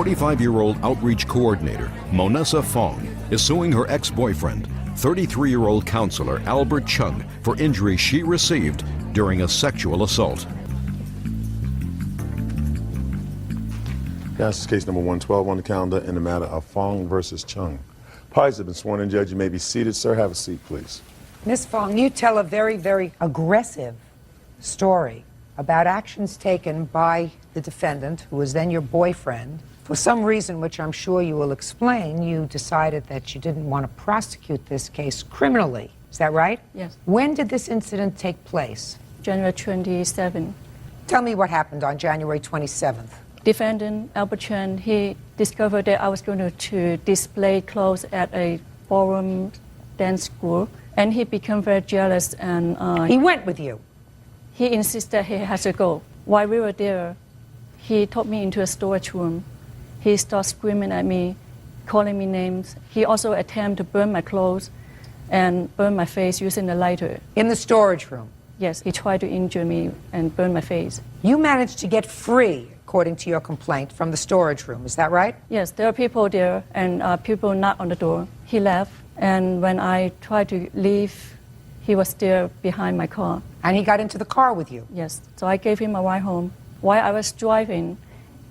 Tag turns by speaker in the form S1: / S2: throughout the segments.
S1: 45-year-old outreach coordinator Monessa Fong is suing her ex-boyfriend, 33-year-old counselor Albert Chung, for injuries she received during a sexual assault.
S2: This is case number 112 on the calendar in the matter of Fong versus Chung. Parties have been sworn in. Judge, you may be seated. Sir, have a seat, please.
S3: Ms. Fong, you tell a very, very aggressive story about actions taken by the defendant, who was then your boyfriend. For some reason, which I'm sure you will explain, you decided that you didn't want to prosecute this case criminally. Is that right?
S4: Yes.
S3: When did this incident take place?
S4: January 27.
S3: Tell me what happened on January 27th.
S4: Defendant Albert Chen, he discovered that I was going to display clothes at a ballroom dance school, and he became very jealous, and
S3: he went with you?
S4: He insisted he had to go. While we were there, he took me into a storage room. He started screaming at me, calling me names. He also attempted to burn my clothes and burn my face using a lighter.
S3: In the storage room?
S4: Yes, he tried to injure me and burn my face.
S3: You managed to get free, according to your complaint, from the storage room. Is that right?
S4: Yes, there are people there, and people knocked on the door. He left, and when I tried to leave, he was there behind my car.
S3: And he got into the car with you?
S4: Yes, so I gave him a ride home. While I was driving,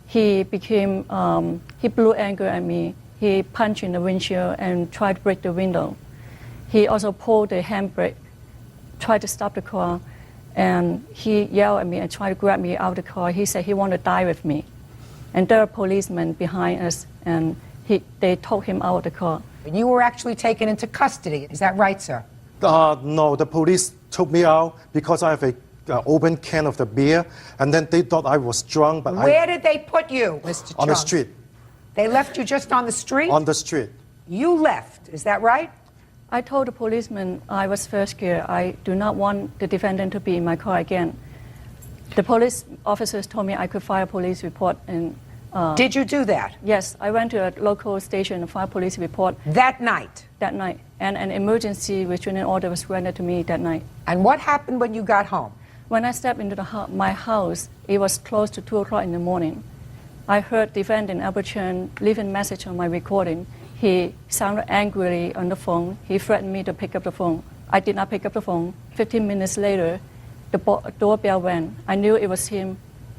S4: he blew anger at me. He punched in the windshield and tried to break the window. He also pulled the handbrake, tried to stop the car, and he yelled at me and tried to grab me out of the car. He said he wanted to die with me. And there are policemen behind us, and they took him out of the car.
S3: You were actually taken into custody. Is that right, sir?
S5: No, the police took me out because I have a open can of the beer, and then they thought I was drunk. But
S3: where did they put you, Mr. Chung?
S5: On the street.
S3: They left you just on the street?
S5: On the street.
S3: You left, is that right?
S4: I told the policeman I was very scared. I do not want the defendant to be in my car again. The police officers told me I could file a police report. And
S3: did you do that?
S4: Yes, I went to a local station and filed a police report.
S3: That night?
S4: That night. And an emergency restraining order was granted to me that night.
S3: And what happened when you got home?
S4: When I stepped into my house, it was close to 2 o'clock in the morning. I heard defendant Albert Chen leave a message on my recording. He sounded angrily on the phone. He threatened me to pick up the phone. I did not pick up the phone. 15 minutes later, the doorbell rang. I knew it was him,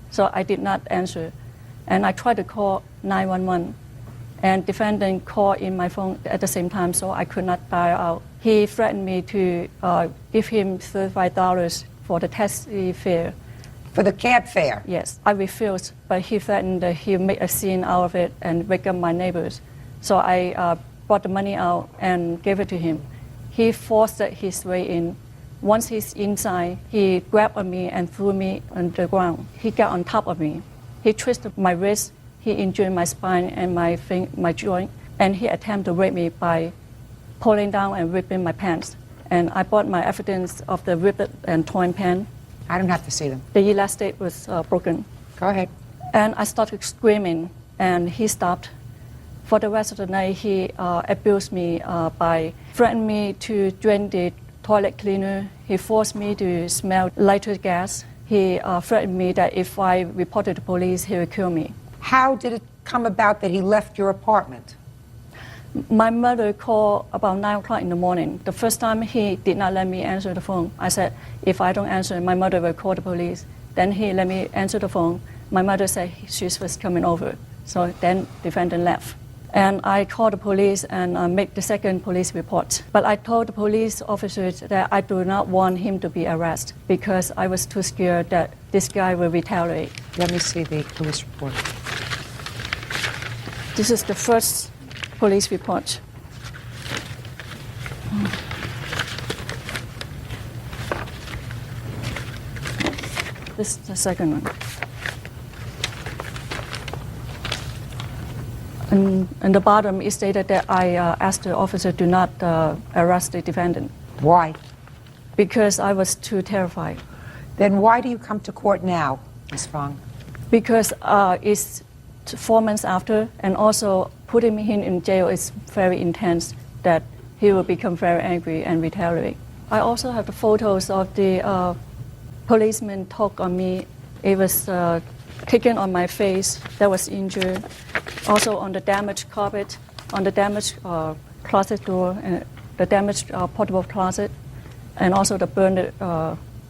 S4: so I did not answer. And I tried to call 911. And defendant called in my phone at the same time, so I could not dial out. He threatened me to give him $35 for the taxi fare.
S3: For the cab fare?
S4: Yes. I refused, but he threatened that he'll make a scene out of it and wake up my neighbors. So I brought the money out and gave it to him. He forced his way in. Once he's inside, he grabbed on me and threw me on the ground. He got on top of me. He twisted my wrist. He injured my spine and my joint. And he attempted to rape me by pulling down and ripping my pants. And I brought my evidence of the ripped and torn pants.
S3: I don't have to see them.
S4: The elastic was broken.
S3: Go ahead.
S4: And I started screaming, and he stopped. For the rest of the night, he abused me by threatening me to drain the toilet cleaner. He forced me to smell lighter gas. He threatened me that if I reported to police, he would kill me.
S3: How did it come about that he left your apartment?
S4: My mother called about 9 o'clock in the morning. The first time he did not let me answer the phone. I said, if I don't answer, my mother will call the police. Then he let me answer the phone. My mother said she was coming over. So then the defendant left. And I called the police and made the second police report. But I told the police officers that I do not want him to be arrested because I was too scared that this guy will retaliate.
S3: Let me see the police report.
S4: This is the first police report. This is the second one. And the bottom is stated that I asked the officer to not arrest the defendant.
S3: Why?
S4: Because I was too terrified.
S3: Then why do you come to court now, Ms. Fong?
S4: Because it's 4 months after, and also putting him in jail is very intense, that he will become very angry and retaliate. I also have the photos of the policeman talk on me. It was taken on my face that was injured, also on the damaged carpet, on the damaged closet door, and the damaged portable closet, and also the burned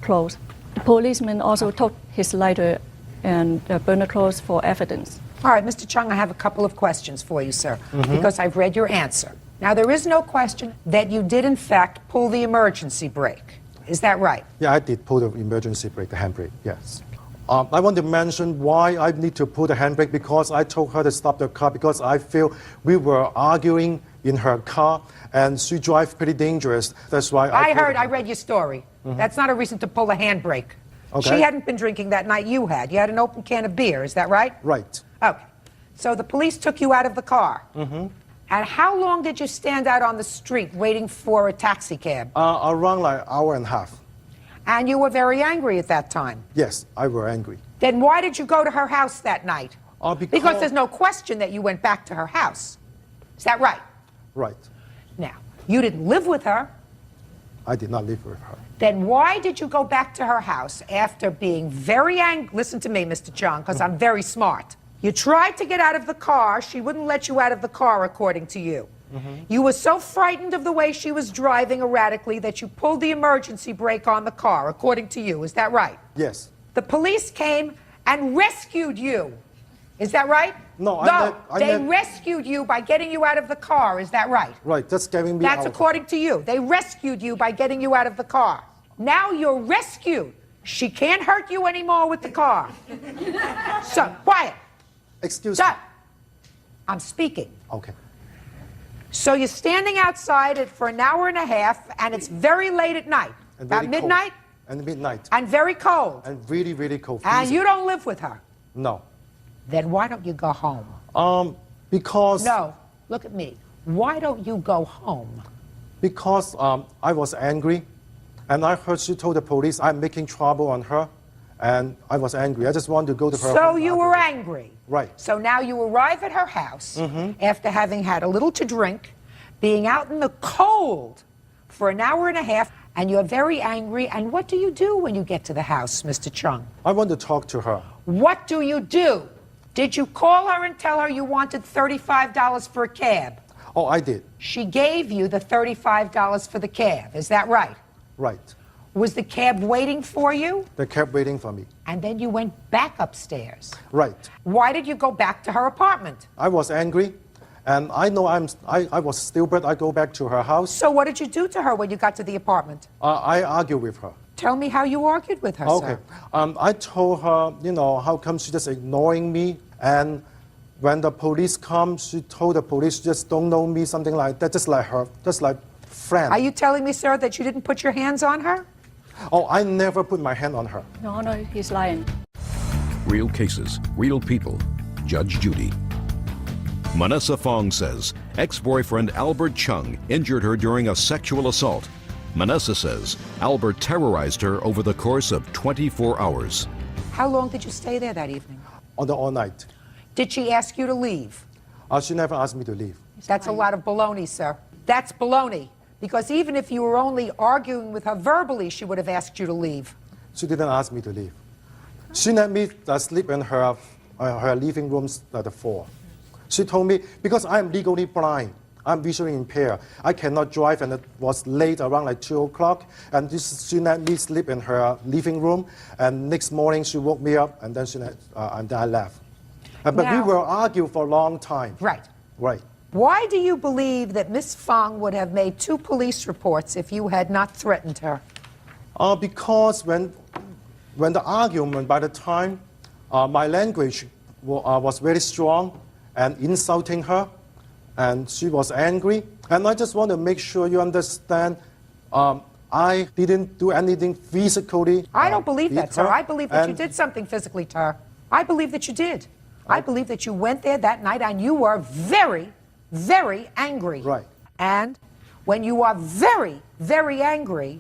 S4: clothes. The policeman also took his lighter and burned clothes for evidence.
S3: All right, Mr. Chung, I have a couple of questions for you, sir, because I've read your answer. Now, there is no question that you did, in fact, pull the emergency brake. Is that right?
S5: Yeah, I did pull the emergency brake, the handbrake, yes. I want to mention why I need to pull the handbrake, because I told her to stop the car because I feel we were arguing in her car and she drives pretty dangerous. That's why
S3: I read your story. That's not a reason to pull a handbrake.
S5: Okay.
S3: She hadn't been drinking that night you had. You had an open can of beer, is that right?
S5: Right.
S3: Okay. So the police took you out of the car. And how long did you stand out on the street waiting for a taxi cab?
S5: Around like an hour and a half.
S3: And you were very angry at that time.
S5: Yes, I was angry.
S3: Then why did you go to her house that night?
S5: Because
S3: there's no question that you went back to her house. Is that right?
S5: Right.
S3: Now, you didn't live with her.
S5: I did not live with her.
S3: Then why did you go back to her house after being very angry? Listen to me, Mr. Chung, because I'm very smart. You tried to get out of the car. She wouldn't let you out of the car, according to you. You were so frightened of the way she was driving erratically that you pulled the emergency brake on the car, according to you. Is that right?
S5: Yes.
S3: The police came and rescued you. Is that right?
S5: No,
S3: they rescued you by getting you out of the car. Is that right?
S5: Right, that's getting me out.
S3: That's according to you. They rescued you by getting you out of the car. Now you're rescued. She can't hurt you anymore with the car. So, quiet.
S5: Excuse
S3: So,
S5: me.
S3: I'm speaking.
S5: Okay.
S3: So you're standing outside it for an hour and a half, and it's very late at night.
S5: And
S3: About
S5: very cold.
S3: midnight?
S5: And midnight.
S3: And very cold.
S5: And really, really cold.
S3: And
S5: freezing.
S3: you don't live with her.
S5: No.
S3: Then why don't you go home?
S5: Because...
S3: No, look at me. Why don't you go home?
S5: Because I was angry, and I heard she told the police I'm making trouble on her, and I was angry. I just wanted to go to her
S3: So
S5: home
S3: you were angry.
S5: Right.
S3: So now you arrive at her house after having had a little to drink, being out in the cold for an hour and a half, and you're very angry. And what do you do when you get to the house, Mr. Chung?
S5: I want to talk to her.
S3: What do you do? Did you call her and tell her you wanted $35 for a cab?
S5: Oh, I did.
S3: She gave you the $35 for the cab. Is that right?
S5: Right.
S3: Was the cab waiting for you?
S5: They kept waiting for me.
S3: And then you went back upstairs.
S5: Right.
S3: Why did you go back to her apartment?
S5: I was angry, and I know I was stupid. I go back to her house.
S3: So what did you do to her when you got to the apartment?
S5: I argued with her.
S3: Tell me how you argued with her,
S5: Okay.
S3: sir.
S5: I told her, how come she just ignoring me? And when the police come, she told the police just don't know me, something like that, just like her, just like friend.
S3: Are you telling me, sir, that you didn't put your hands on her?
S5: Oh, I never put my hand on her.
S4: No, he's lying.
S1: Real cases, real people. Judge Judy. Manessa Fong says ex-boyfriend Albert Chung injured her during a sexual assault. Manessa says Albert terrorized her over the course of 24 hours.
S3: How long did you stay there that evening?
S5: All night.
S3: Did she ask you to leave?
S5: She never asked me to leave.
S3: That's a lot of baloney, sir. That's baloney. Because even if you were only arguing with her verbally, she would have asked you to leave.
S5: She didn't ask me to leave. She let me sleep in her living room at the floor. She told me, because I am legally blind, I'm visually impaired, I cannot drive, and it was late, around like 2 o'clock, and she let me sleep in her living room, and next morning she woke me up, and then I left. But we
S3: Now-
S5: were arguing for a long time.
S3: Right.
S5: Right.
S3: Why do you believe that Miss Fong would have made 2 police reports if you had not threatened her?
S5: Because when the argument, by the time, my language was very strong and insulting her, and she was angry. And I just want to make sure you understand, I didn't do anything physically.
S3: I don't believe that,
S5: beat
S3: sir.
S5: her,
S3: I believe that you
S5: and-
S3: did something physically to her. I believe that you did. I believe that you went there that night and you were very, very angry.
S5: Right.
S3: And when you are very, very angry,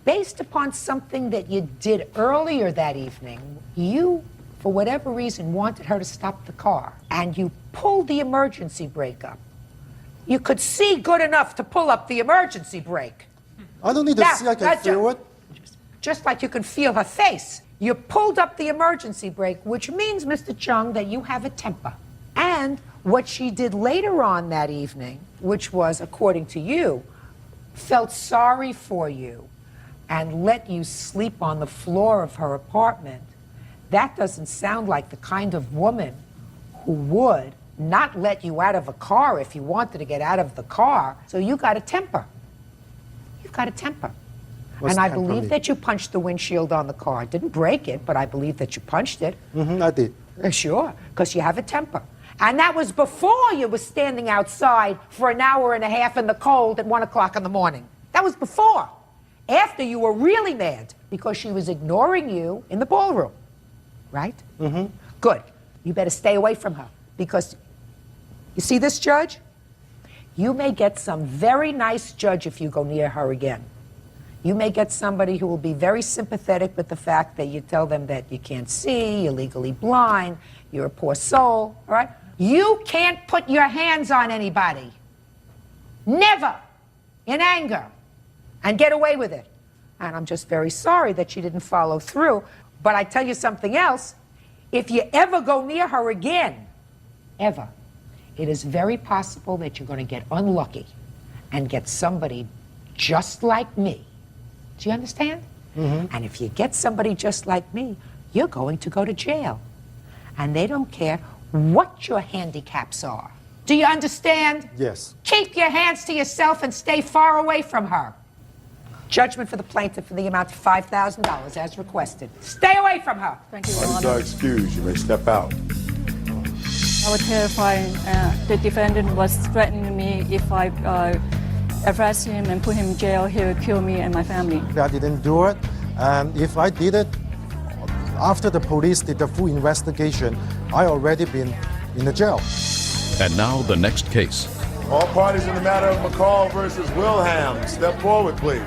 S3: based upon something that you did earlier that evening, you, for whatever reason, wanted her to stop the car, and you pulled the emergency brake up. You could see good enough to pull up the emergency brake.
S5: I don't need to
S3: Now,
S5: see, I can feel it.
S3: Just like you can feel her face. You pulled up the emergency brake, which means, Mr. Chung, that you have a temper. And what she did later on that evening, which was, according to you, felt sorry for you and let you sleep on the floor of her apartment, that doesn't sound like the kind of woman who would not let you out of a car if you wanted to get out of the car. So you got a temper. You've got a temper.
S5: What's
S3: And I
S5: temper
S3: believe
S5: mean?
S3: that you punched the windshield on the car. Didn't break it, but I believe that you punched it.
S5: I did.
S3: Sure, because you have a temper. And that was before you were standing outside for an hour and a half in the cold at 1 o'clock in the morning. That was before. After you were really mad because she was ignoring you in the ballroom. Right? Mm-hmm. Good. You better stay away from her because, you see this judge? You may get some very nice judge if you go near her again. You may get somebody who will be very sympathetic with the fact that you tell them that you can't see, you're legally blind, you're a poor soul, all right? You can't put your hands on anybody. Never. In anger. And get away with it. And I'm just very sorry that she didn't follow through. But I tell you something else. If you ever go near her again, ever, it is very possible that you're going to get unlucky and get somebody just like me. Do you understand? Mm-hmm. And if you get somebody just like me, you're going to go to jail. And they don't care what your handicaps are. Do you understand?
S5: Yes.
S3: Keep your hands to yourself and stay far away from her. Judgment for the plaintiff in the amount of $5,000 as requested. Stay away from her.
S4: Thank you, Your
S2: Parties are
S4: Honor.
S2: excused. You may step out.
S4: I was terrified. The defendant was threatening me if I arrest him and put him in jail, he will kill me and my family.
S5: I didn't do it, and if I did it, after the police did the full investigation, I already been in the jail.
S1: And now the next case.
S2: All parties in the matter of McCall versus Wilhelm, step forward, please.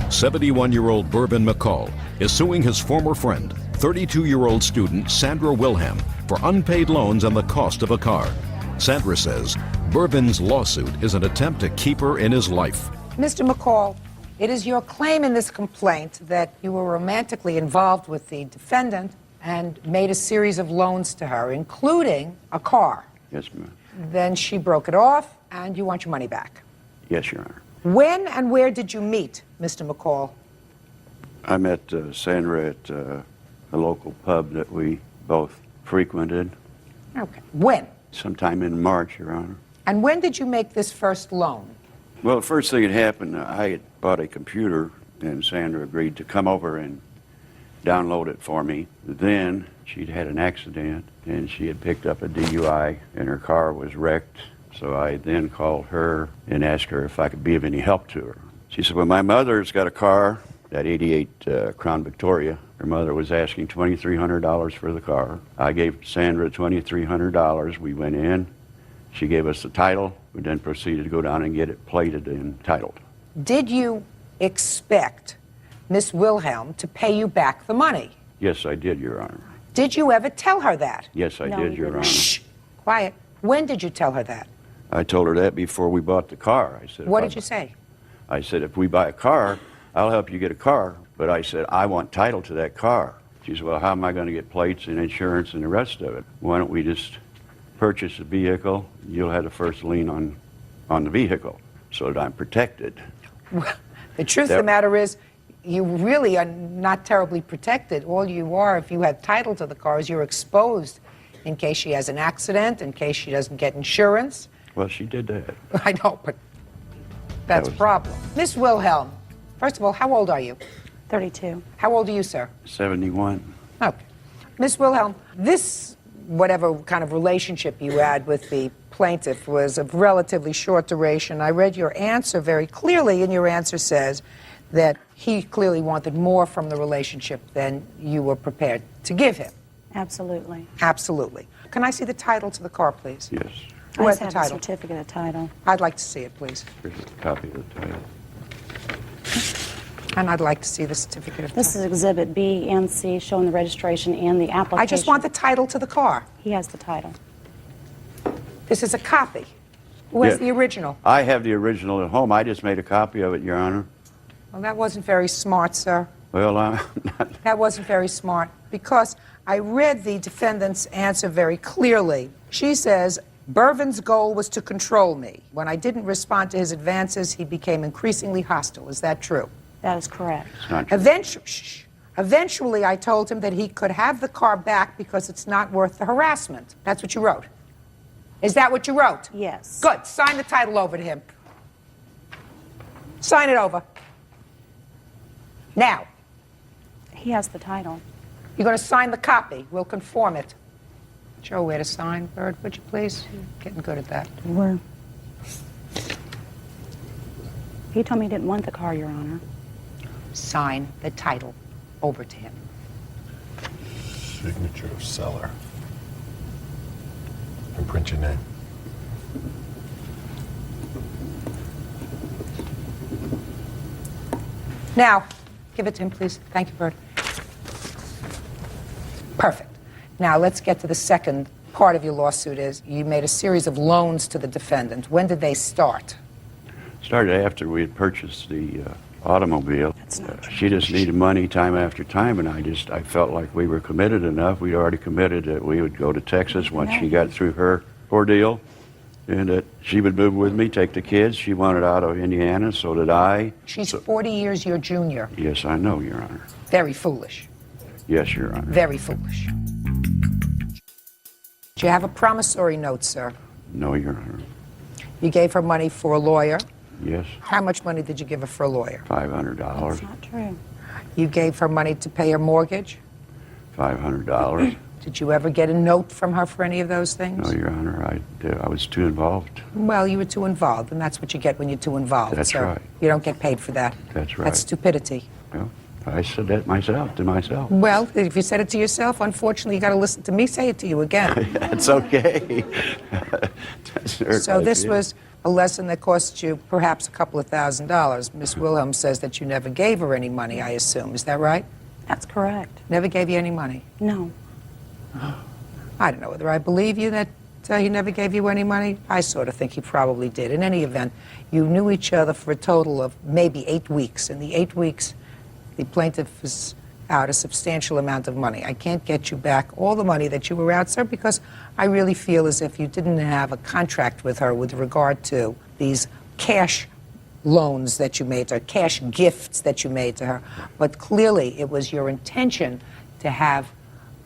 S1: 71-year-old Bourbon McCall is suing his former friend, 32-year-old student Sandra Wilhelm, for unpaid loans and the cost of a car. Sandra says Bourbon's lawsuit is an attempt to keep her in his life.
S3: Mr. McCall, it is your claim in this complaint that you were romantically involved with the defendant and made a series of loans to her, including a car.
S6: Yes, ma'am.
S3: Then she broke it off, and you want your money back.
S6: Yes, Your Honor.
S3: When and where did you meet Mr. McCall?
S6: I met Sandra at a local pub that we both frequented
S3: Okay. When?
S6: sometime in March, Your Honor.
S3: And when did you make this first loan?
S6: Well, the first thing that happened, I had bought a computer, and Sandra agreed to come over and download it for me. Then she'd had an accident, and she had picked up a DUI, and her car was wrecked. So I then called her and asked her if I could be of any help to her. She said, well, my mother's got a car, that 88 Crown Victoria. Her mother was asking $2,300 for the car. I gave Sandra $2,300. We went in. She gave us the title. We then proceeded to go down and get it plated and titled.
S3: Did you expect Miss Wilhelm to pay you back the money?
S6: Yes, I did, Your Honor.
S3: Did you ever tell her that?
S6: Yes, I
S4: No,
S6: did,
S4: you
S6: Your
S4: didn't.
S6: Honor.
S3: Shh. Quiet. When did you tell her that?
S6: I told her that before we bought the car. I said,
S3: What
S6: if
S3: did you say?
S6: I said, if we buy a car, I'll help you get a car. But I said, I want title to that car. She said, well, how am I going to get plates and insurance and the rest of it? Why don't we just purchase a vehicle? You'll have the first lien on the vehicle so that I'm protected.
S3: The truth of the matter is, you really are not terribly protected. All you are, if you have title to the car, is you're exposed in case she has an accident, in case she doesn't get insurance.
S6: Well, she did that.
S3: I know, but that's a
S6: was-
S3: problem. Miss Wilhelm, first of all, how old are you?
S4: 32.
S3: How old are you, sir?
S6: 71.
S3: Okay. Miss Wilhelm, this, whatever kind of relationship you had with the plaintiff was of relatively short duration. I read your answer very clearly, and your answer says that he clearly wanted more from the relationship than you were prepared to give him.
S7: Absolutely.
S3: Absolutely. Can I see the title to the car, please?
S6: Yes.
S3: Who
S7: I
S3: has
S7: just
S3: the
S7: have a
S3: title?
S7: certificate of title.
S3: I'd like to see it, please.
S6: Here's a copy of the title.
S3: And I'd like to see the certificate of
S7: This
S3: title.
S7: is Exhibit B and C showing the registration and the application.
S3: I just want the title to the car.
S7: He has the title.
S3: This is a copy. Who has
S6: Yeah.
S3: the original?
S6: I have the original at home. I just made a copy of it, Your Honor.
S3: Well, that wasn't very smart, sir.
S6: Well, I'm not.
S3: That wasn't very smart. because I read the defendant's answer very clearly. She says, Bervin's goal was to control me. When I didn't respond to his advances, he became increasingly hostile. Is that true?
S7: That is correct.
S6: It's not true.
S3: Eventually, I told him that he could have the car back because it's not worth the harassment. That's what you wrote. Is that what you wrote?
S7: Yes.
S3: Good. Sign the title over to him. Sign it over. Now,
S7: He has the title.
S3: you're going to sign the copy. We'll conform it. Show where to sign, Bird, would you please? You're getting good at that.
S7: Where? He told me he didn't want the car, Your Honor.
S3: Sign the title over to him.
S2: Signature of seller. And print your name.
S3: Now, give it to him, please. Thank you, Bird. Perfect. Now, let's get to the second part of your lawsuit is you made a series of loans to the defendant. When did they start?
S6: Started after we had purchased the automobile.
S7: That's not true.
S6: She just needed money time after time, and I felt like we were committed enough. We'd already committed that we would go to Texas once she got through her ordeal, and that she would move with me, take the kids. She wanted out of Indiana, so did I.
S3: She's 40 years your junior.
S6: Yes, I know, Your Honor.
S3: Very foolish.
S6: Yes, Your Honor.
S3: Very foolish. Do you have a promissory note, sir?
S6: No, Your Honor.
S3: You gave her money for a lawyer.
S6: Yes,
S3: How much money did you give her for a lawyer?
S6: $500.
S7: That's not true.
S3: You gave her money to pay her mortgage.
S6: $500.
S3: Did you ever get a note from her for any of those things?
S6: No, Your Honor. I was too involved.
S3: Well, you were too involved, and that's what you get when you're too involved.
S6: That's
S3: sir.
S6: right.
S3: You don't get paid for that.
S6: That's right.
S3: That's stupidity.
S6: Well, I said that myself to myself.
S3: Well, if you said it to yourself, unfortunately, you got to listen to me say it to you again.
S6: That's okay. That's her
S3: So this
S6: idea.
S3: was a lesson that cost you perhaps a couple of $1,000s. Miss Wilhelm says that you never gave her any money, I assume. Is that right?
S7: That's correct.
S3: Never gave you any money?
S7: No.
S3: I don't know whether I believe you that he never gave you any money. I sort of think he probably did. In any event, you knew each other for a total of maybe 8 weeks. In the 8 weeks, the plaintiff was out a substantial amount of money. I can't get you back all the money that you were out, sir, because I really feel as if you didn't have a contract with her with regard to these cash loans that you made to her, cash gifts that you made to her. But clearly, it was your intention to have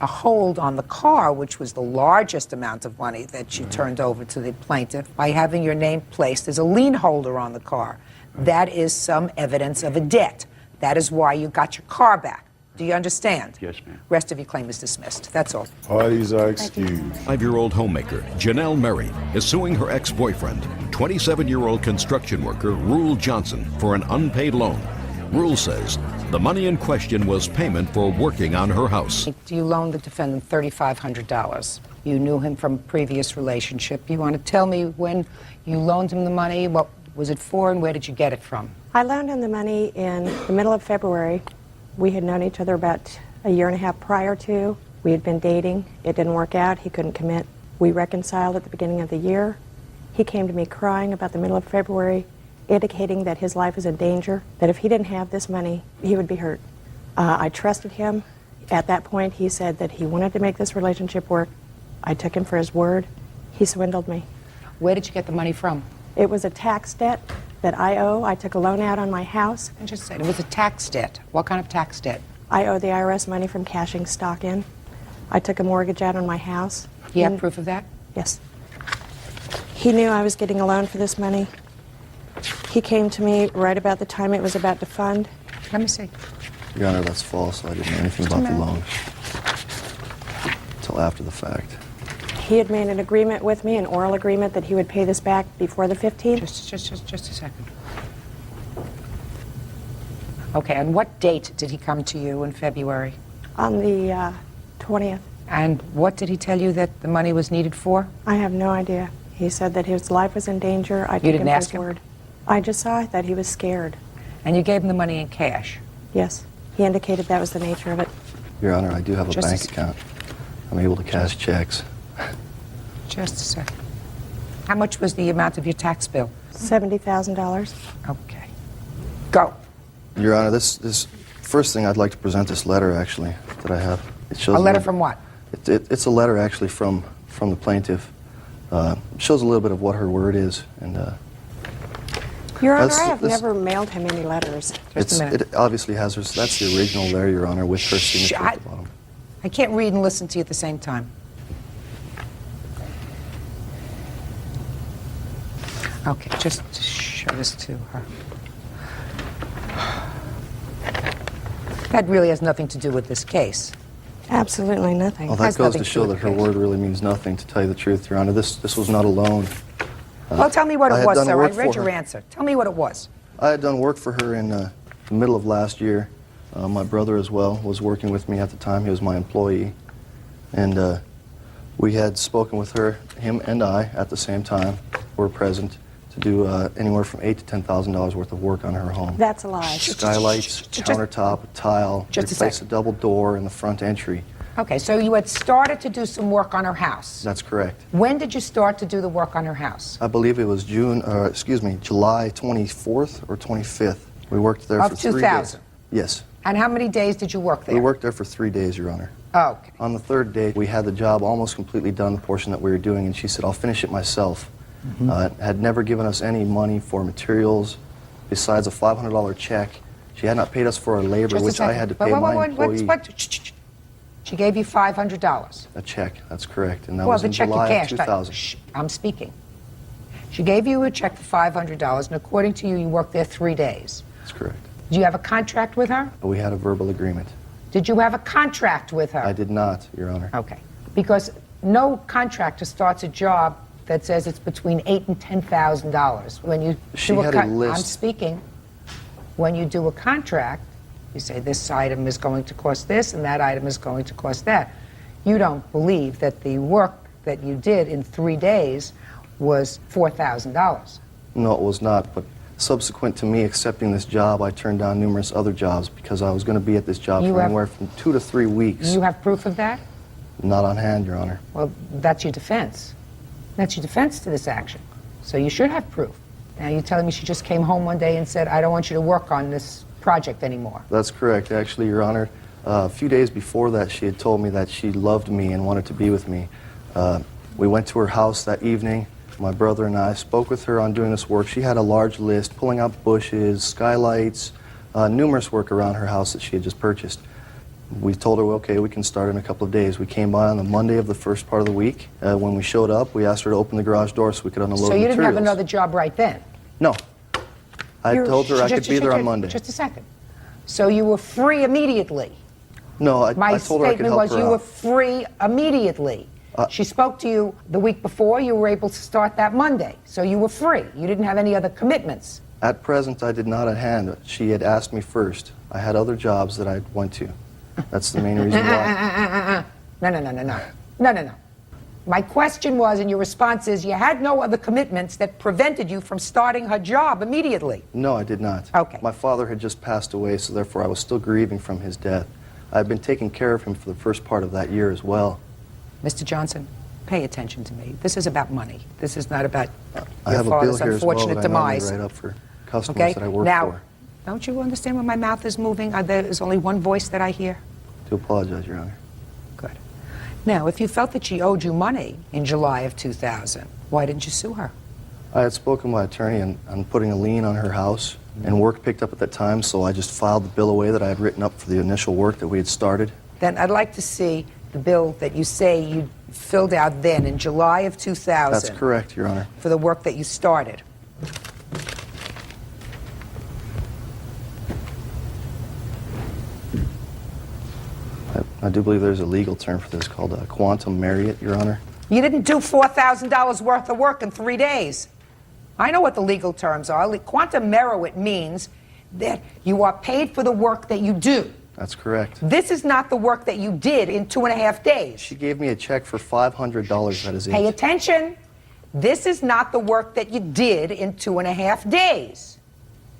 S3: a hold on the car, which was the largest amount of money that you turned over to the plaintiff, by having your name placed as a lien holder on the car. That is some evidence of a debt. That is why you got your car back. Do you understand?
S6: Yes, ma'am.
S3: Rest of your claim is dismissed. That's all.
S2: Parties are excused.
S1: 5-year-old homemaker Janelle Murray is suing her ex-boyfriend, 27-year-old construction worker Rule Johnson, for an unpaid loan. Rule says the money in question was payment for working on her house.
S3: You loaned the defendant $3,500. You knew him from a previous relationship. You want to tell me when you loaned him the money, what was it for, and where did you get it from?
S8: I loaned him the money in the middle of February. We had known each other about a year and a half prior to. We had been dating. It didn't work out. He couldn't commit. We reconciled at the beginning of the year. He came to me crying about the middle of February, indicating that his life was in danger, that if he didn't have this money, he would be hurt. I trusted him. At that point, he said that he wanted to make this relationship work. I took him for his word. He swindled me.
S3: Where did you get the money from?
S8: It was a tax debt that I owe. I took a loan out on my house.
S3: I just said it was a tax debt. What kind of tax debt?
S8: I owe the IRS money from cashing stock in. I took a mortgage out on my house.
S3: Do you have proof of that?
S8: Yes. He knew I was getting a loan for this money. He came to me right about the time it was about to fund.
S3: Let me see.
S9: Your Honor, that's false. I didn't know anything about the loan until after the fact.
S8: He had made an agreement with me, an oral agreement, that he would pay this back before the 15th.
S3: Just a second. Okay, and what date did he come to you in February?
S8: On the 20th.
S3: And what did he tell you that the money was needed for?
S8: I have no idea. He said that his life was in danger. I took
S3: didn't
S8: him for
S3: ask
S8: his
S3: him?
S8: word. I just saw that he was scared.
S3: And you gave him the money in cash?
S8: Yes. He indicated that was the nature of it.
S9: Your Honor, I do have a
S3: Just a
S9: bank
S3: second.
S9: account. I'm able to cash checks.
S3: Just a second. How much was the amount of your tax bill?
S8: $70,000.
S3: Okay. Go.
S9: Your Honor, this first thing I'd like to present this letter, actually, that I have. It shows
S3: A letter
S9: little-
S3: from what?
S9: It's a letter actually from the plaintiff. Shows a little bit of what her word is, and
S8: Your Honor,
S9: That's-
S8: I have
S9: that's-
S8: never mailed him any letters.
S3: Just a minute.
S9: it obviously has her. That's the original there, Your Honor, with her signature at the bottom.
S3: I can't read and listen to you at the same time. Okay, just show this to her. That really has nothing to do with this case.
S8: Absolutely nothing.
S9: Well,
S3: Has
S9: that goes
S3: nothing
S9: to
S3: to
S9: show
S3: do
S9: that
S3: with
S9: her
S3: the case.
S9: word really means nothing, to tell you the truth, Your Honor. This was not a loan.
S3: Well, tell me what
S9: I
S3: it
S9: had
S3: was,
S9: done
S3: sir. I
S9: work
S3: read
S9: for
S3: your
S9: her.
S3: answer. Tell me what it was.
S9: I had done work for her in the middle of last year. My brother as well was working with me at the time. He was my employee. And we had spoken with her, him and I, at the same time, were present to do anywhere from $8,000 to $10,000 worth of work on her home.
S8: That's a lie.
S9: Skylights, countertop, tile,
S3: Just a
S9: replace a
S3: second.
S9: double door in the front entry.
S3: Okay, so you had started to do some work on her house.
S9: That's correct.
S3: When did you start to do the work on her house?
S9: I believe it was July 24th or 25th. We worked there
S3: Of
S9: for 3 days.
S3: 2000?
S9: Yes.
S3: And how many days did you work there?
S9: We worked there for 3 days, Your Honor.
S3: Okay.
S9: On the third day, we had the job almost completely done, the portion that we were doing, and she said, I'll finish it myself. Had never given us any money for materials besides a $500 check. She had not paid us for our labor,
S3: Just a
S9: which I
S3: second.
S9: had to
S3: Wait,
S9: pay
S3: wait,
S9: my
S3: wait,
S9: employee.
S3: She gave you $500.
S9: A check, that's correct, and that
S3: Well,
S9: was
S3: the
S9: in
S3: check you
S9: July of
S3: cashed.
S9: 2000.
S3: Shh, I'm speaking. She gave you a check for $500, and according to you, you worked there 3 days.
S9: That's correct.
S3: Did you have a contract with her?
S9: But we had a verbal agreement.
S3: Did you have a contract with her?
S9: I did not, Your Honor.
S3: Okay. Because no contractor starts a job that says it's between $8,000 and $10,000. When you
S9: She
S3: do
S9: had a list.
S3: I'm speaking. When you do a contract, you say this item is going to cost this and that item is going to cost that. You don't believe that the work that you did in 3 days was $4,000.
S9: No, it was not, but subsequent to me accepting this job, I turned down numerous other jobs because I was going to be at this job
S3: You
S9: for
S3: have-
S9: anywhere from 2 to 3 weeks.
S3: You have proof of that?
S9: Not on hand, Your Honor.
S3: Well, that's your defense. That's your defense to this action. So you should have proof. Now you're telling me she just came home one day and said, I don't want you to work on this project anymore.
S9: That's correct, actually, Your Honor. A few days before that, she had told me that she loved me and wanted to be with me. We went to her house that evening. My brother and I spoke with her on doing this work. She had a large list, pulling out bushes, skylights, numerous work around her house that she had just purchased. We told her, well, okay, we can start in a couple of days. We came by on the Monday of the first part of the week. When we showed up, we asked her to open the garage door so we could unload
S3: So you
S9: materials.
S3: didn't have another job right then?
S9: No. I
S8: You're-
S9: told her I could be there on
S3: Just-
S9: Monday.
S3: Just a second. So you were free immediately?
S9: No, I
S3: My
S9: told her I could
S3: statement
S9: help
S3: was
S9: her
S3: you
S9: out.
S3: were free immediately. She spoke to you the week before. You were able to start that Monday. So you were free. You didn't have any other commitments.
S9: At present, I did not at hand. She had asked me first. I had other jobs that I went to. That's the main reason why.
S3: No. My question was, and your response is, you had no other commitments that prevented you from starting her job immediately.
S9: No, I did not.
S3: Okay.
S9: My father had just passed away, so therefore I was still grieving from his death. I had been taking care of him for the first part of that year as well.
S3: Mr. Johnson, pay attention to me. This is about money. This is not about
S9: I
S3: your
S9: have a bill
S3: father's
S9: here as well
S3: unfortunate
S9: that I normally
S3: demise.
S9: write up for customers
S3: Okay?
S9: that I work
S3: Now,
S9: for.
S3: don't you understand when my mouth is moving? There's only one voice that I hear.
S9: To apologize, Your Honor.
S3: Good. Now, if you felt that she owed you money in July of 2000, why didn't you sue her?
S9: I had spoken to my attorney on putting a lien on her house, and work picked up at that time, so I just filed the bill away that I had written up for the initial work that we had started.
S3: Then I'd like to see the bill that you say you filled out then in July of 2000.
S9: That's correct, Your Honor.
S3: For the work that you started.
S9: I do believe there's a legal term for this called a quantum merit, Your Honor.
S3: You didn't do $4,000 worth of work in 3 days. I know what the legal terms are. Quantum merit means that you are paid for the work that you do.
S9: That's correct.
S3: This is not the work that you did in 2.5 days.
S9: She gave me a check for $500, that is it.
S3: Pay attention. This is not the work that you did in 2.5 days.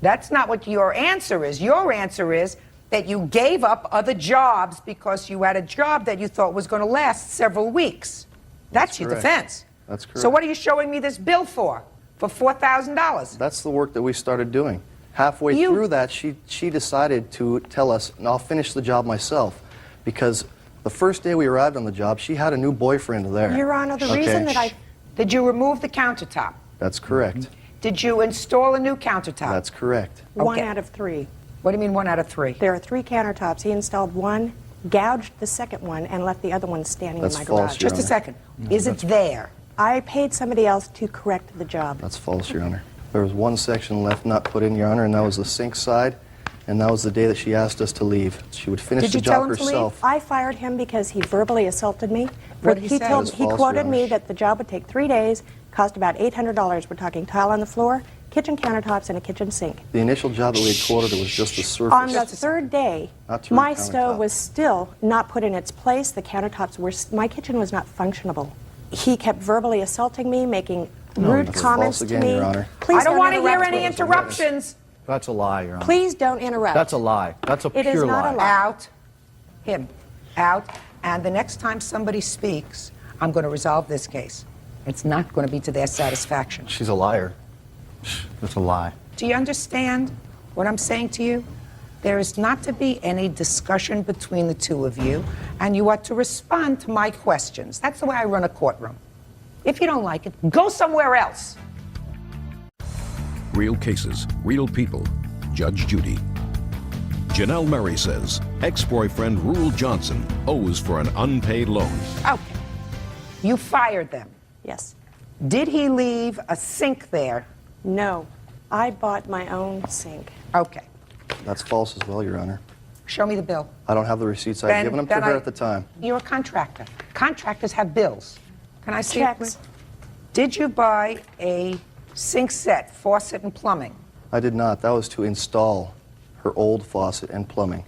S3: That's not what your answer is. Your answer is that you gave up other jobs because you had a job that you thought was going to last several weeks. That's your
S9: correct.
S3: defense.
S9: That's correct.
S3: So what are you showing me this bill for? For $4,000?
S9: That's the work that we started doing. Halfway through that, she decided to tell us, and I'll finish the job myself, because The first day we arrived on the job, she had a new boyfriend there.
S8: Your Honor, the
S9: Okay.
S8: reason that I...
S3: Did you remove the countertop?
S9: That's correct.
S3: Did you install a new countertop?
S9: That's correct.
S8: One
S3: Okay.
S8: out of three.
S3: What do you mean 1 out of 3?
S8: There are 3 countertops. He installed one, gouged the second one, and left the other one standing
S9: That's
S8: in my
S9: false,
S8: garage.
S9: Your
S3: Just a
S9: Honor.
S3: second. Is it there?
S8: I paid somebody else to correct the job.
S9: That's false, Your Honor. There was one section left not put in, Your Honor, and that was the sink side, and that was the day that she asked us to leave. She would finish
S3: Did
S9: the
S3: you tell
S9: job
S3: him to leave?
S9: herself.
S8: I fired him because he verbally assaulted me.
S3: What did he say?
S9: That's
S8: He
S9: false,
S8: quoted
S9: Your
S8: me
S9: Honor.
S8: that the job would take 3 days, cost about $800. We're talking tile on the floor, kitchen countertops, and a kitchen sink.
S9: The initial job that we had quoted, it was just the surface.
S8: On the third day,
S9: Not to
S8: my
S9: the
S8: stove
S9: countertop.
S8: was still not put in its place. The countertops were, my kitchen was not functionable. He kept verbally assaulting me, making rude
S9: that's
S8: comments
S9: false
S8: to
S9: again,
S8: me.
S9: Your Honor.
S8: Please
S3: I don't want to hear
S8: interrupt
S3: any
S8: me.
S3: interruptions.
S10: That's a lie, Your Honor.
S8: Please don't interrupt.
S10: That's a lie. That's a
S8: It is
S10: pure
S8: not
S10: lie.
S8: a lie.
S3: Out. Him. Out. And the next time somebody speaks, I'm going to resolve this case. It's not going to be to their satisfaction.
S10: She's a liar. That's a lie.
S3: Do you understand what I'm saying to you? There is not to be any discussion between the two of you, and you are to respond to my questions. That's the way I run a courtroom. If you don't like it, go somewhere else.
S1: Real cases, real people. Judge Judy. Janelle Murray says ex-boyfriend Rule Johnson owes for an unpaid loan.
S3: Okay. You fired them.
S8: Yes.
S3: Did he leave a sink there?
S8: No. I bought my own sink.
S3: Okay.
S9: That's false as well, Your Honor.
S3: Show me the bill.
S9: I don't have the receipts. I had given them to her at the time.
S3: You're a contractor. Contractors have bills. Can I see it,
S8: Checks.
S3: please? Did you buy a sink set, faucet, and plumbing?
S9: I did not. That was to install her old faucet and plumbing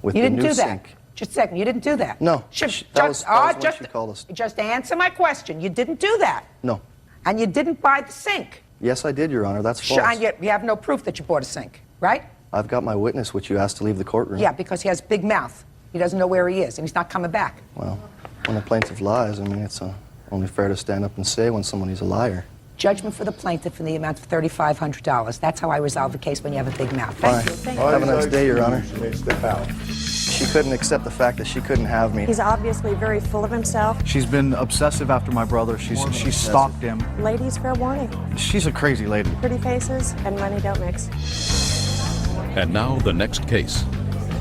S9: with
S3: You
S9: the
S3: didn't
S9: new
S3: do that.
S9: sink.
S3: Just a second. You didn't do that.
S9: No. That was when she called us.
S3: Just answer my question. You didn't do that.
S9: No.
S3: And you didn't buy the sink.
S9: Yes, I did, Your Honor. That's
S3: Sure,
S9: false.
S3: and yet you have no proof that you bought a sink, right?
S9: I've got my witness, which you asked to leave the courtroom.
S3: Yeah, because he has big mouth. He doesn't know where he is, and he's not coming back.
S9: Well, when the plaintiff lies, I mean, it's only fair to stand up and say when somebody's a liar.
S3: Judgment for the plaintiff in the amount of $3,500. That's how I resolve a case when you have a big mouth. Thank you.
S9: Fine. Have a nice day, Your Honor.
S2: You may step out.
S9: She couldn't accept the fact that she couldn't have me.
S8: He's obviously very full of himself.
S10: She's been obsessive after my brother. She's stalked him.
S8: Ladies, fair warning.
S10: She's a crazy lady.
S8: Pretty faces and money don't mix.
S1: And now the next case.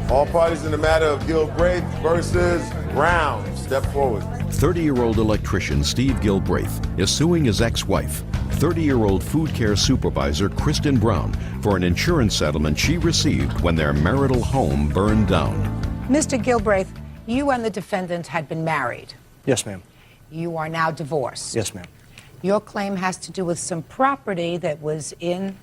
S2: All parties in the matter of Gilbraith versus Brown. Step forward.
S1: 30-year-old electrician Steve Gilbraith is suing his ex-wife, 30-year-old food care supervisor Kristen Brown, for an insurance settlement she received when their marital home burned down.
S3: Mr. Gilbraith, you and the defendant had been married.
S5: Yes, ma'am.
S3: You are now divorced.
S5: Yes, ma'am.
S3: Your claim has to do with some property that was in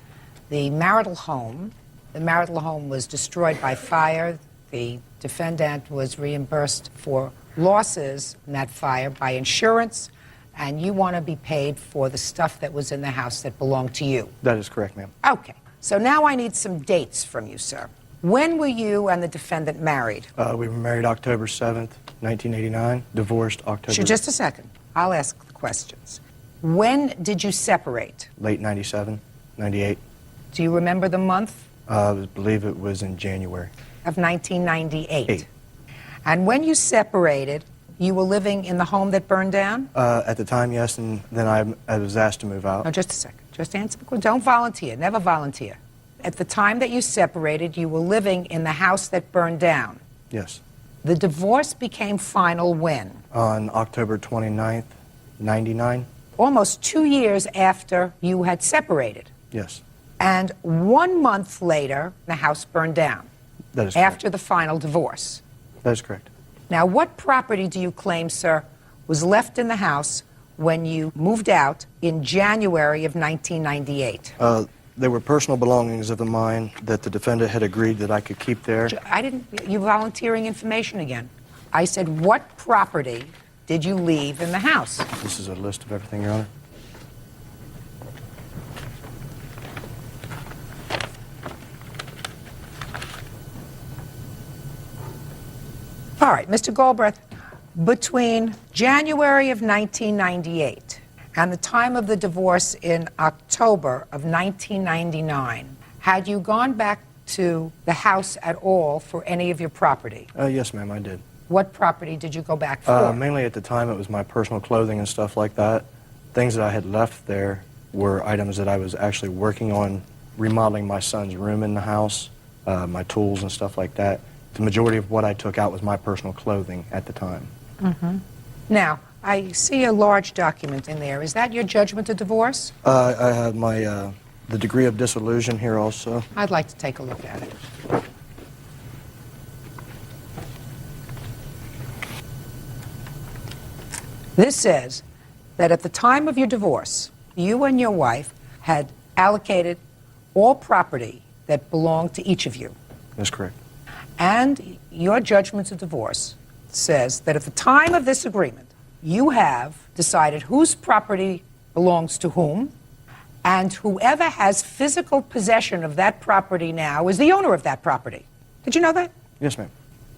S3: the marital home. The marital home was destroyed by fire. The defendant was reimbursed for losses in that fire by insurance, and you want to be paid for the stuff that was in the house that belonged to you.
S5: That is correct, ma'am.
S3: Okay. So now I need some dates from you, sir. When were you and the defendant married?
S5: We were married October 7th, 1989. Divorced October...
S3: Sure, just a second. I'll ask the questions. When did you separate?
S5: Late 97, 98.
S3: Do you remember the month?
S5: I believe it was in January.
S3: Of 1998.
S5: Eight.
S3: And when you separated, you were living in the home that burned down?
S5: At the time, yes, and then I was asked to move out.
S3: No, just a second. Just answer the question. Don't volunteer. Never volunteer. At the time that you separated, you were living in the house that burned down.
S5: Yes.
S3: The divorce became final when?
S5: On October 29th, 99.
S3: Almost 2 years after you had separated.
S5: Yes.
S3: And 1 month later, the house burned down.
S5: That is correct.
S3: After the final divorce.
S5: That is correct.
S3: Now, what property do you claim, sir, was left in the house when you moved out in January of 1998?
S5: There were personal belongings of mine that the defendant had agreed that I could keep there.
S3: You volunteering information again. I said, what property did you leave in the house?
S5: This is a list of everything, Your Honor.
S3: All right, Mr. Galbraith, between January of 1998 and the time of the divorce in October of 1999, had you gone back to the house at all for any of your property?
S5: Yes, ma'am, I did.
S3: What property did you go back for?
S9: Mainly at the time, it was my personal clothing and stuff like that. Things that I had left there were items that I was actually working on remodeling my son's room in the house, my tools and stuff like that. The majority of what I took out was my personal clothing at the time.
S3: Now, I see a large document in there. Is that your judgment of divorce?
S9: I have my the degree of dissolution here also.
S3: I'd like to take a look at it. This says that at the time of your divorce, you and your wife had allocated all property that belonged to each of you.
S9: That's correct.
S3: And your judgment of divorce says that at the time of this agreement, you have decided whose property belongs to whom, and whoever has physical possession of that property now is the owner of that property. Did you know that?
S9: Yes, ma'am.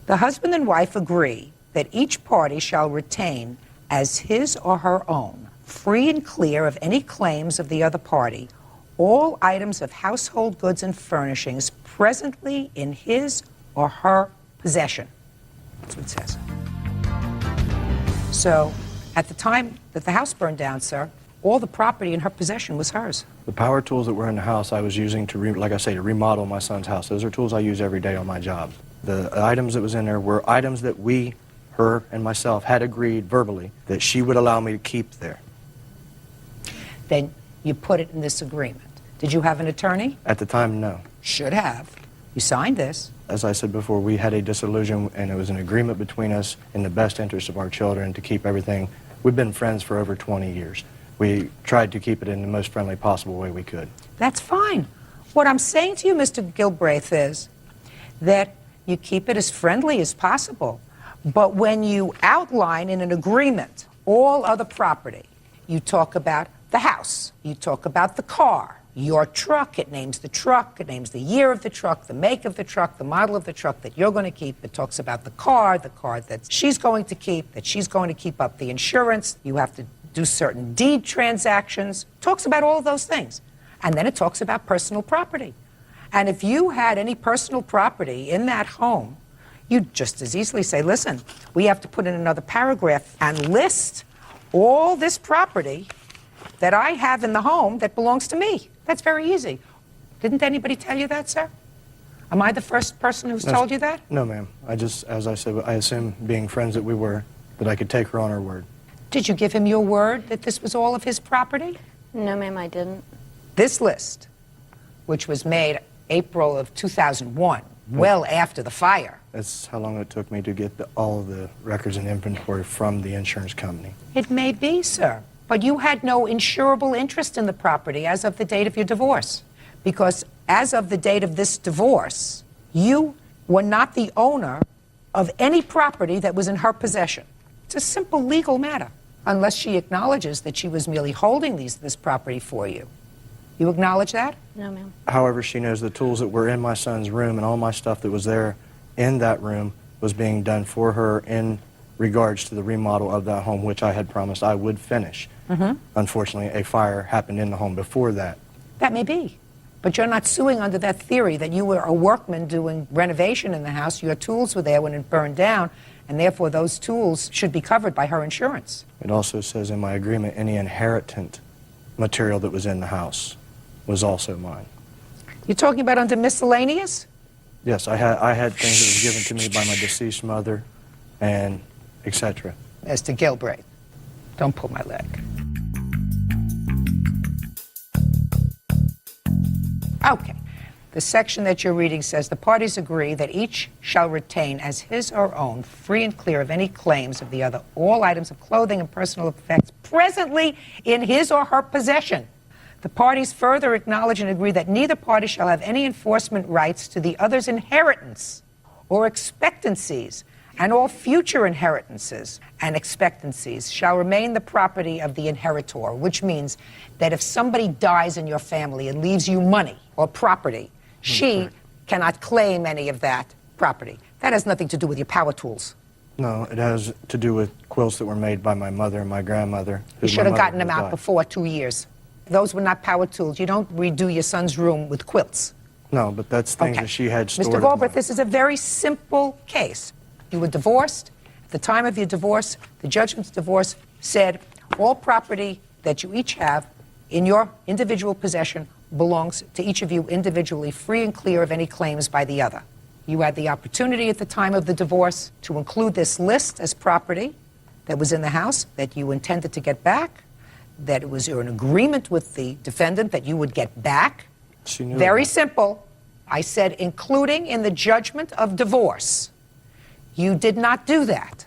S3: The husband and wife agree that each party shall retain as his or her own, free and clear of any claims of the other party, all items of household goods and furnishings presently in his or her possession. That's what it says. So, at the time that the house burned down, sir, all the property in her possession was hers.
S9: The power tools that were in the house I was using to, like I say, to remodel my son's house. Those are tools I use every day on my job. The items that was in there were items that we, her and myself, had agreed verbally that she would allow me to keep there.
S3: Then you put it in this agreement. Did you have an attorney?
S9: At the time, no.
S3: Should have. You signed this.
S9: As I said before, we had a dissolution, and it was an agreement between us in the best interest of our children to keep everything. We've been friends for over 20 years. We tried to keep it in the most friendly possible way we could.
S3: That's fine. What I'm saying to you, Mr. Gilbraith, is that you keep it as friendly as possible. But when you outline in an agreement all other property, you talk about the house, you talk about the car, your truck, it names the truck, it names the year of the truck, the make of the truck, the model of the truck that you're going to keep. It talks about the car that she's going to keep, that she's going to keep up the insurance. You have to do certain deed transactions. It talks about all of those things. And then it talks about personal property. And if you had any personal property in that home, you'd just as easily say, listen, we have to put in another paragraph and list all this property that I have in the home that belongs to me. That's very easy. Didn't anybody tell you that, sir? Am I the first person who's told you that?
S9: No, ma'am. I just, as I said, I assumed, being friends that we were, that I could take her on her word.
S3: Did you give him your word that this was all of his property?
S11: No, ma'am, I didn't.
S3: This list, which was made April of 2001, well after the fire.
S9: That's how long it took me to get all the records and inventory from the insurance company.
S3: It may be, sir, but you had no insurable interest in the property as of the date of your divorce. Because as of the date of this divorce, you were not the owner of any property that was in her possession. It's a simple legal matter, unless she acknowledges that she was merely holding this property for you. You acknowledge that?
S11: No, ma'am.
S9: However, she knows the tools that were in my son's room and all my stuff that was there in that room was being done for her in regards to the remodel of that home, which I had promised I would finish. Unfortunately, a fire happened in the home before that.
S3: That may be. But you're not suing under that theory that you were a workman doing renovation in the house. Your tools were there when it burned down, and therefore those tools should be covered by her insurance.
S9: It also says in my agreement any inheritant material that was in the house was also mine.
S3: You're talking about under miscellaneous?
S9: Yes, I had things that were given to me by my deceased mother, and etc.
S3: Mr. Gilbraith, don't pull my leg. Okay. The section that you're reading says the parties agree that each shall retain as his or own, free and clear of any claims of the other, all items of clothing and personal effects presently in his or her possession. The parties further acknowledge and agree that neither party shall have any enforcement rights to the other's inheritance or expectancies, and all future inheritances and expectancies shall remain the property of the inheritor, which means that if somebody dies in your family and leaves you money or property, she cannot claim any of that property. That has nothing to do with your power tools.
S9: No, it has to do with quilts that were made by my mother and my grandmother.
S3: You should have gotten them out before 2 years. Those were not power tools. You don't redo your son's room with quilts.
S9: No, but that's things that she had stored.
S3: Mr. Galbraith, this is a very simple case. You were divorced. the time of your divorce, the judgment's divorce said all property that you each have in your individual possession belongs to each of you individually, free and clear of any claims by the other. You had the opportunity at the time of the divorce to include this list as property that was in the house that you intended to get back, that it was an agreement with the defendant that you would get back.
S5: She knew
S3: Very
S5: that.
S3: simple. I said including in the judgment of divorce. You did not do that.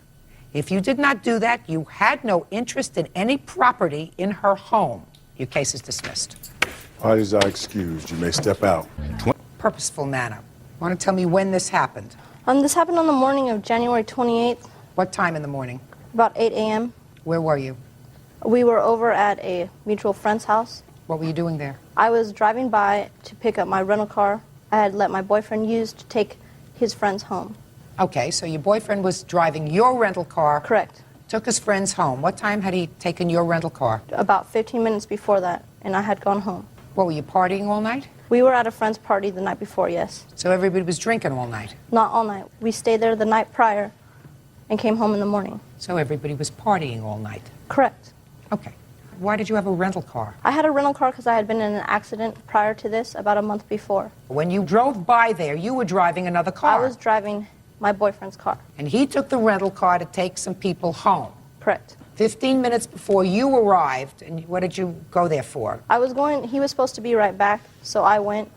S3: If you did not do that, you had no interest in any property in her home. Your case is dismissed.
S2: Parties are excused. You may step out.
S3: Purposeful manner. Want to tell me when this happened?
S11: This happened on the morning of January 28th,
S3: What time in the morning?
S11: about 8 a.m.
S3: Where were you?
S11: We were over at a mutual friend's house.
S3: What were you doing there?
S11: I was driving by to pick up my rental car I had let my boyfriend use to take his friends home.
S3: Okay, so your boyfriend was driving your rental car.
S11: Correct.
S3: Took his friends home. What time had he taken your rental car?
S11: About 15 minutes before that, and I had gone home.
S3: What, were you partying all night?
S11: We were at a friend's party the night before, yes.
S3: So everybody was drinking all night.
S11: Not all night. We stayed there the night prior and came home in the morning.
S3: So everybody was partying all night.
S11: Correct.
S3: Okay. Why did you have a rental car?
S11: I had a rental car because I had been in an accident prior to this about a month before.
S3: When you drove by there, you were driving another car.
S11: I was driving my boyfriend's car.
S3: And he took the rental car to take some people home.
S11: Correct.
S3: 15 minutes before you arrived, and what did you go there for?
S11: He was supposed to be right back, so I went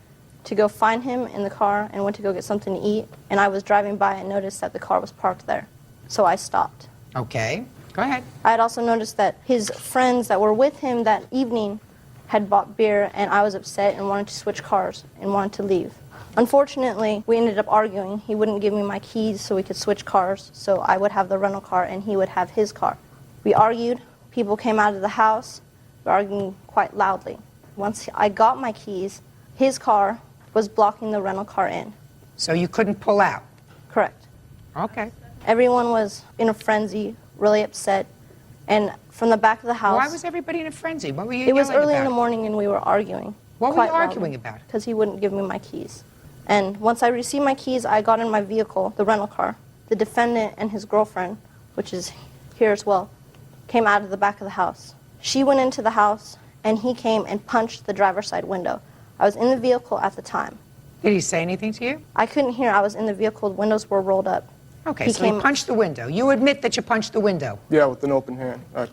S11: to go find him in the car and went to go get something to eat, and I was driving by and noticed that the car was parked there, so I stopped.
S3: Okay, go ahead.
S11: I had also noticed that his friends that were with him that evening had bought beer, and I was upset and wanted to switch cars and wanted to leave. Unfortunately, we ended up arguing. He wouldn't give me my keys so we could switch cars, so I would have the rental car and he would have his car. We argued. People came out of the house. We were arguing quite loudly. Once I got my keys, his car was blocking the rental car in.
S3: So you couldn't pull out?
S11: Correct.
S3: Okay.
S11: Everyone was in a frenzy, really upset, and from the back of the house...
S3: Why was everybody in a frenzy? What were you
S11: It was
S3: yelling
S11: early
S3: about?
S11: in the morning and we were arguing.
S3: What were you arguing about?
S11: Because he wouldn't give me my keys. And once I received my keys, I got in my vehicle, the rental car. The defendant and his girlfriend, which is here as well, came out of the back of the house. She went into the house and he came and punched the driver's side window. I was in the vehicle at the time.
S3: Did he say anything to you?
S11: I couldn't hear. I was in the vehicle. The windows were rolled up.
S3: Okay, so he punched the window. You admit that you punched the window?
S12: Yeah, with an open hand. I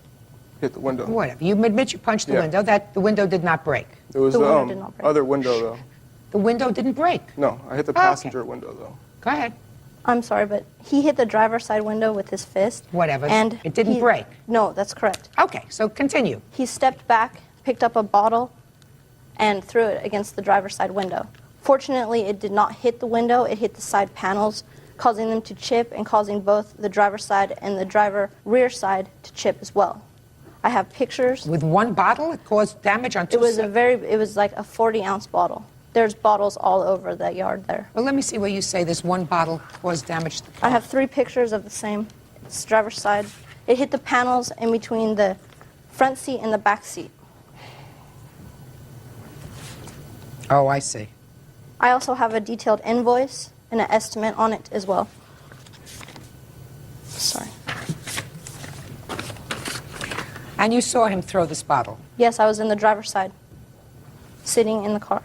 S12: hit the window.
S3: Whatever. You admit you punched the window, that the window did not break.
S12: There was
S11: The
S12: the
S11: window did not break.
S12: other window, though.
S3: The window didn't break.
S12: No, I hit the
S3: Okay.
S12: passenger window, though.
S3: Go ahead.
S11: I'm sorry, but he hit the driver's side window with his fist.
S3: Whatever.
S11: And
S3: It didn't break.
S11: No, that's correct.
S3: Okay, so continue.
S11: He stepped back, picked up a bottle, and threw it against the driver's side window. Fortunately, it did not hit the window. It hit the side panels, causing them to chip and causing both the driver's side and the driver rear side to chip as well. I have pictures.
S3: With one bottle, it caused damage on two
S11: It was
S3: sides?
S11: it was like a 40-ounce bottle. There's bottles all over the yard there.
S3: Well, let me see where you say this one bottle caused damage to the car.
S11: I have 3 pictures of the same. It's driver's side. It hit the panels in between the front seat and the back seat.
S3: Oh, I see.
S11: I also have a detailed invoice and an estimate on it as well. Sorry.
S3: And you saw him throw this bottle?
S11: Yes, I was in the driver's side, sitting in the car.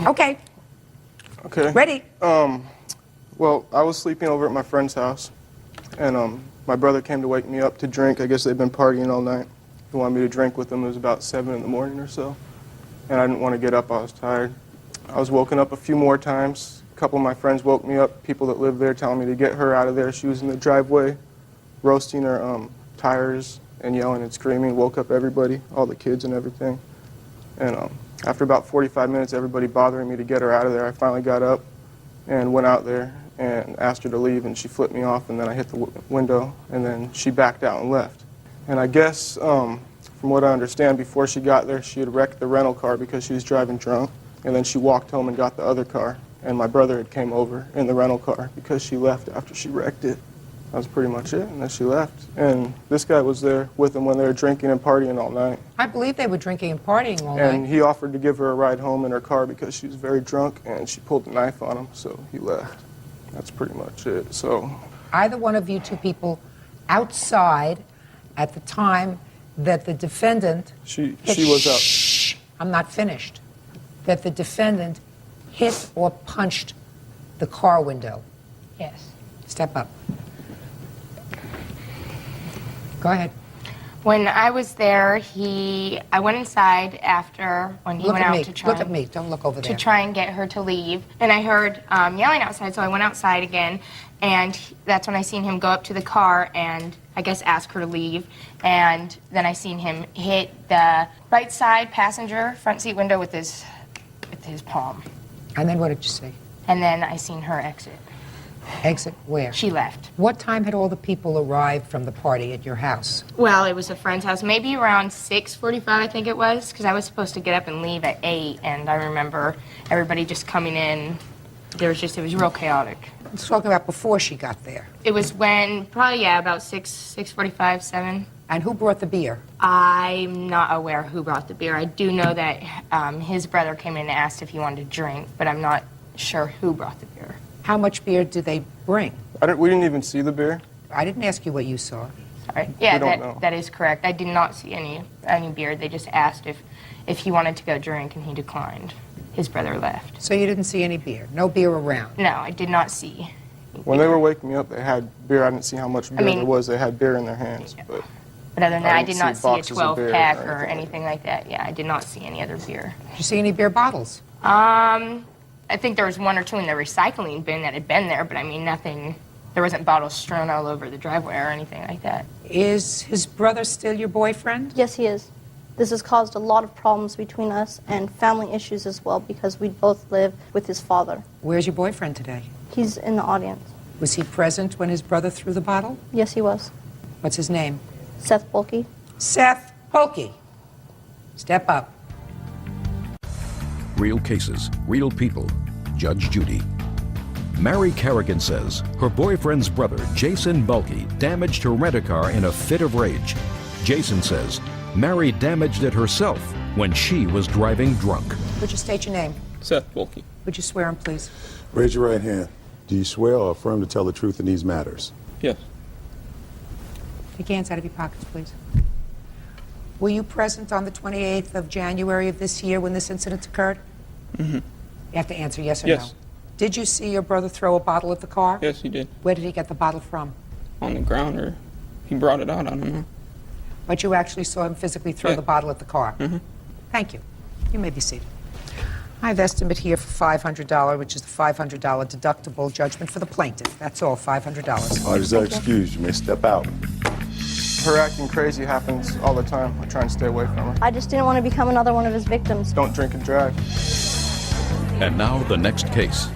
S3: Okay.
S12: Okay.
S3: Ready?
S12: Well, I was sleeping over at my friend's house, and my brother came to wake me up to drink. I guess they'd been partying all night. He wanted me to drink with them. It was about 7 in the morning or so, and I didn't want to get up. I was tired. I was woken up a few more times. A couple of my friends woke me up, people that lived there, telling me to get her out of there. She was in the driveway, roasting her tires and yelling and screaming. Woke up everybody, all the kids and everything. And after about 45 minutes, everybody bothering me to get her out of there, I finally got up and went out there and asked her to leave, and she flipped me off, and then I hit the window, and then she backed out and left. And I guess, from what I understand, before she got there, she had wrecked the rental car because she was driving drunk, and then she walked home and got the other car, and my brother had came over in the rental car because she left after she wrecked it. That was pretty much it, and then she left. And this guy was there with them when they were drinking and partying all night.
S3: I believe they were drinking and partying all
S12: And
S3: night.
S12: he offered to give her a ride home in her car because she was very drunk, and she pulled a knife on him, so he left. That's pretty much it. So,
S3: Either one of you two people outside at the time that the defendant
S12: she was out.
S3: Shh, I'm not finished. That the defendant hit or punched the car window.
S13: Yes.
S3: Step up. Go ahead.
S13: When I was there, I went inside after when he
S3: Look
S13: went
S3: at
S13: out
S3: me.
S13: to try.
S3: Look at me. Don't look over
S13: To
S3: there.
S13: try and get her to leave, and I heard yelling outside, so I went outside again, and that's when I seen him go up to the car and I guess ask her to leave, and then I seen him hit the right side passenger front seat window with his palm,
S3: And then what did you see?
S13: and then I seen her exit.
S3: Exit where?
S13: She left.
S3: What time had all the people arrived from the party at your house?
S13: Well, it was a friend's house, maybe around 6:45, I think it was, because I was supposed to get up and leave at 8, and I remember everybody just coming in. It was real chaotic.
S3: Let's talk about before she got there.
S13: It was when, probably, yeah, about 6:45, 7.
S3: And who brought the beer?
S13: I'm not aware who brought the beer. I do know that his brother came in and asked if he wanted to drink, but I'm not sure who brought the beer.
S3: How much beer did they bring?
S12: We didn't even see the beer.
S3: I didn't ask you what you saw.
S13: Sorry. Yeah,
S12: We don't know.
S13: that is correct. I did not see any beer. They just asked if he wanted to go drink, and he declined. His brother left.
S3: So you didn't see any beer? No beer around?
S13: No, I did not see.
S12: When they were waking me up, they had beer. I didn't see how much beer
S13: mean-
S12: there was. They had beer in their hands, but
S13: But other than that, I
S12: didn't
S13: did not
S12: see
S13: see a
S12: boxes of beer
S13: 12-pack
S12: or
S13: or
S12: anything.
S13: anything like that. Yeah, I did not see any other beer.
S3: Did you see any beer bottles?
S13: I think there was one or two in the recycling bin that had been there, but I mean, nothing. There wasn't bottles strewn all over the driveway or anything like that.
S3: Is his brother still your boyfriend?
S11: Yes, he is. This has caused a lot of problems between us and family issues as well because we both live with his father.
S3: Where's your boyfriend today?
S11: He's in the audience.
S3: Was he present when his brother threw the bottle?
S11: Yes, he was.
S3: What's his name?
S11: Seth Bulkey.
S3: Seth Polkey. Step up.
S1: Real cases, real people. Judge Judy. Mary Carrigan says her boyfriend's brother, Jason Bulkey, damaged her rent-a-car in a fit of rage. Jason says Mary damaged it herself when she was driving drunk.
S3: Would you state your name?
S12: Seth Bulkey.
S3: Would you swear him, please?
S2: Raise your right hand. Do you swear or affirm to tell the truth in these matters?
S12: Yes.
S3: Take your hands out of your pockets, please. Were you present on the 28th of January of this year when this incident occurred?
S12: Mm-hmm.
S3: You have to answer yes or
S12: Yes.
S3: no. Did you see your brother throw a bottle at the car?
S12: Yes, he did.
S3: Where did he get the bottle from?
S12: On the ground, or he brought it out. I don't know.
S3: But you actually saw him physically throw
S12: Yeah.
S3: the bottle at the car?
S12: Mm-hmm.
S3: Thank you. You may be seated. I have estimate here for $500, which is the $500 deductible judgment for the plaintiff. That's all, $500.
S2: Parties are excused. You may step out.
S12: Her acting crazy happens all the time. I try and stay away from her.
S11: I just didn't want to become another one of his victims.
S12: Don't drink and drive.
S1: And now the next case.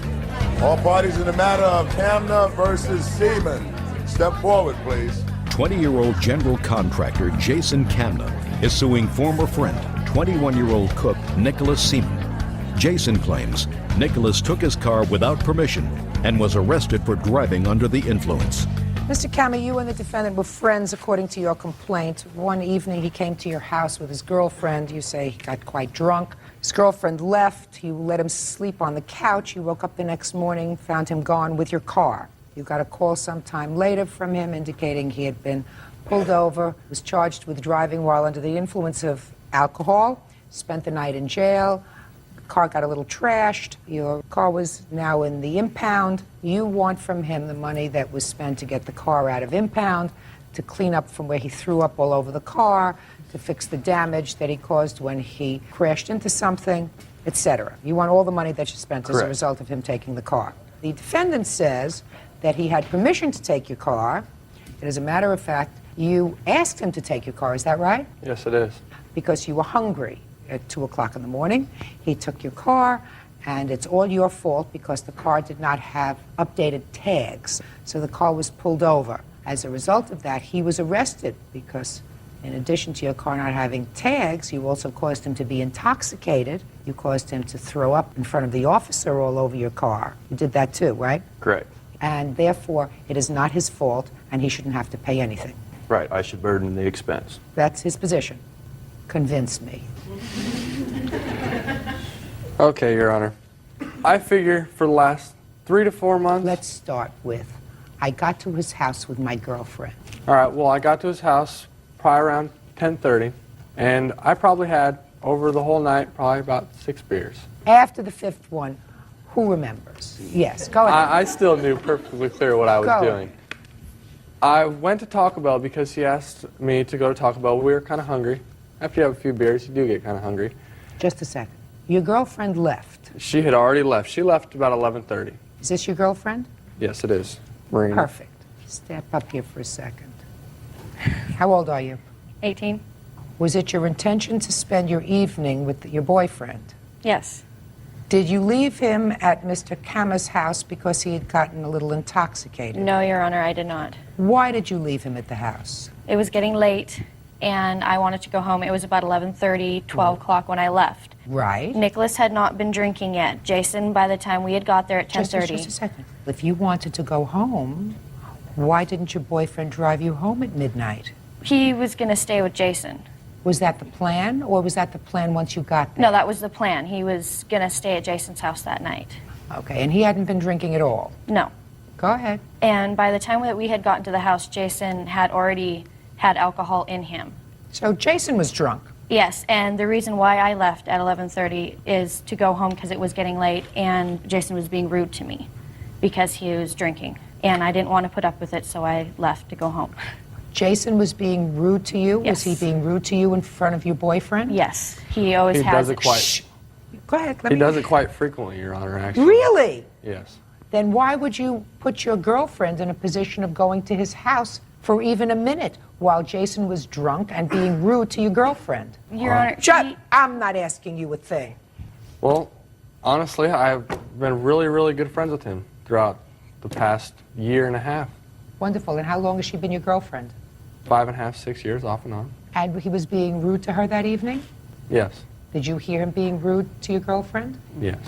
S2: All parties in the matter of Camna versus Seaman. Step forward, please.
S1: 20-year-old general contractor Jason Camna is suing former friend, 21-year-old cook Nicholas Seaman. Jason claims Nicholas took his car without permission and was arrested for driving under the influence.
S3: Mr. Kama, you and the defendant were friends, according to your complaint. One evening, he came to your house with his girlfriend. You say he got quite drunk. His girlfriend left. You let him sleep on the couch. You woke up the next morning, found him gone with your car. You got a call sometime later from him indicating he had been pulled over, was charged with driving while under the influence of alcohol, spent the night in jail. Car got a little trashed. Your car was now in the impound. You want from him the money that was spent to get the car out of impound, to clean up from where he threw up all over the car, to fix the damage that he caused when he crashed into something, etc. You want all the money that you spent as a
S9: Correct.
S3: result of him taking the car. The defendant says that he had permission to take your car. And as a matter of fact, you asked him to take your car. Is that right?
S12: Yes, it is.
S3: Because you were hungry at 2 o'clock in the morning. He took your car, and it's all your fault because the car did not have updated tags. So the car was pulled over. As a result of that, he was arrested because in addition to your car not having tags, you also caused him to be intoxicated. You caused him to throw up in front of the officer all over your car. You did that too, right?
S14: Correct.
S3: And therefore, it is not his fault, and he shouldn't have to pay anything.
S14: Right. I should burden the expense.
S3: That's his position. Convince me.
S15: Okay, Your Honor. I figure for the last 3 to 4 months.
S3: Let's start with, I got to his house with my girlfriend.
S15: All right, well, I got to his house probably around 10:30, and I probably had, over the whole night, probably about 6 beers.
S3: After the fifth one, who remembers? Yes, go ahead.
S15: I still knew perfectly clear what I was
S3: Go.
S15: doing. I went to Taco Bell because he asked me to go to Taco Bell. We were kind of hungry. After you have a few beers, you do get kind of hungry.
S3: Just a second. Your girlfriend left.
S15: She had already left. She left about 11:30.
S3: Is this your girlfriend?
S15: Yes, it is. Marina.
S3: Perfect. Step up here for a second. How old are you?
S4: 18?
S3: Was it your intention to spend your evening with your boyfriend?
S4: Yes.
S3: Did you leave him at Mr. Kama's house because he had gotten a little intoxicated?
S4: No, Your Honor, I did not.
S3: Why did you leave him at the house?
S4: It was getting late, and I wanted to go home. It was about 11:30, 12 o'clock when I left.
S3: Right.
S4: Nicholas had not been drinking yet. Jason, by the time we had got there at 10:30.
S3: Just a second. If you wanted to go home, why didn't your boyfriend drive you home at midnight?
S4: He was going to stay with Jason.
S3: Was that the plan, or was that the plan once you got there?
S4: No, that was the plan. He was going to stay at Jason's house that night.
S3: Okay, and he hadn't been drinking at all?
S4: No.
S3: Go ahead.
S4: And by the time that we had gotten to the house, Jason had already had alcohol in him.
S3: So Jason was drunk?
S4: Yes, and the reason why I left at 11:30 is to go home because it was getting late and Jason was being rude to me because he was drinking. And I didn't want to put up with it, so I left to go home.
S3: Jason was being rude to you?
S4: Yes.
S3: Was he being rude to you in front of your boyfriend?
S4: Yes, he always
S15: He
S4: has.
S15: does it quite.
S3: Go ahead.
S15: He does it quite frequently, Your Honor, actually.
S3: Really?
S15: Yes.
S3: Then why would you put your girlfriend in a position of going to his house for even a minute while Jason was drunk and being rude to your girlfriend?
S4: Your Honor,
S3: I'm not asking you a thing.
S15: Well, honestly, I've been really, really good friends with him throughout the past year and a half.
S3: Wonderful. And how long has she been your girlfriend?
S15: 5.5, 6 years, off and on.
S3: And he was being rude to her that evening?
S15: Yes.
S3: Did you hear him being rude to your girlfriend?
S15: Yes.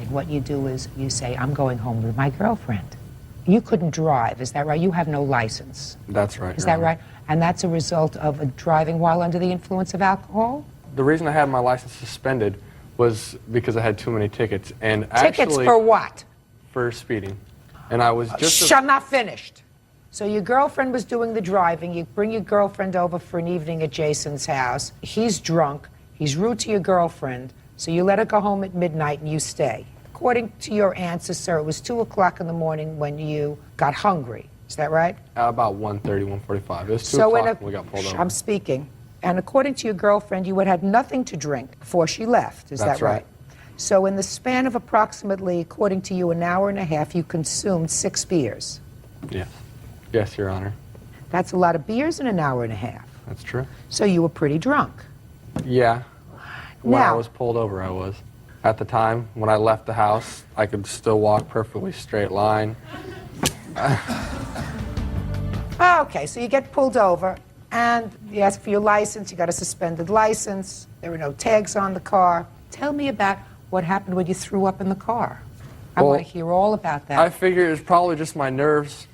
S3: And what you do is you say, I'm going home with my girlfriend. You couldn't drive, is that right? You have no license.
S15: That's right.
S3: Is
S15: Your
S3: that
S15: Honor.
S3: right? And that's a result of driving while under the influence of alcohol?
S15: The reason I had my license suspended was because I had too many tickets. And actually,
S3: Tickets for what?
S15: for speeding. And I was just...
S3: I'm not finished. So your girlfriend was doing the driving. You bring your girlfriend over for an evening at Jason's house. He's drunk. He's rude to your girlfriend. So you let her go home at midnight and you stay. According to your answer, sir, it was 2 o'clock in the morning when you got hungry. Is that right?
S15: About 1:30, 1:45. It was 2
S3: So
S15: o'clock when we got pulled over.
S3: I'm speaking. And according to your girlfriend, you had had nothing to drink before she left. Is
S15: That's
S3: that right?
S15: right.
S3: So in the span of approximately, according to you, an hour and a half, you consumed 6 beers.
S15: Yes. Yes, Your Honor.
S3: That's a lot of beers in an hour and a half.
S15: That's true.
S3: So you were pretty drunk.
S15: Yeah. When I
S3: Now-
S15: was pulled over, I was. At the time, when I left the house, I could still walk perfectly straight line.
S3: Okay, so you get pulled over, and you ask for your license. You got a suspended license. There were no tags on the car. Tell me about what happened when you threw up in the car. I
S15: Well,
S3: want to hear all about that.
S15: I figured it was probably just my nerves.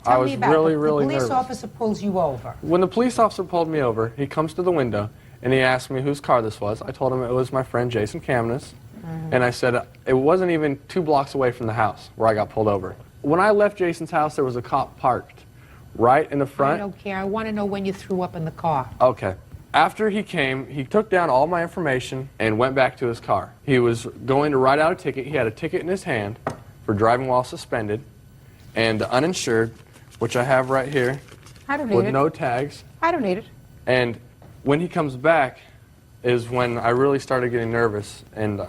S15: I
S3: Tell
S15: was
S3: me about
S15: really,
S3: it.
S15: really
S3: The police
S15: nervous.
S3: officer pulls you over.
S15: When the police officer pulled me over, he comes to the window and he asked me whose car this was. I told him it was my friend Jason Kamnas. And I said it wasn't even 2 blocks away from the house where I got pulled over. When I left Jason's house, there was a cop parked right in the
S3: I
S15: front.
S3: don't care. I want to know when you threw up in the car.
S15: Okay. After he came, he took down all my information and went back to his car. He was going to write out a ticket. He had a ticket in his hand for driving while suspended and uninsured, which I have right here,
S3: I don't need
S15: with
S3: it.
S15: no tags.
S3: I don't need it.
S15: And when he comes back is when I really started getting nervous, and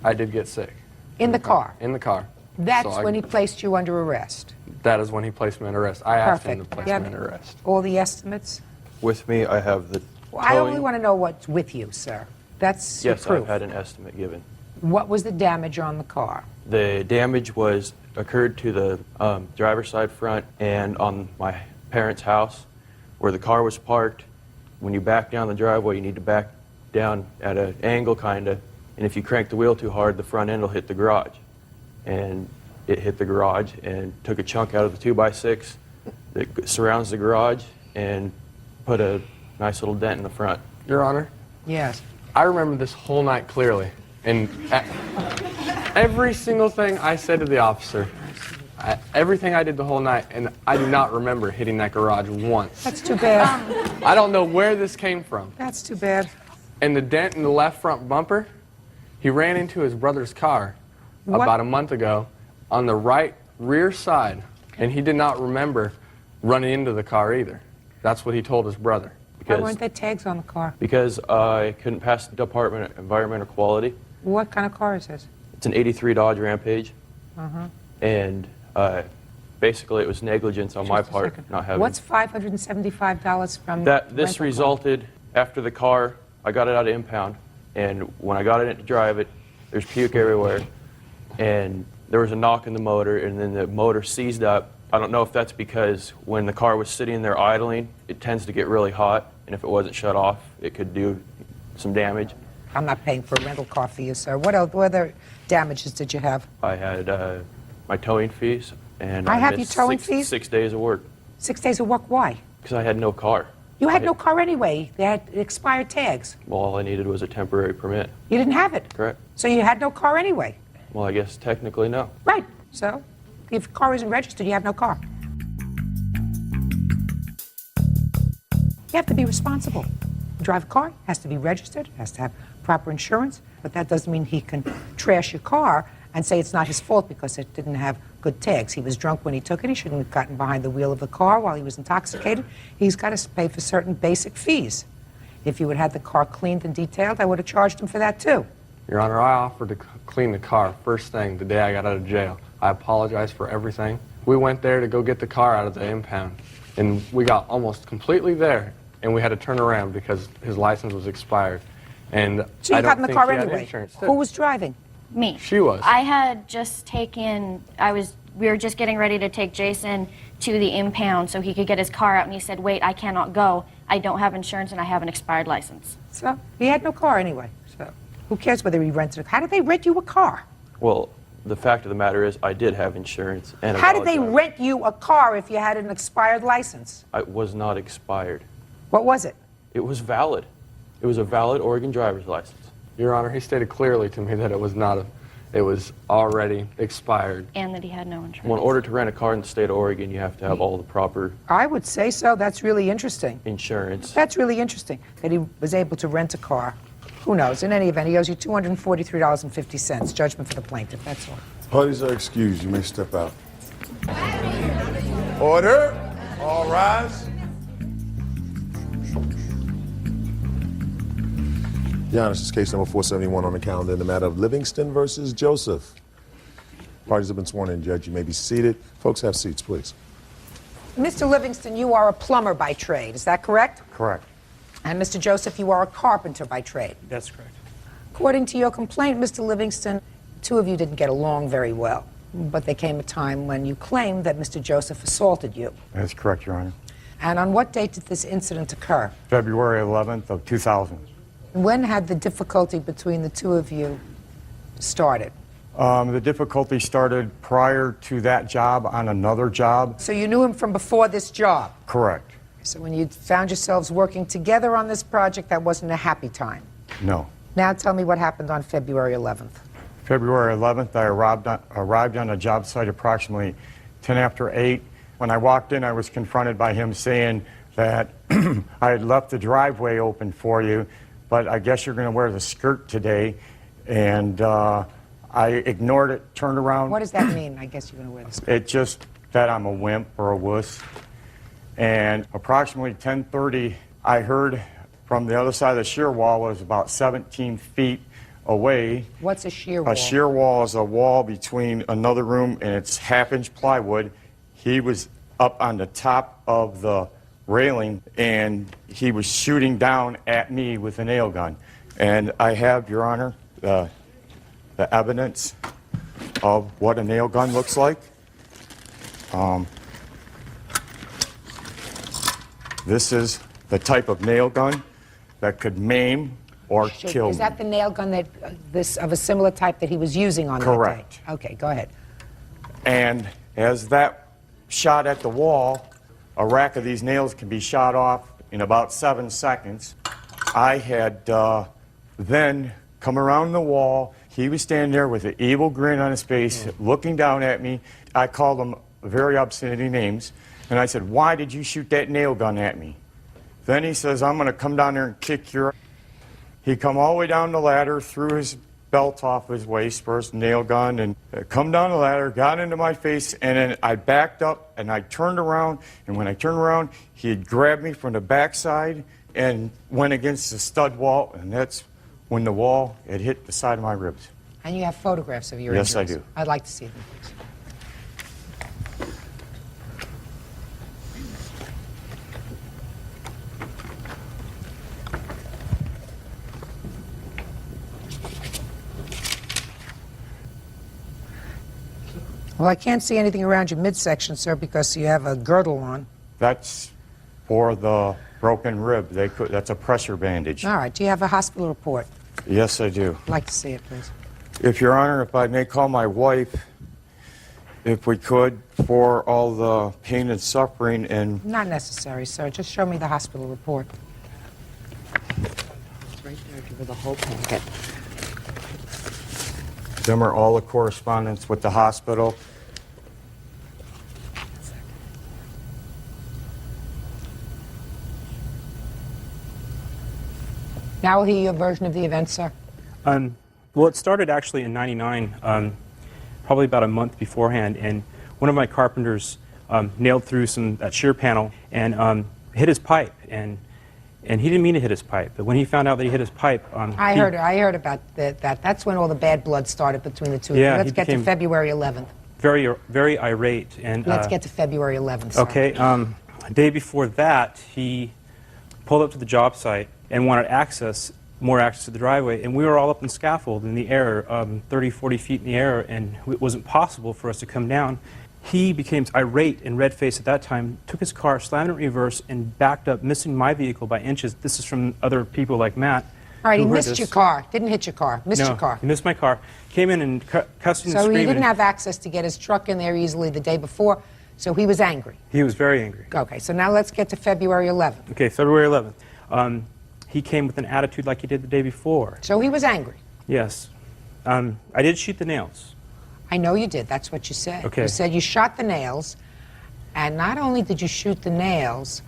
S15: I did get sick.
S3: In the car.
S15: In the car.
S3: That's
S15: So
S3: when he placed you under arrest.
S15: That is when he placed me under arrest. I asked him to
S3: Perfect.
S15: place
S3: You
S15: me
S3: have
S15: under arrest.
S3: all the estimates?
S14: With me, I have the
S3: Well, I only
S14: towing.
S3: want to know what's with you, sir. That's your
S14: Yes,
S3: proof.
S14: I've had an estimate given.
S3: What was the damage on the car?
S14: The damage occurred to the driver's side front and on my parents' house where the car was parked. When you back down the driveway, you need to back down at an angle, kind of, and if you crank the wheel too hard, the front end will hit the garage. And it hit the garage and took a chunk out of the 2x6 that surrounds the garage and put a nice little dent in the front.
S15: Your Honor,
S3: Yes.
S15: I remember this whole night clearly. And Every single thing I said to the officer, everything I did the whole night, and I do not remember hitting that garage once.
S3: That's too bad.
S15: I don't know where this came from.
S3: That's too bad.
S15: And the dent in the left front bumper, he ran into his brother's car about a month ago on the right rear side, and he did not remember running into the car either. That's what he told his brother.
S3: Why weren't there tags on the car?
S14: Because I couldn't pass the Department of Environmental Quality.
S3: What kind of car is this?
S14: It's an 83 Dodge Rampage.
S3: Uh-huh.
S14: And basically it was negligence on my part not having...
S3: What's $575 from
S14: This
S3: rental
S14: resulted after the car, I got it out of impound, and when I got it in to drive it, there's puke everywhere, and there was a knock in the motor, and then the motor seized up. I don't know if that's because when the car was sitting there idling, it tends to get really hot, and if it wasn't shut off, it could do some damage.
S3: I'm not paying for a rental car for you, sir. What other damages did you have?
S14: I had my towing fees, and
S3: I
S14: I
S3: have
S14: missed
S3: your towing
S14: 6
S3: fees?
S14: 6 days of work
S3: 6 days of work, why?
S14: because I had no car.
S3: You had no car anyway. They had expired tags.
S14: Well, all I needed was a temporary permit.
S3: You didn't have it.
S14: Correct.
S3: So you had no car anyway.
S14: Well, I guess technically no.
S3: Right. So if your car isn't registered, you have no car. You have to be responsible. You drive a car, it has to be registered, it has to have proper insurance, but that doesn't mean he can trash your car and say it's not his fault because it didn't have good tags. He was drunk when he took it. He shouldn't have gotten behind the wheel of the car while he was intoxicated. He's got to pay for certain basic fees. If you had had the car cleaned and detailed, I would have charged him for that too.
S15: Your Honor, I offered to clean the car first thing the day I got out of jail. I apologize for everything. We went there to go get the car out of the impound, and we got almost completely there, and we had to turn around because his license was expired. And
S3: So you
S15: I
S3: got
S15: don't
S3: in the
S15: think
S3: car
S15: he had
S3: anyway.
S15: insurance.
S3: Who was driving?
S16: Me.
S15: She was.
S16: I had just taken, we were just getting ready to take Jason to the impound so he could get his car out, and he said, wait, I cannot go. I don't have insurance and I have an expired license.
S3: So he had no car anyway. So who cares whether he rented a car? How did they rent you a car?
S14: Well, the fact of the matter is I did have insurance. And a
S3: How did
S14: valid
S3: they
S14: driver.
S3: rent you a car if you had an expired license?
S14: It was not expired.
S3: What was it?
S14: It was valid. It was a valid Oregon driver's license.
S15: Your Honor, he stated clearly to me that it was not it was already expired.
S16: And that he had no insurance.
S14: Well, in order to rent a car in the state of Oregon, you have to have all the proper
S3: I would say so. That's really interesting.
S14: insurance.
S3: That's really interesting that he was able to rent a car. Who knows? In any event, he owes you $243.50. Judgment for the plaintiff. That's all.
S2: Parties are excused. You may step out. Order. All rise. Your Honor, this is case number 471 on the calendar in the matter of Livingston versus Joseph. Parties have been sworn in, Judge. You may be seated. Folks, have seats, please.
S3: Mr. Livingston, you are a plumber by trade. Is that correct?
S17: Correct.
S3: And Mr. Joseph, you are a carpenter by trade.
S17: That's correct.
S3: According to your complaint, Mr. Livingston, the two of you didn't get along very well. But there came a time when you claimed that Mr. Joseph assaulted you.
S17: That's correct, Your Honor.
S3: And on what date did this incident occur?
S17: February 11th of 2000.
S3: When had the difficulty between the two of you started?
S17: The difficulty started prior to that job on another job.
S3: So you knew him from before this job?
S17: Correct.
S3: So when you found yourselves working together on this project, that wasn't a happy time?
S17: No.
S3: Now tell me what happened on February 11th.
S17: February 11th, I arrived on a job site approximately 10 after 8. When I walked in, I was confronted by him saying that I had left the driveway open for you, but I guess you're going to wear the skirt today. And I ignored it, turned around.
S3: What does that mean? I guess you're going to wear the skirt.
S17: It just that I'm a wimp or a wuss. And approximately 10:30, I heard from the other side of the shear wall, was about 17 feet away.
S3: What's a shear wall?
S17: A shear wall is a wall between another room and it's half-inch plywood. He was up on the top of the railing and he was shooting down at me with a nail gun. And I have, Your Honor, the evidence of what a nail gun looks like. This is the type of nail gun that could maim or kill
S3: Is
S17: me.
S3: that the nail gun that of a similar type that he was using on
S17: Correct.
S3: that day? Okay, go ahead.
S17: And as that shot at the wall, a rack of these nails can be shot off in about 7 seconds. I had then come around the wall. He was standing there with an evil grin on his face, looking down at me. I called him very obscenity names, and I said, "Why did you shoot that nail gun at me?" Then he says, "I'm going to come down there and kick your..." He come all the way down the ladder, threw his belt off his waist, first nail gun, and come down the ladder, got into my face, and then I backed up, and I turned around, and when I turned around, he had grabbed me from the backside and went against the stud wall, and that's when the wall had hit the side of my ribs.
S3: And you have photographs of your
S17: Yes,
S3: injuries.
S17: I do.
S3: I'd like to see them, please. Well, I can't see anything around your midsection, sir, because you have a girdle on.
S17: That's for the broken rib. That's a pressure bandage.
S3: All right. Do you have a hospital report?
S17: Yes, I do.
S3: I'd like to see it, please.
S17: If Your Honor, if I may call my wife, if we could, for all the pain and suffering and...
S3: Not necessary, sir. Just show me the hospital report. It's right there. Give her the whole packet.
S17: Them are all the correspondence with the hospital.
S3: Now we'll hear your version of the event, sir.
S18: Well, it started actually in '99, probably about a month beforehand, and one of my carpenters nailed through that shear panel and hit his pipe, and he didn't mean to hit his pipe, but when he found out that he hit his pipe...
S3: I heard about that. That's when all the bad blood started between the two of you.
S18: Yeah,
S3: Let's get to February 11th.
S18: Very irate. And
S3: Let's get to February 11th, sir.
S18: Okay, a day before that, he pulled up to the job site and wanted more access to the driveway, and we were all up in scaffold in the air, 30, 40 feet in the air, and it wasn't possible for us to come down. He became irate and red-faced at that time, took his car, slammed it in reverse, and backed up, missing my vehicle by inches. This is from other people like Matt.
S3: All right, he
S18: who heard
S3: missed
S18: this.
S3: your car, didn't hit your car, missed
S18: No,
S3: your car.
S18: he missed my car, came in and cussing and
S3: So
S18: screaming.
S3: he didn't have access to get his truck in there easily the day before, so he was angry.
S18: He was very angry.
S3: Okay, so now let's get to February 11th.
S18: Okay, February 11th. He came with an attitude like he did the day before.
S3: So he was angry.
S18: Yes. I did shoot the nails.
S3: I know you did, that's what you said.
S18: Okay.
S3: You said you shot the nails, and not only did you shoot the nails,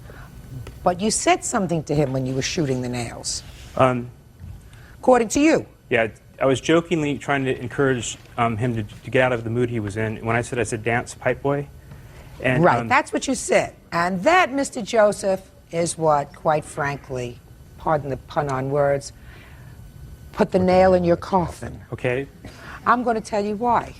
S3: but you said something to him when you were shooting the nails. According to you.
S18: Yeah, I was jokingly trying to encourage him to get out of the mood he was in. When I said dance, pipe boy. And,
S3: Right, that's what you said. And that, Mr. Joseph, is what, quite frankly, pardon the pun on words, put the nail in your coffin.
S18: Okay.
S3: I'm going to tell you why.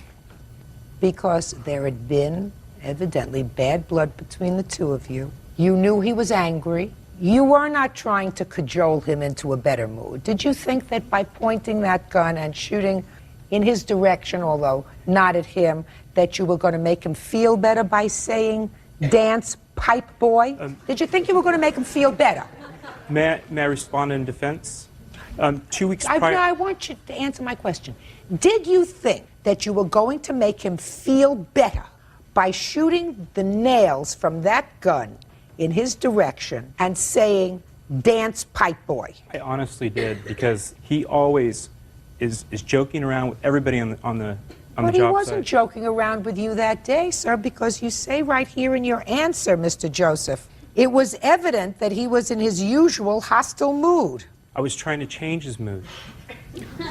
S3: Because there had been, evidently, bad blood between the two of you. You knew he was angry. You were not trying to cajole him into a better mood. Did you think that by pointing that gun and shooting in his direction, although not at him, that you were going to make him feel better by saying, dance, pipe boy? Did you think you were going to make him feel better?
S18: May I respond in defense? 2 weeks prior...
S3: I want you to answer my question. Did you think that you were going to make him feel better by shooting the nails from that gun in his direction and saying, dance, pipe boy?
S18: I honestly did, because he always is joking around with everybody on the job site.
S3: But he wasn't joking around with you that day, sir, because you say right here in your answer, Mr. Joseph, it was evident that he was in his usual hostile mood.
S18: I was trying to change his mood.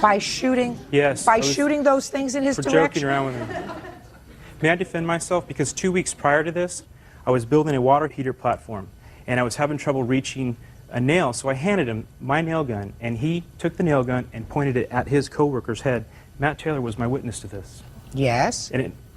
S3: By shooting?
S18: Yes.
S3: By shooting those things in his
S18: for
S3: direction?
S18: joking around with him. May I defend myself? Because 2 weeks prior to this, I was building a water heater platform, and I was having trouble reaching a nail, so I handed him my nail gun, and he took the nail gun and pointed it at his coworker's head. Matt Taylor was my witness to this.
S3: Yes.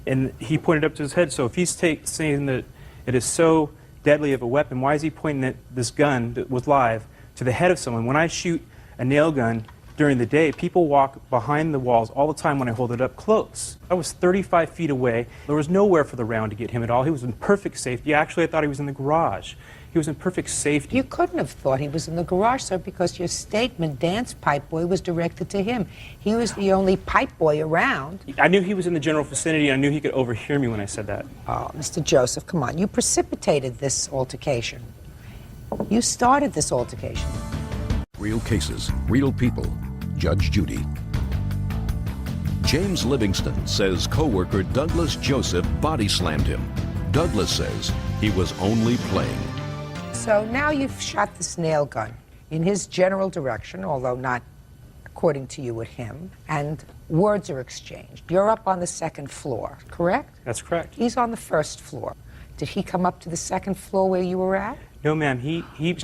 S18: And he pointed up to his head, so if he's saying that it is so deadly of a weapon, why is he pointing at this gun that was live to the head of someone? When I shoot a nail gun during the day, people walk behind the walls all the time when I hold it up close. I was 35 feet away. There was nowhere for the round to get him at all. He was in perfect safety. Actually, I thought he was in the garage. He was in perfect safety.
S3: You couldn't have thought he was in the garage, sir, because your statement, dance pipe boy, was directed to him. He was the only pipe boy around.
S18: I knew he was in the general vicinity, and I knew he could overhear me when I said that.
S3: Oh, Mr. Joseph, come on. You precipitated this altercation. You started this altercation.
S1: Real cases, real people. Judge Judy. James Livingston says co-worker Douglas Joseph body slammed him. Douglas says he was only playing.
S3: So now you've shot this nail gun in his general direction, although not according to you at him, and words are exchanged. You're up on the second floor, correct?
S18: That's correct.
S3: He's on the first floor. Did he come up to the second floor where you were at?
S18: No, ma'am.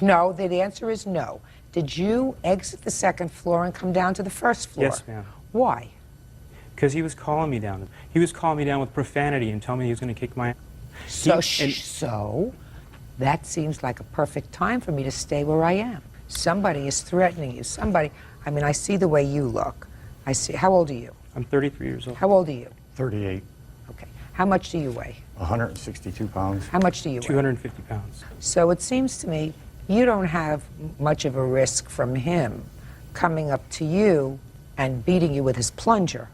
S3: No, the answer is no. Did you exit the second floor and come down to the first floor?
S18: Yes, ma'am.
S3: Why?
S18: Because he was calling me down. He was calling me down with profanity and telling me he was going to kick my ass.
S3: So that seems like a perfect time for me to stay where I am. Somebody is threatening you. Somebody, I mean, I see the way you look. I see, how old are you?
S18: I'm 33 years old.
S3: How old are you?
S17: 38,
S3: Okay. How much do you weigh?
S17: 162 pounds.
S3: How much do you weigh?
S18: 250 pounds.
S3: So it seems to me you don't have much of a risk from him coming up to you and beating you with his plunger,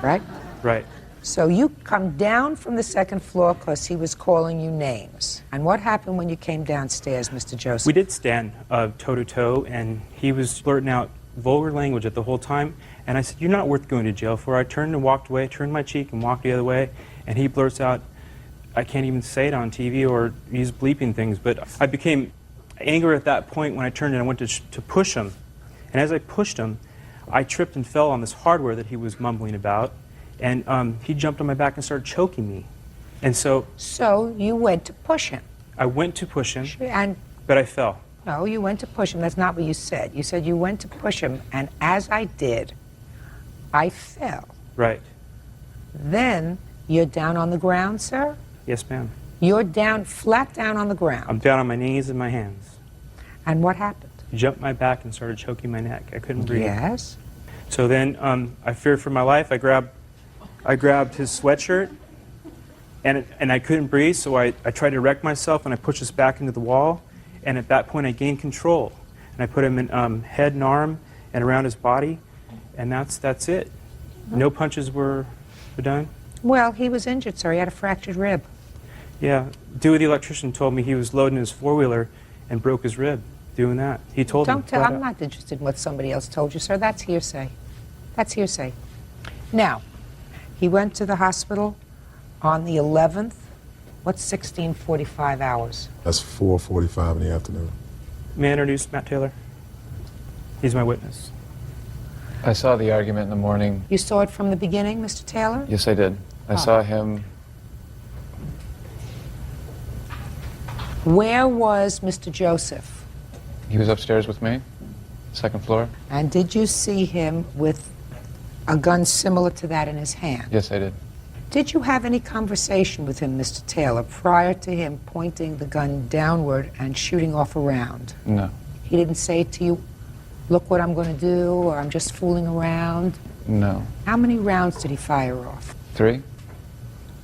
S3: right?
S18: Right.
S3: So you come down from the second floor because he was calling you names. And what happened when you came downstairs, Mr. Joseph?
S18: We did stand toe-to-toe, and he was blurting out vulgar language at the whole time. And I said, "You're not worth going to jail for." I turned and walked away, turned my cheek and walked the other way. And he blurts out, I can't even say it on TV, or he's bleeping things. But I became angry at that point when I turned and I went to push him. And as I pushed him, I tripped and fell on this hardware that he was mumbling about. And he jumped on my back and started choking me. And so...
S3: So you went to push him.
S18: I went to push him,
S3: And
S18: but I fell.
S3: no, you went to push him. That's not what you said. You said you went to push him, and as I did, I fell.
S18: Right.
S3: Then you're down on the ground, sir?
S18: Yes, ma'am.
S3: You're down, flat down on the ground.
S18: I'm down on my knees and my hands.
S3: And what happened?
S18: He jumped my back and started choking my neck. I couldn't breathe.
S3: Yes.
S18: So then I feared for my life. I grabbed his sweatshirt, and I couldn't breathe, so I tried to erect myself, and I pushed his back into the wall. And at that point, I gained control. And I put him in head and arm and around his body, and that's it. No punches were done.
S3: Well, he was injured, sir. He had a fractured rib.
S18: Yeah, Dewey, the electrician, told me he was loading his four-wheeler and broke his rib doing that. He told me.
S3: Don't tell. I'm not interested in what somebody else told you, sir. That's hearsay. That's hearsay. Now, he went to the hospital on the 11th. What's 16:45 hours?
S2: That's 4:45 in the afternoon.
S18: May I introduce Matt Taylor? He's my witness.
S19: I saw the argument in the morning.
S3: You saw it from the beginning, Mr. Taylor?
S19: Yes, I did. I saw him.
S3: Where was Mr. Joseph?
S19: He was upstairs with me, second floor.
S3: And did you see him with a gun similar to that in his hand?
S19: Yes, I did.
S3: Did you have any conversation with him, Mr. Taylor, prior to him pointing the gun downward and shooting off a round?
S19: No.
S3: He didn't say to you, look what I'm going to do, or I'm just fooling around?
S19: No.
S3: How many rounds did he fire off?
S19: 3?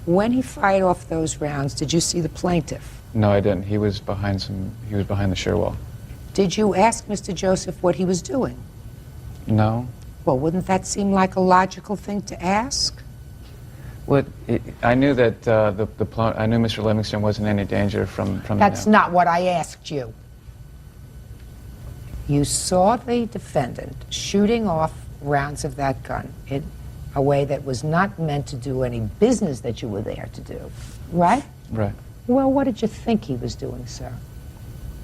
S3: When he fired off those rounds, did you see the plaintiff?
S19: No, I didn't. He was behind the shear wall.
S3: Did you ask Mr. Joseph what he was doing?
S19: No.
S3: Well, wouldn't that seem like a logical thing to ask?
S19: I knew that I knew Mr. Livingston wasn't in any danger from
S3: That's not what I asked you. You saw the defendant shooting off rounds of that gun in a way that was not meant to do any business that you were there to do, right?
S19: Right.
S3: Well, what did you think he was doing, sir?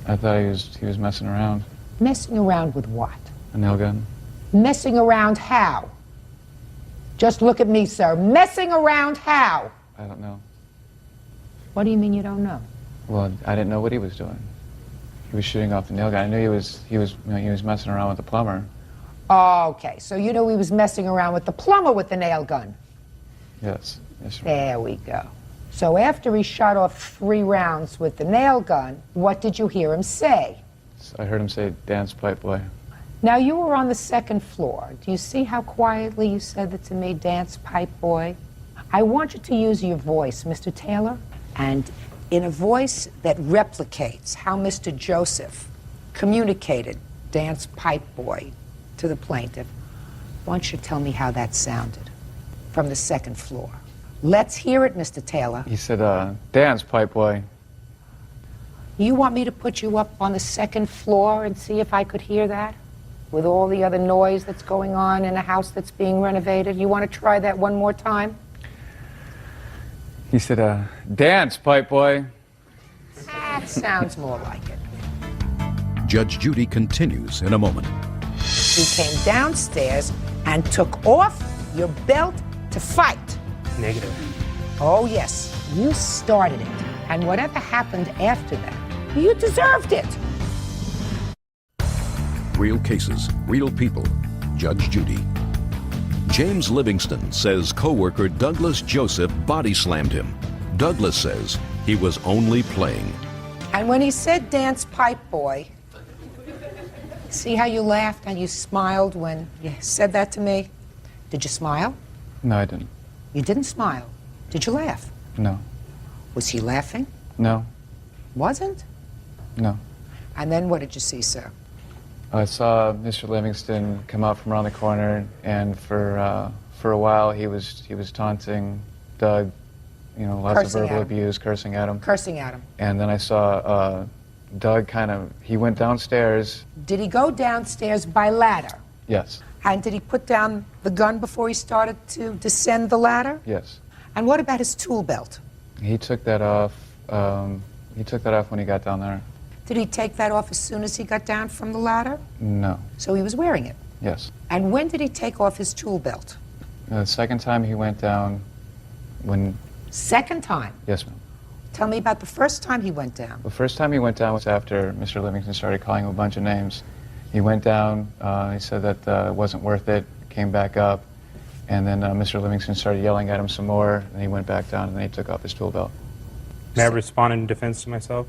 S19: I thought he was messing around.
S3: Messing around with what?
S19: A nail gun.
S3: Messing around how? Just look at me, sir. Messing around how?
S19: I don't know.
S3: What do you mean you don't know?
S19: Well, I didn't know what he was doing. He was shooting off the nail gun. I knew he was messing around with the plumber.
S3: Okay, so you know he was messing around with the plumber with the nail gun.
S19: Yes. Yes, sir.
S3: There we go. So after he shot off 3 rounds with the nail gun, what did you hear him say?
S19: I heard him say, "Dance, pipe boy."
S3: Now, you were on the second floor. Do you see how quietly you said that to me, "Dance, pipe boy"? I want you to use your voice, Mr. Taylor, and in a voice that replicates how Mr. Joseph communicated "Dance, pipe boy" to the plaintiff. I want you to tell me how that sounded from the second floor. Let's hear it, Mr. Taylor.
S19: He said, "Dance, pipe boy."
S3: You want me to put you up on the second floor and see if I could hear that? with all the other noise that's going on in a house that's being renovated? You want to try that one more time?
S19: He said, dance, pipe boy.
S3: That sounds more like it.
S1: Judge Judy continues in a moment.
S3: You came downstairs and took off your belt to fight.
S18: Negative.
S3: Oh, yes, you started it. And whatever happened after that, you deserved it.
S1: Real cases, real people. Judge Judy. James Livingston says co-worker Douglas Joseph body slammed him. Douglas says he was only playing.
S3: And when he said dance pipe boy, see how you laughed and you smiled when you said that to me? Did you smile?
S19: No, I didn't.
S3: You didn't smile. Did you laugh?
S19: No.
S3: Was he laughing?
S19: No.
S3: Wasn't?
S19: No.
S3: And then what did you see, sir?
S19: I saw Mr. Livingston come out from around the corner, and for a while he was taunting Doug, you know, lots
S3: Cursing
S19: of
S3: at
S19: verbal
S3: him.
S19: abuse, cursing at him.
S3: Cursing at him.
S19: And then I saw Doug he went downstairs.
S3: Did he go downstairs by ladder?
S19: Yes.
S3: And did he put down the gun before he started to descend the ladder?
S19: Yes.
S3: And what about his tool belt?
S19: He took that off. He took that off when he got down there.
S3: Did he take that off as soon as he got down from the ladder?
S19: No.
S3: So he was wearing it.
S19: Yes.
S3: And when did he take off his tool belt?
S19: The second time he went down, when...
S3: Second time?
S19: Yes, ma'am.
S3: Tell me about the first time he went down.
S19: The first time he went down was after Mr. Livingston started calling him a bunch of names. He went down, he said that it wasn't worth it, came back up, and then Mr. Livingston started yelling at him some more, and he went back down, and then he took off his tool belt.
S18: May I respond in defense to myself?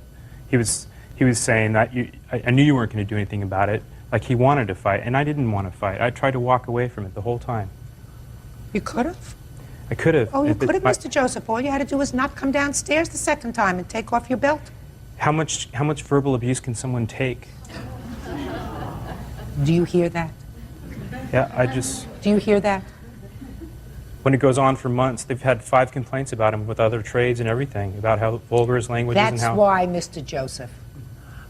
S18: He was saying that I knew you weren't going to do anything about it. Like he wanted to fight, and I didn't want to fight. I tried to walk away from it the whole time.
S3: You could have.
S18: I could have.
S3: Oh, you could have, Mr. Joseph. All you had to do was not come downstairs the second time and take off your belt.
S18: How much verbal abuse can someone take?
S3: Do you hear that?
S18: Yeah,
S3: Do you hear that?
S18: When it goes on for months, they've had 5 complaints about him with other trades and everything, about how vulgar his language is and
S3: That's
S18: how...
S3: why, Mr. Joseph,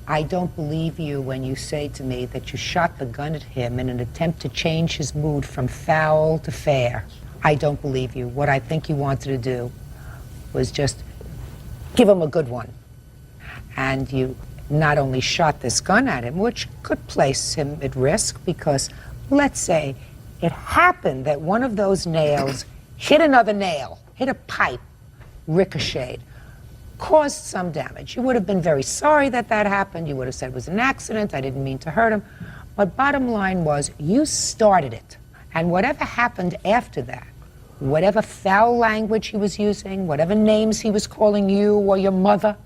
S3: I don't believe you when you say to me that you shot the gun at him in an attempt to change his mood from foul to fair. I don't believe you. What I think you wanted to do was just give him a good one. And you not only shot this gun at him, which could place him at risk because, let's say, it happened that one of those nails hit another nail, hit a pipe, ricocheted, caused some damage. You would have been very sorry that that happened. You would have said it was an accident. I didn't mean to hurt him. But bottom line was, you started it. And whatever happened after that, whatever foul language he was using, whatever names he was calling you or your mother,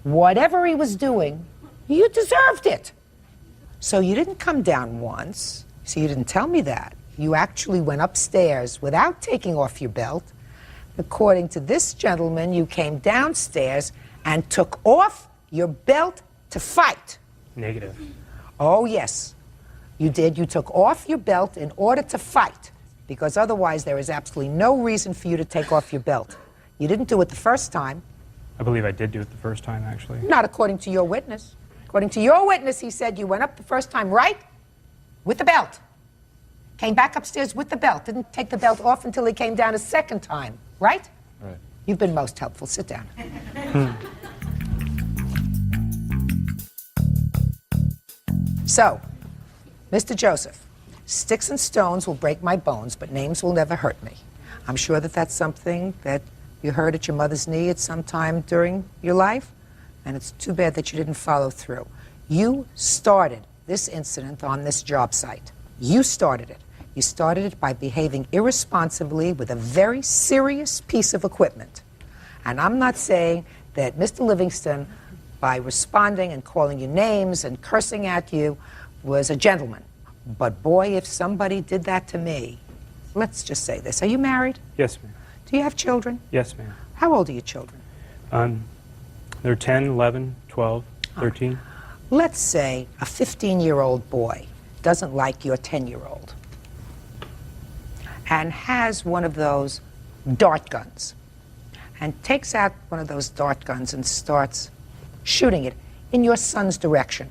S3: whatever he was doing, you deserved it. So you didn't come down once. So you didn't tell me that. You actually went upstairs without taking off your belt. According to this gentleman, you came downstairs and took off your belt to fight.
S18: Negative.
S3: Oh, yes, you did. You took off your belt in order to fight, because otherwise there is absolutely no reason for you to take off your belt. You didn't do it the first time.
S18: I believe I did do it the first time, actually.
S3: Not according to your witness. According to your witness, he said you went up the first time, right? With the belt. Came back upstairs with the belt. Didn't take the belt off until he came down a second time, right?
S19: Right.
S3: You've been most helpful. Sit down. So, Mr. Joseph, sticks and stones will break my bones, but names will never hurt me. I'm sure that that's something that you heard at your mother's knee at some time during your life, and it's too bad that you didn't follow through. You started this incident on this job site. You started it. You started it by behaving irresponsibly with a very serious piece of equipment. And I'm not saying that Mr. Livingston, by responding and calling you names and cursing at you, was a gentleman. But boy, if somebody did that to me, let's just say this. Are you married?
S18: Yes, ma'am.
S3: Do you have children?
S18: Yes, ma'am.
S3: How old are your children?
S18: They're 10, 11, 12, 13.
S3: Let's say a 15-year-old boy doesn't like your 10-year-old and has one of those dart guns and takes out one of those dart guns and starts shooting it in your son's direction.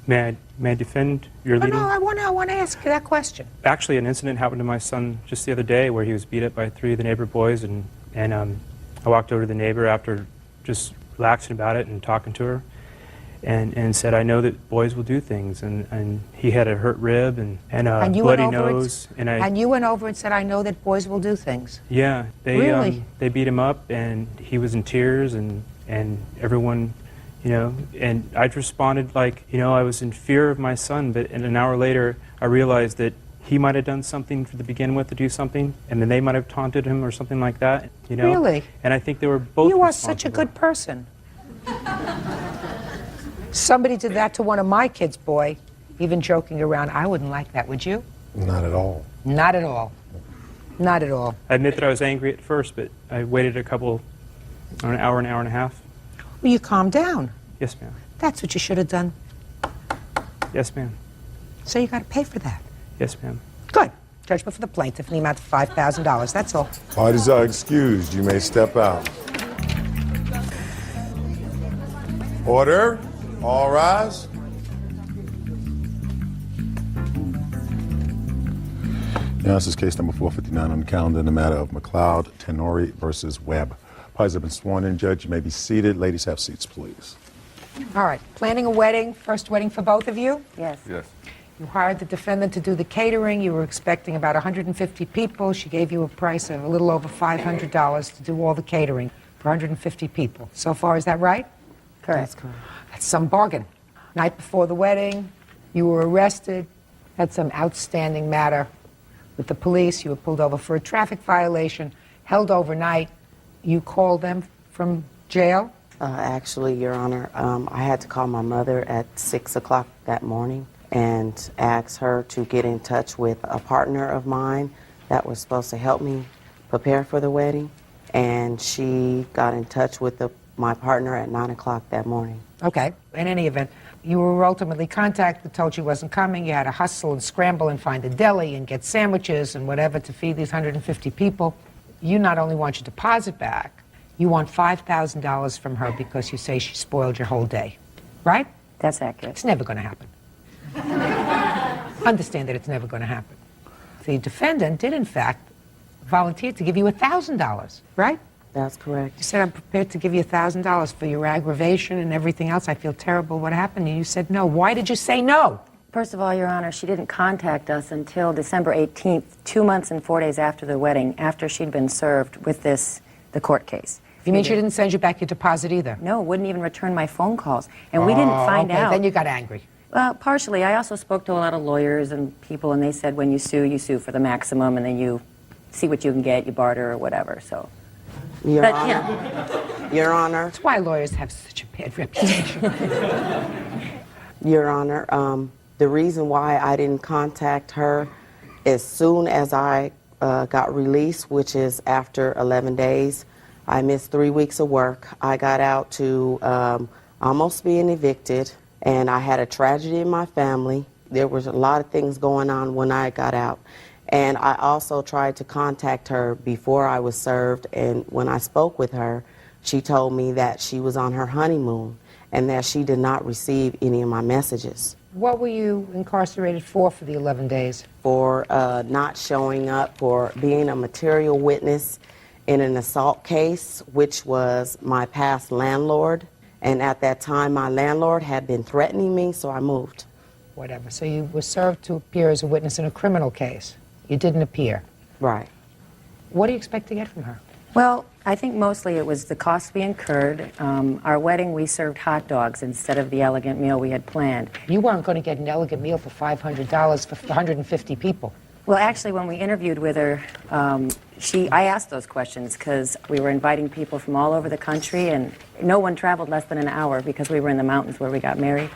S18: May I defend your leading?
S3: No, I want to ask you that question.
S18: Actually, an incident happened to my son just the other day where he was beat up by 3 of the neighbor boys, and I walked over to the neighbor after just relaxing about it and talking to her, and said, I know that boys will do things, and he had a hurt rib and a bloody nose,
S3: and you went over and said, I know that boys will do things.
S18: Yeah,
S3: Really?
S18: They beat him up, and he was in tears, and everyone, you know, and I responded like, you know, I was in fear of my son, but an hour later I realized that he might have done something to begin with to do something, and then they might have taunted him or something like that, you know.
S3: Really?
S18: And I think they were both
S3: You are such a good person. Somebody did that to one of my kids, boy, even joking around. I wouldn't like that, would you?
S2: Not at all.
S3: Not at all. Not at all.
S18: I admit that I was angry at first, but I waited an hour and a half.
S3: Well, you calm down.
S18: Yes, ma'am.
S3: That's what you should have done.
S18: Yes, ma'am.
S3: So you got to pay for that.
S18: Yes, ma'am.
S3: Good. Judgment for the plaintiff in the amount of $5,000. That's all.
S2: Parties are excused. You may step out. Order. All rise. Now, this is case number 459 on the calendar in the matter of McLeod Tenori versus Webb. Parties have been sworn in. Judge, you may be seated. Ladies, have seats, please.
S3: All right. Planning a wedding, first wedding for both of you?
S7: Yes.
S2: Yes.
S3: You hired the defendant to do the catering. You were expecting about 150 people. She gave you a price of a little over $500 to do all the catering for 150 people. So far, is that right?
S7: Correct.
S3: That's correct. That's some bargain. Night before the wedding, you were arrested. Had some outstanding matter with the police. You were pulled over for a traffic violation, held overnight. You called them from jail?
S20: Actually, Your Honor, I had to call my mother at 6 o'clock that morning and ask her to get in touch with a partner of mine that was supposed to help me prepare for the wedding. And she got in touch with my partner at 9 o'clock that morning.
S3: Okay. In any event, you were ultimately contacted, told you wasn't coming. You had to hustle and scramble and find a deli and get sandwiches and whatever to feed these 150 people. You not only want your deposit back, you want $5,000 from her because you say she spoiled your whole day. Right?
S7: That's accurate.
S3: It's never going to happen. Understand that it's never going to happen. The defendant did, in fact, volunteer to give you $1,000, right?
S20: That's correct.
S3: You said, I'm prepared to give you $1,000 for your aggravation and everything else. I feel terrible. What happened? And you said no. Why did you say no?
S7: First of all, Your Honor, she didn't contact us until December 18th, 2 months and 4 days after the wedding, after she'd been served with the court case.
S3: You mean she didn't send you back your deposit either?
S7: No, wouldn't even return my phone calls. And we didn't find out.
S3: Then you got angry.
S7: Well, partially. I also spoke to a lot of lawyers and people, and they said when you sue for the maximum, and then you see what you can get, you barter or whatever, so.
S20: Your Honor. Your Honor.
S3: That's why lawyers have such a bad reputation.
S20: Your Honor, the reason why I didn't contact her as soon as I got released, which is after 11 days, I missed 3 weeks of work. I got out to almost being evicted, and I had a tragedy in my family. There was a lot of things going on when I got out. And I also tried to contact her before I was served, and when I spoke with her, she told me that she was on her honeymoon and that she did not receive any of my messages.
S3: What were you incarcerated for the 11 days?
S20: For not showing up, for being a material witness in an assault case, which was my past landlord. And at that time, my landlord had been threatening me, so I moved.
S3: Whatever. So you were served to appear as a witness in a criminal case. You didn't appear.
S20: Right.
S3: What do you expect to get from her?
S7: Well, I think mostly it was the cost we incurred. Our wedding, we served hot dogs instead of the elegant meal we had planned.
S3: You weren't going to get an elegant meal for $500 for 150 people.
S7: Well, actually, when we interviewed with her, I asked those questions because we were inviting people from all over the country, and no one traveled less than an hour because we were in the mountains where we got married.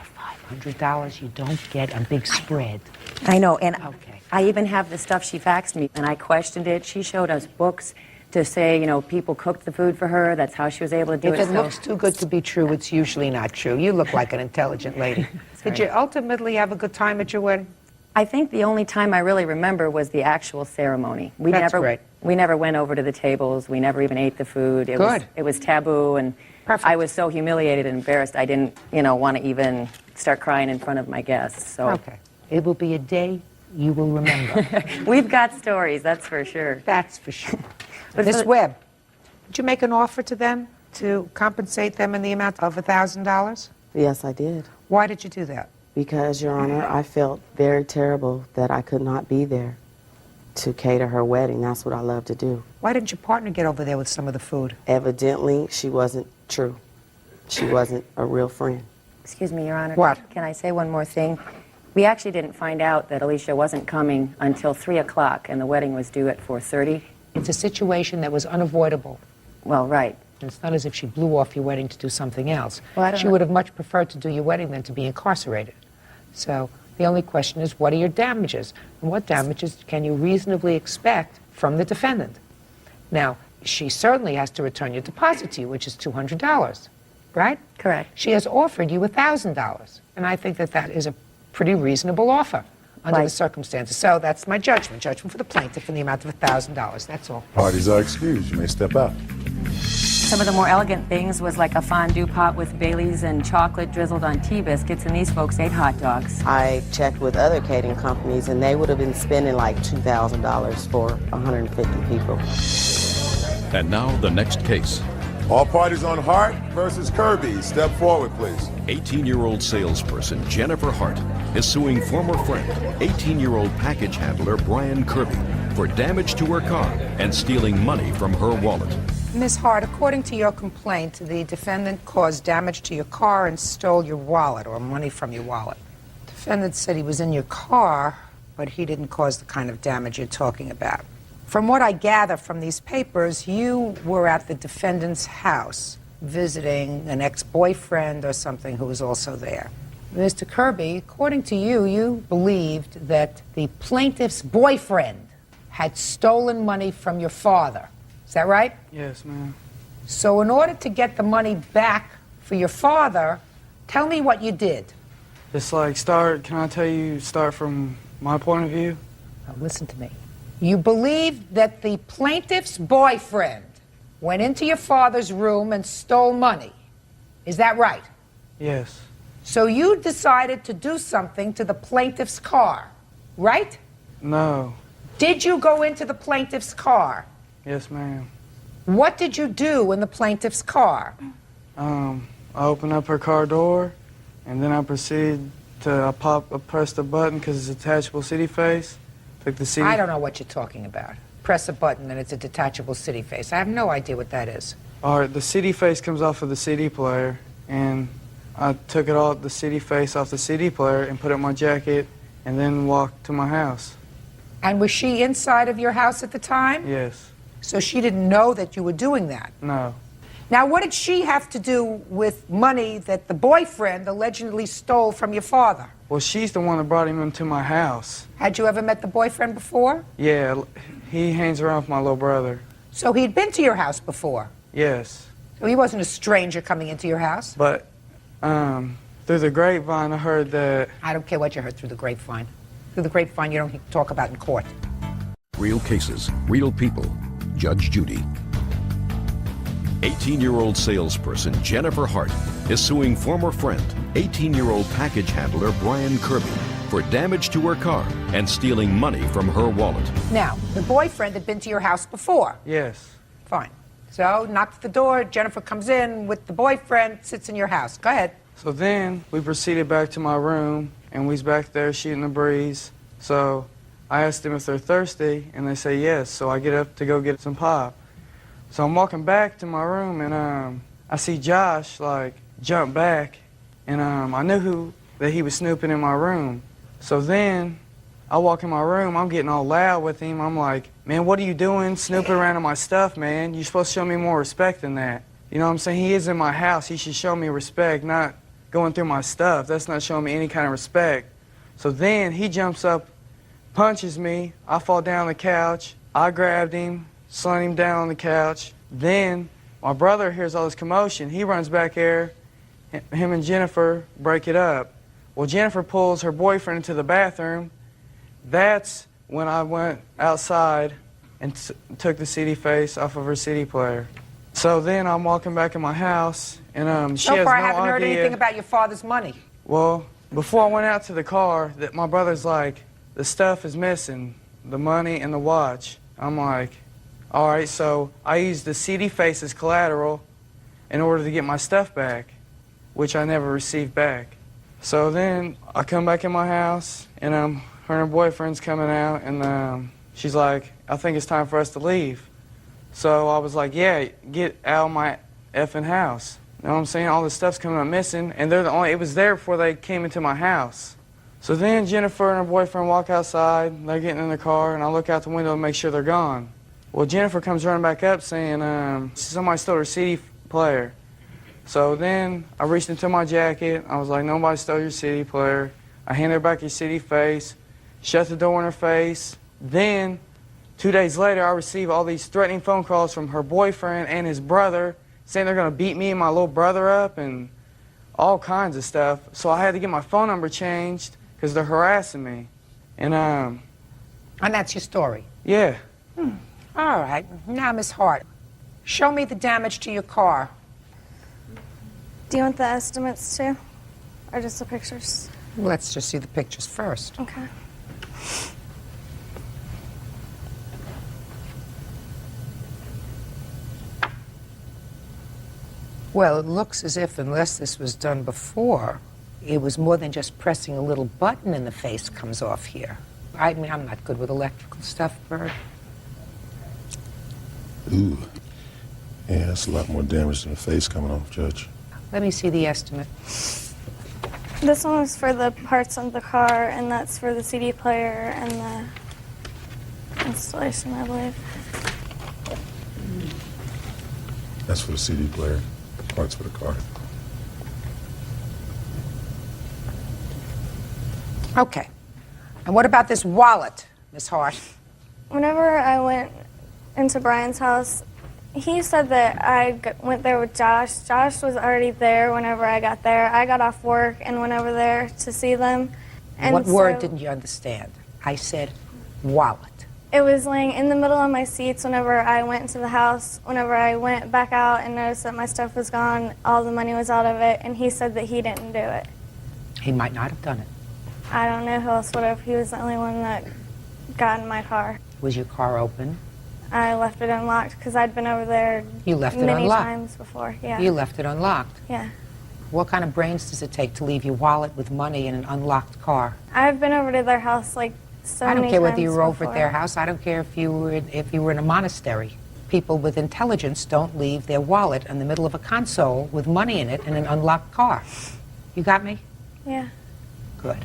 S3: For $500, you don't get a big spread.
S7: I know, and
S3: okay.
S7: I even have the stuff she faxed me, and I questioned it. She showed us books to say, you know, people cooked the food for her. That's how she was able to do it.
S3: If it looks too good to be true, it's usually not true. You look like an intelligent lady. Did you ultimately have a good time at your wedding?
S7: I think the only time I really remember was the actual ceremony.
S3: That's great.
S7: We never went over to the tables. We never even ate the food. It
S3: Good.
S7: was taboo, and I was so humiliated and embarrassed, I didn't, want to even start crying in front of my guests. So
S3: Okay. It will be a day you will remember.
S7: we've got stories, that's for sure.
S3: That's for sure.
S7: But
S3: Ms.
S7: for the-
S3: Webb, did you make an offer to them to compensate them in the amount of $1,000?
S20: Yes, I did.
S3: Why did you do that?
S20: Because, Your Honor, I felt very terrible that I could not be there to cater her wedding. That's what I love to do.
S3: Why didn't your partner get over there with some of the food?
S20: Evidently, she wasn't true. She wasn't a real friend.
S7: Excuse me, Your Honor.
S3: What?
S7: Can I say one more thing? We actually didn't find out that Alicia wasn't coming until 3 o'clock, and the wedding was due at 4:30.
S3: It's a situation that was unavoidable.
S7: Well, right.
S3: And it's not as if she blew off your wedding to do something else.
S7: Well, I don't
S3: She
S7: know.
S3: would have much preferred to do your wedding than to be incarcerated. So the only question is, what are your damages? And what damages can you reasonably expect from the defendant? Now, she certainly has to return your deposit to you, which is $200, right?
S7: Correct.
S3: She has offered you $1,000, and I think that that is a pretty reasonable offer under the circumstances. So that's my judgment for the plaintiff in the amount of $1,000. That's all.
S2: Parties are excused. You may step out.
S7: Some of the more elegant things was like a fondue pot with Baileys and chocolate drizzled on tea biscuits, and these folks ate hot dogs.
S20: I checked with other catering companies, and they would have been spending like $2,000 for 150 people.
S1: And now the next case.
S2: All parties on Hart versus Kirby. Step forward, please.
S1: 18-year-old salesperson Jennifer Hart is suing former friend, 18-year-old package handler Brian Kirby, for damage to her car and stealing money from her wallet.
S3: Ms. Hart, according to your complaint, the defendant caused damage to your car and stole your wallet or money from your wallet. The defendant said he was in your car, but he didn't cause the kind of damage you're talking about. From what I gather from these papers, you were at the defendant's house visiting an ex-boyfriend or something who was also there. Mr. Kirby, according to you, you believed that the plaintiff's boyfriend had stolen money from your father. Is that right?
S15: Yes, ma'am.
S3: So in order to get the money back for your father, tell me what you did.
S15: It's like can I tell you, start from my point of view?
S3: Now listen to me. You believe that the plaintiff's boyfriend went into your father's room and stole money. Is that right?
S15: Yes.
S3: So you decided to do something to the plaintiff's car, right?
S15: No.
S3: Did you go into the plaintiff's car?
S15: Yes, ma'am.
S3: What did you do in the plaintiff's car?
S15: I opened up her car door, and then I proceeded to press the button because it's a detachable city face. Took the city.
S3: I don't know what you're talking about. Press a button and it's a detachable city face. I have no idea what that is.
S15: All right, the CD face comes off of the CD player, and I took the CD face off the CD player and put it in my jacket, and then walked to my house.
S3: And was she inside of your house at the time?
S15: Yes.
S3: So she didn't know that you were doing that?
S15: No.
S3: Now, what did she have to do with money that the boyfriend allegedly stole from your father?
S15: Well, she's the one that brought him into my house.
S3: Had you ever met the boyfriend before?
S15: Yeah, he hangs around with my little brother.
S3: So he'd been to your house before?
S15: Yes.
S3: So he wasn't a stranger coming into your house?
S15: But through the grapevine, I heard that...
S3: I don't care what you heard through the grapevine. Through the grapevine, you don't talk about in court.
S1: Real cases, real people. Judge Judy. 18-year-old salesperson Jennifer Hart is suing former friend, 18-year-old package handler Brian Kirby, for damage to her car and stealing money from her wallet.
S3: Now, the boyfriend had been to your house before?
S15: Yes.
S3: Fine. So, knocked at the door, Jennifer comes in with the boyfriend, sits in your house. Go ahead.
S15: So then we proceeded back to my room, and we was back there shooting the breeze. So I asked them if they're thirsty, and they say yes. So I get up to go get some pop. So I'm walking back to my room, and I see Josh jump back, and I knew that he was snooping in my room. So then I walk in my room, I'm getting all loud with him. I'm like, man, what are you doing snooping around in my stuff, man? You're supposed to show me more respect than that. You know what I'm saying? He is in my house. He should show me respect, not going through my stuff. That's not showing me any kind of respect. So then he jumps up, punches me. I fall down on the couch. I grabbed him, slammed him down on the couch. Then my brother hears all this commotion. He runs back there. Him and Jennifer break it up. Well, Jennifer pulls her boyfriend into the bathroom. That's when I went outside and took the CD face off of her CD player. So then I'm walking back in my house, and she
S3: So
S15: has
S3: far,
S15: no
S3: I haven't heard
S15: idea.
S3: anything about your father's money.
S15: Well, before I went out to the car, that my brother's like, the stuff is missing, the money and the watch. I'm like, all right, so I used the CD face as collateral in order to get my stuff back, which I never received back. So then I come back in my house, and her and her boyfriend's coming out, and she's like, I think it's time for us to leave. So I was like, yeah, get out of my effing house. You know what I'm saying? All this stuff's coming up missing, and it was there before they came into my house. So then Jennifer and her boyfriend walk outside, they're getting in the car, and I look out the window to make sure they're gone. Well, Jennifer comes running back up saying, somebody stole her CD player. So then I reached into my jacket. I was like, nobody stole your CD player. I handed her back your CD face, shut the door in her face. Then, 2 days later, I received all these threatening phone calls from her boyfriend and his brother saying they're going to beat me and my little brother up and all kinds of stuff. So I had to get my phone number changed because they're harassing me. And
S3: that's your story?
S15: Yeah.
S3: All right. Now, Miss Hart, show me the damage to your car.
S11: Do you want the estimates too? Or just the pictures?
S3: Let's just see the pictures first.
S11: Okay.
S3: Well, it looks as if, unless this was done before, it was more than just pressing a little button and the face comes off here. I mean, I'm not good with electrical stuff, Bert.
S2: Ooh. Yeah, that's a lot more damage than the face coming off, Judge.
S3: Let me see the estimate.
S11: This one was for the parts of the car, and that's for the CD player and the installation, I believe.
S2: That's for the CD player, parts for the car.
S3: Okay. And what about this wallet, Miss Hart?
S11: Whenever I went into Brian's house, he said that I went there with Josh. Josh was already there whenever I got there. I got off work and went over there to see them. And
S3: What word
S11: so
S3: didn't you understand? I said wallet.
S11: it was laying in the middle of my seats whenever I went into the house. Whenever I went back out and noticed that my stuff was gone, all the money was out of it, and he said that he didn't do it.
S3: He might not have done it.
S11: I don't know who else would have. He was the only one that got in my car.
S3: Was your car open?
S11: I left it unlocked because I'd been over there
S3: You left it
S11: many
S3: unlocked?
S11: times before. Yeah.
S3: You left it unlocked.
S11: Yeah.
S3: What kind of brains does it take to leave your wallet with money in an unlocked car?
S11: I've been over to their house like so
S3: I
S11: many
S3: don't care whether you
S11: times
S3: were over
S11: before.
S3: at their house. I don't care if you were in a monastery. People with intelligence don't leave their wallet in the middle of a console with money in it in an unlocked car. You got me?
S11: Yeah.
S3: Good.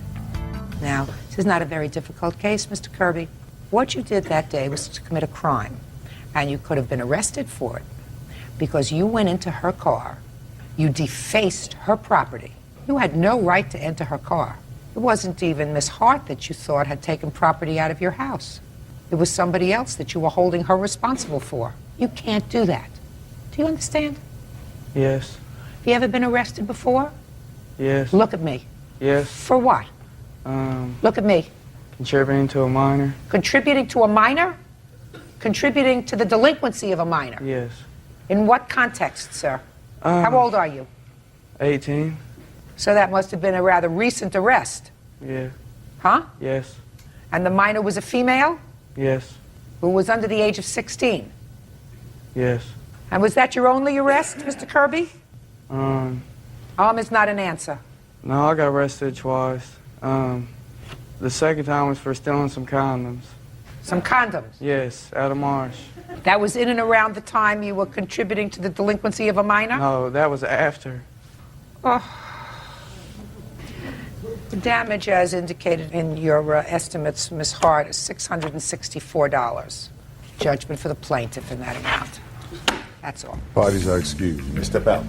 S3: Now, this is not a very difficult case, Mr. Kirby. What you did that day was to commit a crime, and you could have been arrested for it because you went into her car, you defaced her property. You had no right to enter her car. It wasn't even Miss Hart that you thought had taken property out of your house. It was somebody else that you were holding her responsible for. You can't do that. Do you understand?
S15: Yes.
S3: Have you ever been arrested before?
S15: Yes.
S3: Look at me.
S15: Yes.
S3: For what? Look at me.
S15: Contributing to a minor.
S3: Contributing to a minor? Contributing to the delinquency of a minor?
S15: Yes.
S3: In what context, sir? How old are you?
S15: 18.
S3: So that must have been a rather recent arrest.
S15: Yeah.
S3: Huh?
S15: Yes.
S3: And the minor was a female
S15: Yes.
S3: who was under the age of 16.
S15: Yes.
S3: And was that your only arrest, Mr. Kirby? Is not an answer.
S15: No, I got arrested twice. The second time was for stealing some condoms.
S3: Some condoms?
S15: Yes, out of Marsh.
S3: That was in and around the time you were contributing to the delinquency of a minor?
S15: No, that was after.
S3: Oh. The damage, as indicated in your estimates, Ms. Hart, is $664. Judgment for the plaintiff in that amount. That's all.
S2: Parties are excused. You may step out.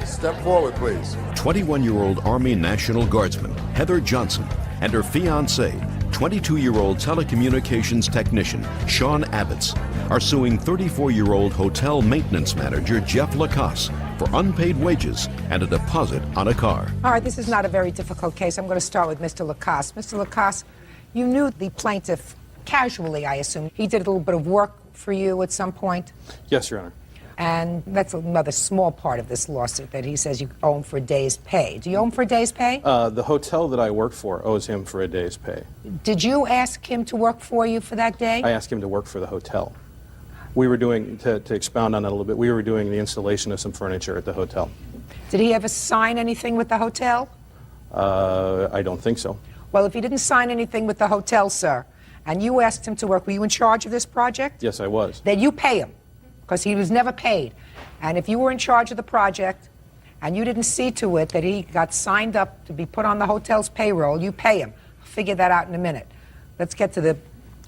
S2: Step forward, please.
S1: 21-year-old Army National Guardsman Heather Johnson and her fiancé, 22-year-old telecommunications technician Sean Abbots, are suing 34-year-old hotel maintenance manager Jeff Lacasse for unpaid wages and a deposit on a car.
S3: All right, this is not a very difficult case. I'm going to start with Mr. Lacasse. Mr. Lacasse, you knew the plaintiff casually, I assume. He did a little bit of work for you at some point?
S21: Yes, Your Honor.
S3: And that's another small part of this lawsuit that he says you owe him for a day's pay. Do you owe him for a day's pay?
S15: The hotel that I work for owes him for a day's pay.
S3: Did you ask him to work for you for that day?
S15: I asked him to work for the hotel. We were doing, to expound on that a little bit, we were doing the installation of some furniture at the hotel.
S3: Did he ever sign anything with the hotel?
S15: I don't think so.
S3: Well, if he didn't sign anything with the hotel, sir, and you asked him to work, were you in charge of this project?
S15: Yes, I was.
S3: Then you pay him, because he was never paid. And if you were in charge of the project, and you didn't see to it that he got signed up to be put on the hotel's payroll, you pay him. I'll figure that out in a minute. Let's get to the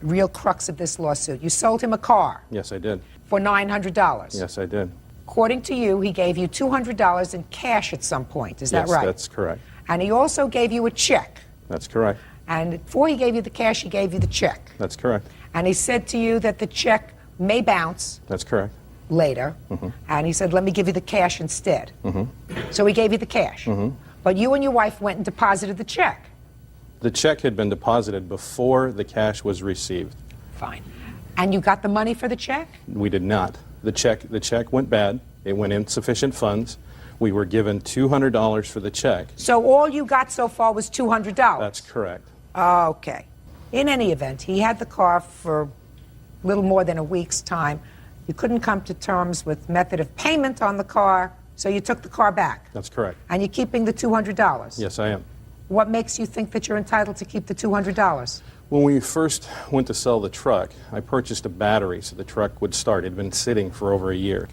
S3: real crux of this lawsuit. You sold him a car
S15: Yes, I did.
S3: for $900.
S15: Yes, I did.
S3: According to you, he gave you $200 in cash at some point. Is that
S15: Yes,
S3: right?
S15: that's correct.
S3: And he also gave you a check.
S15: That's correct.
S3: And before he gave you the cash, he gave you the check.
S15: That's correct.
S3: And he said to you that the check may bounce
S15: That's correct.
S3: later. And he said, let me give you the cash instead. So he gave you the cash. But you and your wife went and deposited the check.
S15: The check had been deposited before the cash was received.
S3: Fine. And you got the money for the check?
S15: We did not. The check went bad. It went insufficient funds. We were given $200 for the check.
S3: So all you got so far was $200?
S15: That's correct.
S3: Okay. In any event, he had the car for a little more than a week's time. You couldn't come to terms with method of payment on the car, so you took the car back.
S15: That's correct.
S3: And you're keeping the $200?
S15: Yes, I am.
S3: What makes you think that you're entitled to keep the $200?
S15: When we first went to sell the truck, I purchased a battery so the truck would start. It had been sitting for over a year.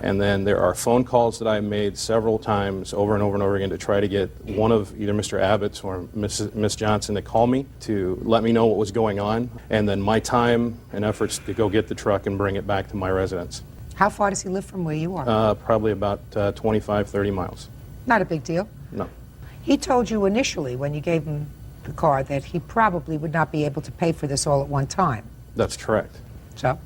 S15: And then there are phone calls that I made several times over and over and over again to try to get one of either Mr. Abbott's or Miss Johnson to call me to let me know what was going on. And then my time and efforts to go get the truck and bring it back to my residence.
S3: How far does he live from where you are?
S15: Probably about 25, 30 miles.
S3: Not a big deal.
S15: No.
S3: He told you initially when you gave him the car that he probably would not be able to pay for this all at one time.
S15: That's correct.
S3: So?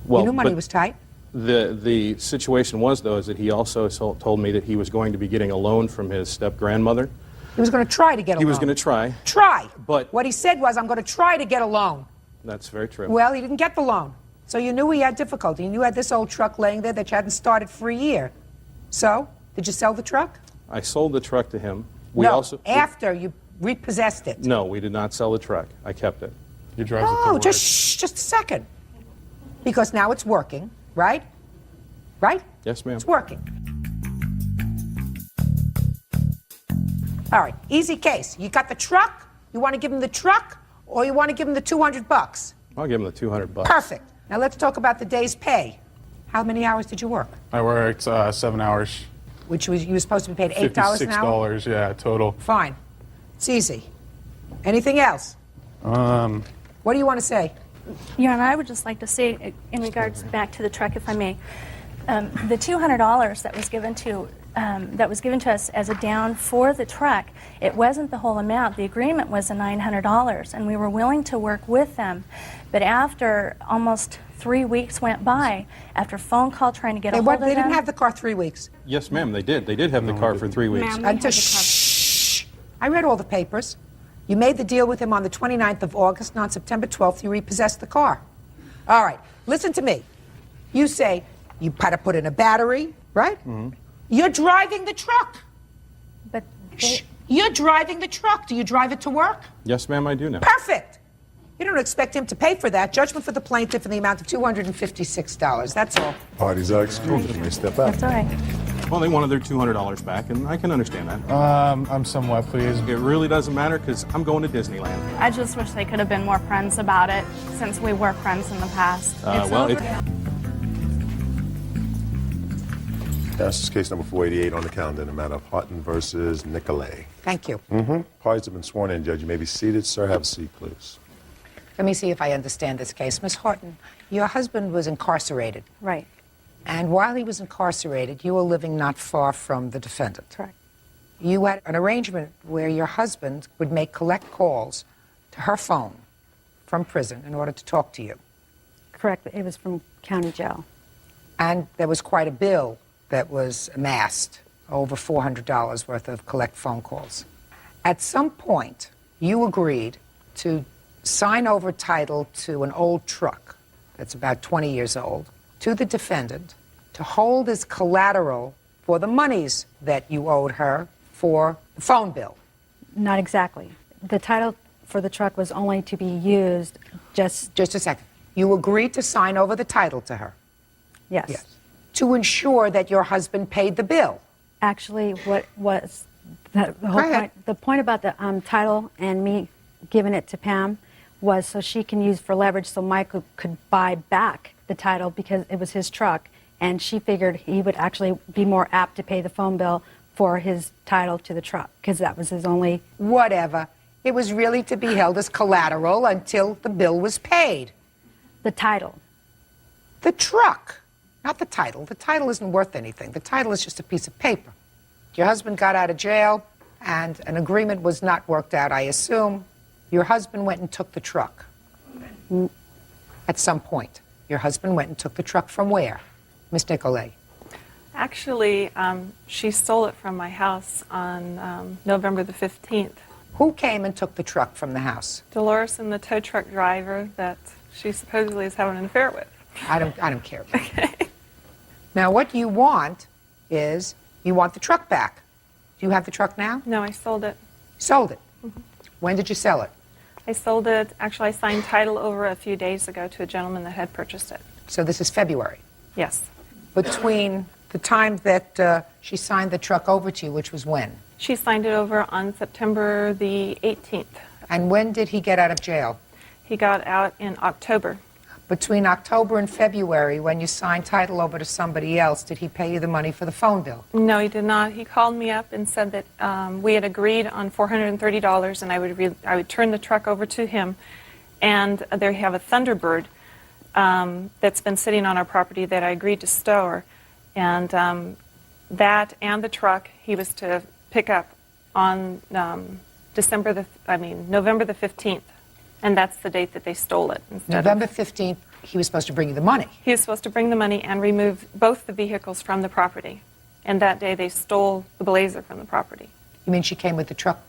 S15: Well,
S3: you knew money
S15: but
S3: was tight?
S15: The situation was, though, is that he also told me that he was going to be getting a loan from his step-grandmother.
S3: He was going to try to get a loan.
S15: He was going to try.
S3: Try!
S15: But
S3: what he said was, I'm going to try to get a loan.
S15: That's very true.
S3: Well, he didn't get the loan. So you knew he had difficulty. You knew you had this old truck laying there that you hadn't started for a year. So, did you sell the truck?
S15: I sold the truck to him.
S3: After you repossessed it.
S15: No, we did not sell the truck. I kept it.
S12: He drives it to
S3: Oh,
S12: work.
S3: just a second. Because now it's working, right? Right?
S15: Yes, ma'am.
S3: It's working. All right, easy case. You got the truck, you want to give him the truck, or you want to give him the $200?
S15: I'll give him the $200.
S3: Perfect. Now let's talk about the day's pay. How many hours did you work?
S12: I worked 7 hours.
S3: Which was, you were supposed to be paid $8 an hour?
S12: $56, yeah, total.
S3: Fine. It's easy. Anything else? What do you want to say?
S21: Your Honor, I would just like to say, in regards back to the truck, if I may, the $200 that was given to us as a down for the truck, it wasn't the whole amount. The agreement was the $900, and we were willing to work with them. But after almost 3 weeks went by, after phone call trying to get a hold of them.
S3: They didn't have the car 3 weeks.
S15: Yes, ma'am, they did. They did have the car for 3 weeks.
S3: Until shh. I read all the papers. You made the deal with him on the 29th of August, and on September 12th, you repossessed the car. All right, listen to me. You say you had to put in a battery, right? You're driving the truck.
S21: But
S3: you're driving the truck. Do you drive it to work?
S15: Yes, ma'am, I do now.
S3: Perfect. You don't expect him to pay for that. Judgment for the plaintiff in the amount of $256. That's all.
S2: Parties are excused. You may step out.
S21: That's all right.
S15: Well, they wanted their $200 back, and I can understand that.
S12: I'm somewhat pleased.
S15: It really doesn't matter because I'm going to Disneyland.
S22: I just wish they could have been more friends about it, since we were friends in the past.
S2: That's just case number 488 on the calendar in the matter of Houghton versus Nicolay.
S3: Thank you.
S2: Parties have been sworn in, Judge. You may be seated. Sir, have a seat, please.
S3: Let me see if I understand this case. Miss Horton, your husband was incarcerated.
S8: Right.
S3: And while he was incarcerated, you were living not far from the defendant.
S8: Correct.
S3: You had an arrangement where your husband would make collect calls to her phone from prison in order to talk to you.
S8: Correct. It was from county jail.
S3: And there was quite a bill that was amassed, over $400 worth of collect phone calls. At some point, you agreed to sign over title to an old truck that's about 20 years old to the defendant to hold as collateral for the monies that you owed her for the phone bill.
S6: Not exactly. The title for the truck was only to be used just
S3: a second. You agreed to sign over the title to her?
S6: Yes.
S3: To ensure that your husband paid the bill?
S6: Actually, what was the whole
S3: Go ahead.
S6: point? The point about the title and me giving it to Pam was so she can use for leverage, so Michael could buy back the title because it was his truck, and she figured he would actually be more apt to pay the phone bill for his title to the truck because that was his only.
S3: Whatever. It was really to be held as collateral until the bill was paid.
S6: The title.
S3: The truck, not the title. The title isn't worth anything. The title is just a piece of paper. Your husband got out of jail, and an agreement was not worked out, I assume. Your husband went and took the truck. At some point, your husband went and took the truck from where? Miss Nicolay.
S10: Actually, she stole it from my house on November the 15th.
S3: Who came and took the truck from the house?
S10: Dolores and the tow truck driver that she supposedly is having an affair with.
S3: I don't care. Okay. Now, what you want is you want the truck back. Do you have the truck now?
S10: No, I sold it.
S3: Sold it? When did you sell it?
S10: I sold it, actually I signed title over a few days ago to a gentleman that had purchased it.
S3: So this is February?
S10: Yes.
S3: Between the time that she signed the truck over to you, which was when?
S10: She signed it over on September the 18th.
S3: And when did he get out of jail?
S10: He got out in October.
S3: Between October and February, when you signed title over to somebody else, did he pay you the money for the phone bill?
S10: No, he did not. He called me up and said that we had agreed on $430 and I would turn the truck over to him. And there you have a Thunderbird that's been sitting on our property that I agreed to store. And that and the truck he was to pick up on November the 15th. And that's the date that they stole it.
S3: November 15th, he was supposed to bring you the money.
S10: He was supposed to bring the money and remove both the vehicles from the property. And that day they stole the Blazer from the property.
S3: You mean she came with the truck?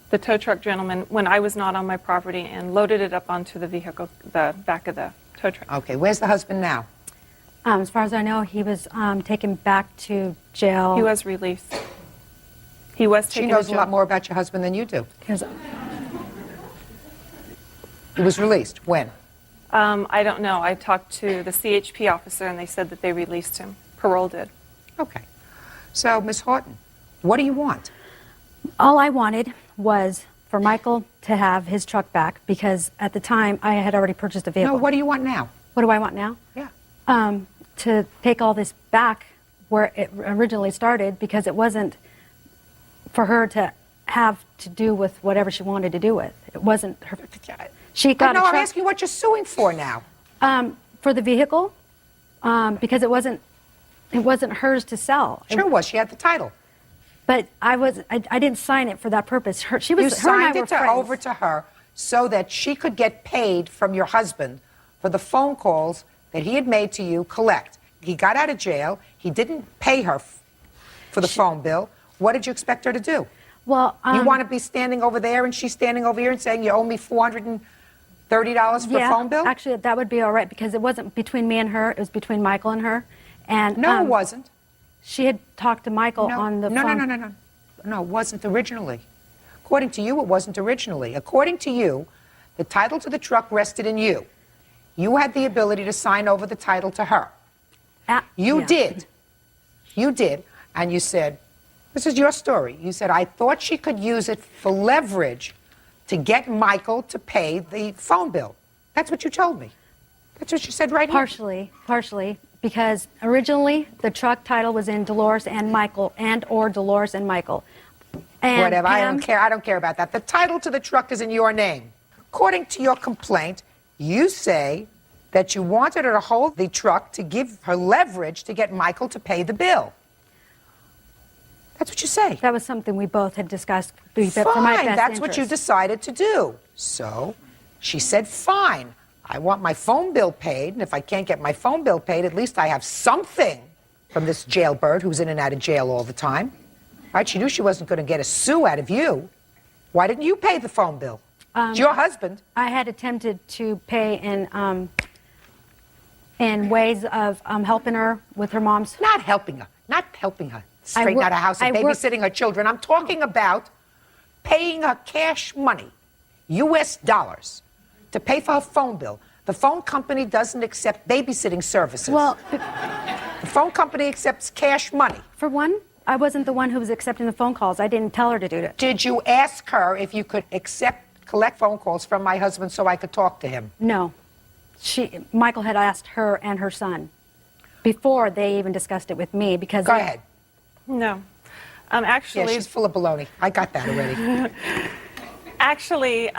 S10: The tow truck gentleman, when I was not on my property, and loaded it up onto the vehicle, the back of the tow truck.
S3: Okay, where's the husband now?
S6: As far as I know, he was taken back to jail.
S10: He was released. He was taken to jail.
S3: She knows a lot more about your husband than you do.
S6: Because
S3: he was released. When?
S10: I don't know. I talked to the CHP officer, and they said that they released him. Parole did.
S3: Okay. So, Miss Horton, what do you want?
S6: All I wanted was for Michael to have his truck back because at the time I had already purchased a vehicle.
S3: No, what do you want now?
S6: What do I want now?
S3: Yeah.
S6: To take all this back where it originally started because it wasn't for her to have to do with whatever she wanted to do with. It wasn't her. She got
S3: no,
S6: a
S3: I'm
S6: truck.
S3: asking what you're suing for now.
S6: For the vehicle, because it wasn't hers to sell.
S3: Sure was. She had the title.
S6: But I didn't sign it for that purpose. Her and I
S3: You signed
S6: were
S3: it
S6: friends.
S3: over to her so that she could get paid from your husband for the phone calls that he had made to you collect. He got out of jail. He didn't pay her for the phone bill. What did you expect her to do?
S6: Well,
S3: you want to be standing over there and she's standing over here and saying you owe me $430 for a phone bill?
S6: Actually, that would be all right because it wasn't between me and her. It was between Michael and her. And
S3: no, it wasn't.
S6: She had talked to Michael on the phone.
S3: No, it wasn't originally. According to you, it wasn't originally. According to you, the title to the truck rested in you. You had the ability to sign over the title to her. You did. You did. And you said, this is your story. You said, I thought she could use it for leverage to get Michael to pay the phone bill. That's what you told me. That's what you said right here.
S6: Partially, because originally the truck title was in Dolores and Michael, or Dolores and Michael. And
S3: whatever, I
S6: Pam,
S3: don't care. I don't care about that. The title to the truck is in your name. According to your complaint, you say that you wanted her to hold the truck to give her leverage to get Michael to pay the bill. That's what you say.
S6: That was something we both had discussed. For
S3: Fine,
S6: my best
S3: that's what you
S6: interest.
S3: decided to do. So she said, fine, I want my phone bill paid, and if I can't get my phone bill paid, at least I have something from this jailbird who's in and out of jail all the time. Right? She knew she wasn't going to get a sou out of you. Why didn't you pay the phone bill? It's your husband.
S6: I had attempted to pay in ways of helping her with her mom's.
S3: Not helping her. Not helping her. Straighten out a house and babysitting her children. I'm talking about paying her cash money, U.S. dollars, to pay for her phone bill. The phone company doesn't accept babysitting services.
S6: Well,
S3: the phone company accepts cash money.
S6: For one, I wasn't the one who was accepting the phone calls. I didn't tell her to do it.
S3: Did you ask her if you could collect phone calls from my husband so I could talk to him?
S6: No. Michael had asked her and her son before they even discussed it with me because...
S3: Go ahead.
S10: No. Actually...
S3: Yeah, she's full of baloney. I got that already.
S10: Actually,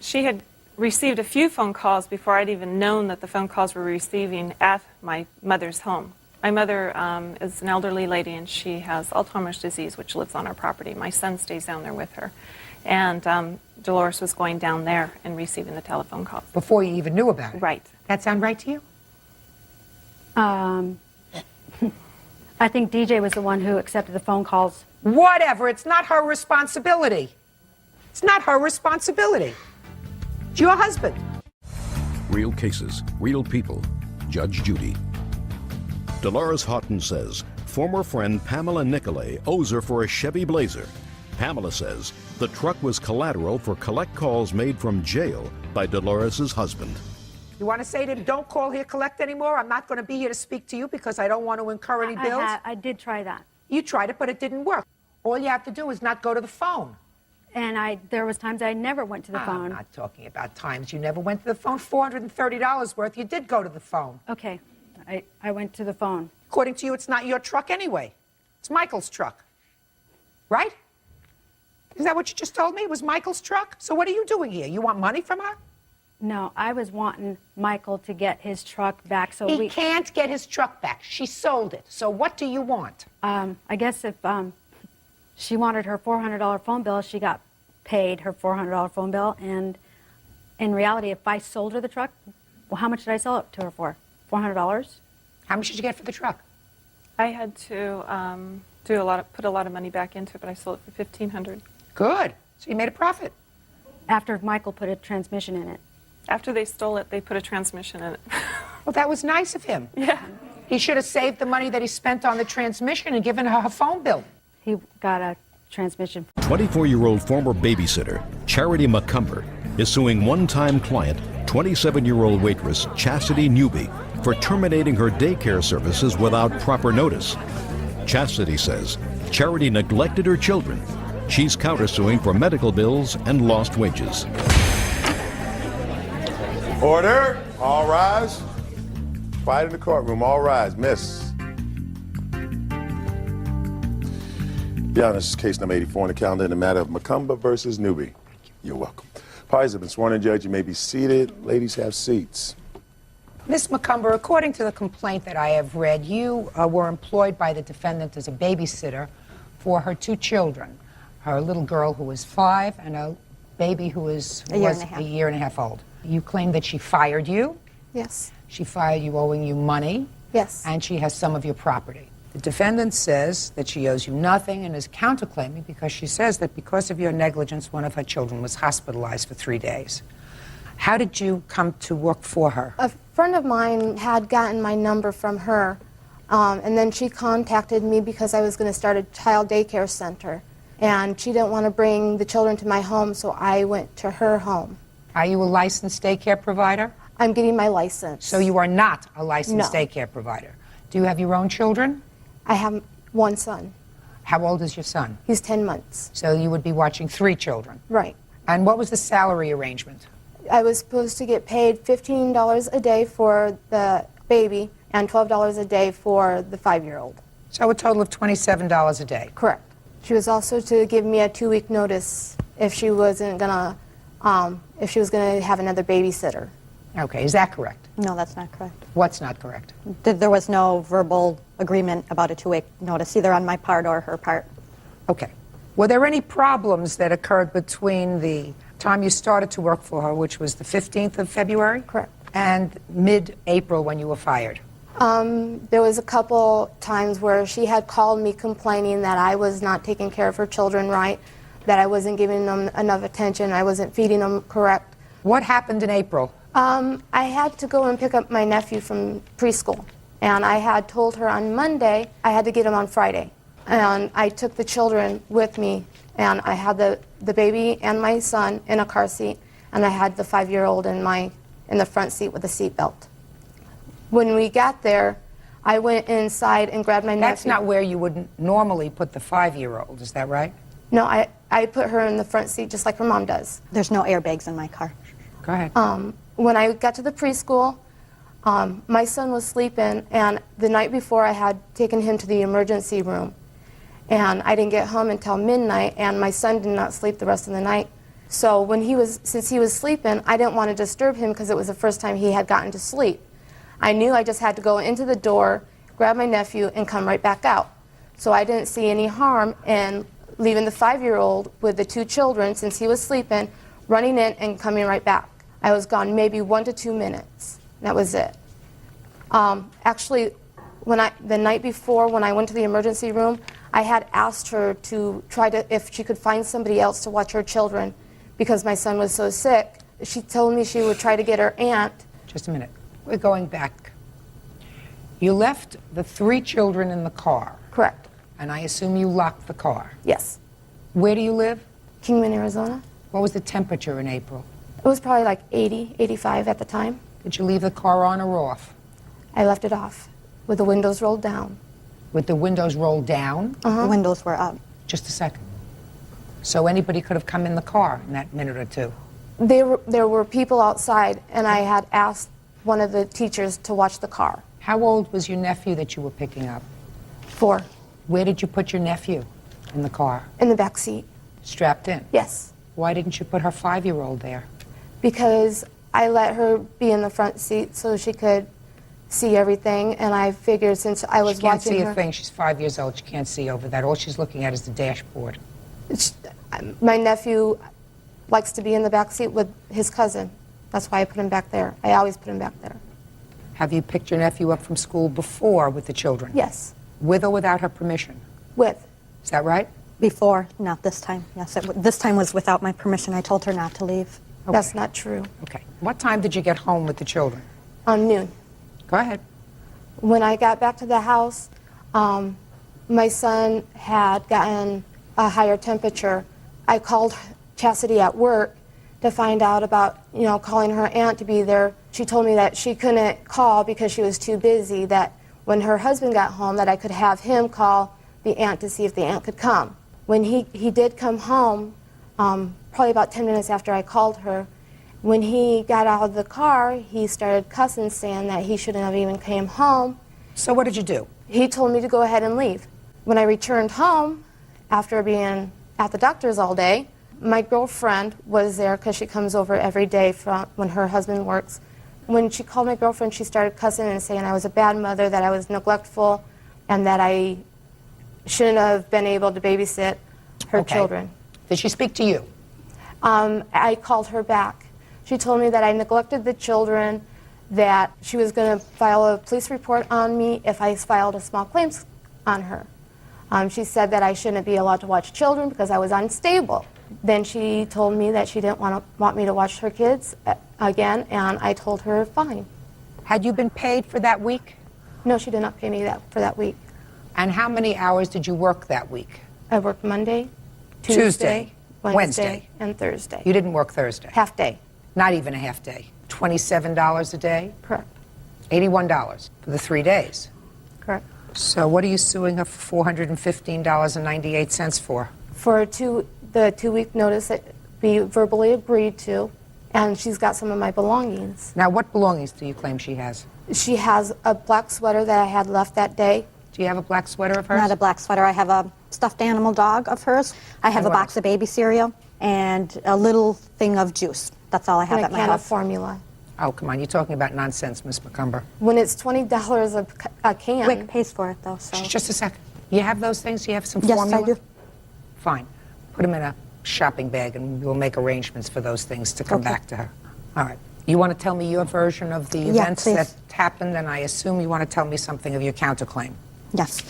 S10: she had received a few phone calls before I'd even known that the phone calls were receiving at my mother's home. My mother is an elderly lady, and she has Alzheimer's disease, which lives on our property. My son stays down there with her. And Dolores was going down there and receiving the telephone calls.
S3: Before you even knew about it?
S10: Right.
S3: That sound right to you?
S6: I think DJ was the one who accepted the phone calls.
S3: Whatever. It's not her responsibility. It's not her responsibility. It's your husband.
S1: Real cases, real people. Judge Judy. Dolores Houghton says former friend Pamela Nicolay owes her for a Chevy Blazer. Pamela says the truck was collateral for collect calls made from jail by Dolores's husband.
S3: You want to say to him, don't call here, collect anymore? I'm not going to be here to speak to you because I don't want to incur any bills?
S6: I did try that.
S3: You tried it, but it didn't work. All you have to do is not go to the phone.
S6: And there was times I never went to the phone.
S3: I'm not talking about times you never went to the phone. $430 worth, you did go to the phone.
S6: Okay, I went to the phone.
S3: According to you, it's not your truck anyway. It's Michael's truck. Right? Is that what you just told me? It was Michael's truck? So what are you doing here? You want money from her?
S6: No, I was wanting Michael to get his truck back so
S3: He can't get his truck back. She sold it. So what do you want?
S6: I guess if she wanted her $400 phone bill, she got paid her $400 phone bill. And in reality, if I sold her the truck, well, how much did I sell it to her for? $400?
S3: How much did you get for the truck?
S10: I had to put a lot of money back into it, but I sold it for $1,500.
S3: Good. So you made a profit.
S6: After Michael put a transmission in it.
S10: After they stole it, they put a transmission in it.
S3: Well, that was nice of him.
S10: Yeah.
S3: He should have saved the money that he spent on the transmission and given her phone bill.
S6: He got a transmission.
S1: 24-year-old former babysitter Charity McCumber is suing one-time client, 27-year-old waitress Chastity Newby, for terminating her daycare services without proper notice. Chastity says Charity neglected her children. She's countersuing for medical bills and lost wages.
S2: Order. All rise. Quiet in the courtroom. All rise. Miss. Yeah, this is case number 84 on the calendar in the matter of McCumber versus Newby. You're welcome. Parties have been sworn in, Judge. You may be seated. Ladies, have seats.
S3: Miss McCumber, according to the complaint that I have read, you were employed by the defendant as a babysitter for her two children, her little girl who was 5 and a baby who was a year and a half old. You claim that she fired you.
S5: Yes.
S3: She fired you owing you money.
S5: Yes.
S3: And she has some of your property. The defendant says that she owes you nothing and is counterclaiming because she says that because of your negligence, one of her children was hospitalized for 3 days. How did you come to work for her?
S5: A friend of mine had gotten my number from her, and then she contacted me because I was going to start a child daycare center. And she didn't want to bring the children to my home, so I went to her home.
S3: Are you a licensed daycare provider?
S5: I'm getting my license.
S3: So you are not a licensed
S5: No.
S3: daycare provider. Do you have your own children?
S5: I have one son.
S3: How old is your son?
S5: He's 10 months.
S3: So you would be watching 3 children.
S5: Right.
S3: And what was the salary arrangement?
S5: I was supposed to get paid $15 a day for the baby and $12 a day for the 5-year-old.
S3: So a total of $27 a day.
S5: Correct. She was also to give me a 2-week notice if she wasn't gonna, if she was gonna have another babysitter.
S3: Okay, is that correct?
S13: No, that's not correct.
S3: What's not correct?
S13: There was no verbal agreement about a 2-week notice, either on my part or her part.
S3: Okay. Were there any problems that occurred between the time you started to work for her, which was the 15th of February?
S5: Correct.
S3: And mid-April when you were fired?
S5: There was a couple times where she had called me complaining that I was not taking care of her children right, that I wasn't giving them enough attention, I wasn't feeding them correct.
S3: What happened in April?
S5: I had to go and pick up my nephew from preschool, and I had told her on Monday I had to get him on Friday. And I took the children with me, and I had the baby and my son in a car seat, and I had the 5-year-old in the front seat with a seatbelt. When we got there, I went inside and grabbed my nephew.
S3: That's not where you would normally put the 5-year-old, is that right?
S5: No, I put her in the front seat just like her mom does.
S13: There's no airbags in my car.
S3: Go ahead.
S5: When I got to the preschool, my son was sleeping, and the night before I had taken him to the emergency room. And I didn't get home until midnight, and my son did not sleep the rest of the night. So since he was sleeping, I didn't want to disturb him because it was the first time he had gotten to sleep. I knew I just had to go into the door, grab my nephew, and come right back out. So I didn't see any harm in leaving the 5-year-old with the 2 children, since he was sleeping, running in and coming right back. I was gone maybe 1 to 2 minutes. That was it. Actually, the night before, when I went to the emergency room, I had asked her to if she could find somebody else to watch her children because my son was so sick. She told me she would try to get her aunt.
S3: Just a minute. We're going back. You left the 3 children in the car.
S5: Correct.
S3: And I assume you locked the car.
S5: Yes.
S3: Where do you live?
S5: Kingman, Arizona.
S3: What was the temperature in April?
S5: It was probably like 80, 85 at the time.
S3: Did you leave the car on or off?
S5: I left it off with the windows rolled down.
S3: With the windows rolled down?
S13: The windows were up.
S3: Just a second. So anybody could have come in the car in that minute or two?
S5: There were people outside, and I had asked one of the teachers to watch the car.
S3: How old was your nephew that you were picking up?
S5: 4.
S3: Where did you put your nephew in the car?
S5: In the back seat.
S3: Strapped in?
S5: Yes.
S3: Why didn't you put her 5-year-old there?
S5: Because I let her be in the front seat so she could see everything, and I figured since I was watching her...
S3: She can't see a thing. She's 5 years old. She can't see over that. All she's looking at is the dashboard.
S5: My nephew likes to be in the back seat with his cousin. That's why I put him back there. I always put him back there.
S3: Have you picked your nephew up from school before with the children?
S5: Yes.
S3: With or without her permission?
S5: With.
S3: Is that right?
S13: Before, not this time. Yes, this time was without my permission. I told her not to leave.
S3: Okay.
S5: That's not true.
S3: Okay. What time did you get home with the children?
S5: Noon.
S3: Go ahead.
S5: When I got back to the house, my son had gotten a higher temperature. I called Chastity at work to find out about, calling her aunt to be there. She told me that she couldn't call because she was too busy, that when her husband got home, that I could have him call the aunt to see if the aunt could come. When he did come home, probably about 10 minutes after I called her, when he got out of the car, he started cussing, saying that he shouldn't have even came home.
S3: So what did you do?
S5: He told me to go ahead and leave. When I returned home, after being at the doctor's all day, my girlfriend was there because she comes over every day from when her husband works. When she called my girlfriend, she started cussing and saying I was a bad mother, that I was neglectful, and that I shouldn't have been able to babysit her children.
S3: Did she speak to you?
S5: I called her back. She told me that I neglected the children, that she was going to file a police report on me if I filed a small claims on her. She said that I shouldn't be allowed to watch children because I was unstable. Then she told me that she didn't want me to watch her kids again, and I told her fine.
S3: Had you been paid for that week?
S5: No, she did not pay me for that week.
S3: And how many hours did you work that week?
S5: I worked Monday,
S3: Tuesday,
S5: Wednesday, and Thursday.
S3: You didn't work Thursday?
S5: Half day.
S3: Not even a half day. $27 a day?
S5: Correct.
S3: $81 for the 3 days?
S5: Correct.
S3: So what are you suing her for $415.98 for?
S5: For the 2-week notice that we verbally agreed to, and she's got some of my belongings.
S3: Now, what belongings do you claim she has?
S5: She has a black sweater that I had left that day.
S3: Do you have a black sweater of hers?
S13: Not a black sweater. I have a stuffed animal dog of hers. I have a box of baby cereal and a little thing of juice. That's all I have
S5: and
S13: at my
S5: a can
S13: house.
S5: of formula.
S3: Oh, come on. You're talking about nonsense, Miss McCumber.
S5: When it's $20 a can.
S13: WIC pays for it, though, so.
S3: Just a second. You have those things? You have some
S13: Yes,
S3: formula?
S13: I do.
S3: Fine. Put them in a shopping bag, and we'll make arrangements for those things to come back to her. All right. You want to tell me your version of the events
S13: please.
S3: that happened, and I assume you want to tell me something of your counterclaim.
S13: Yes.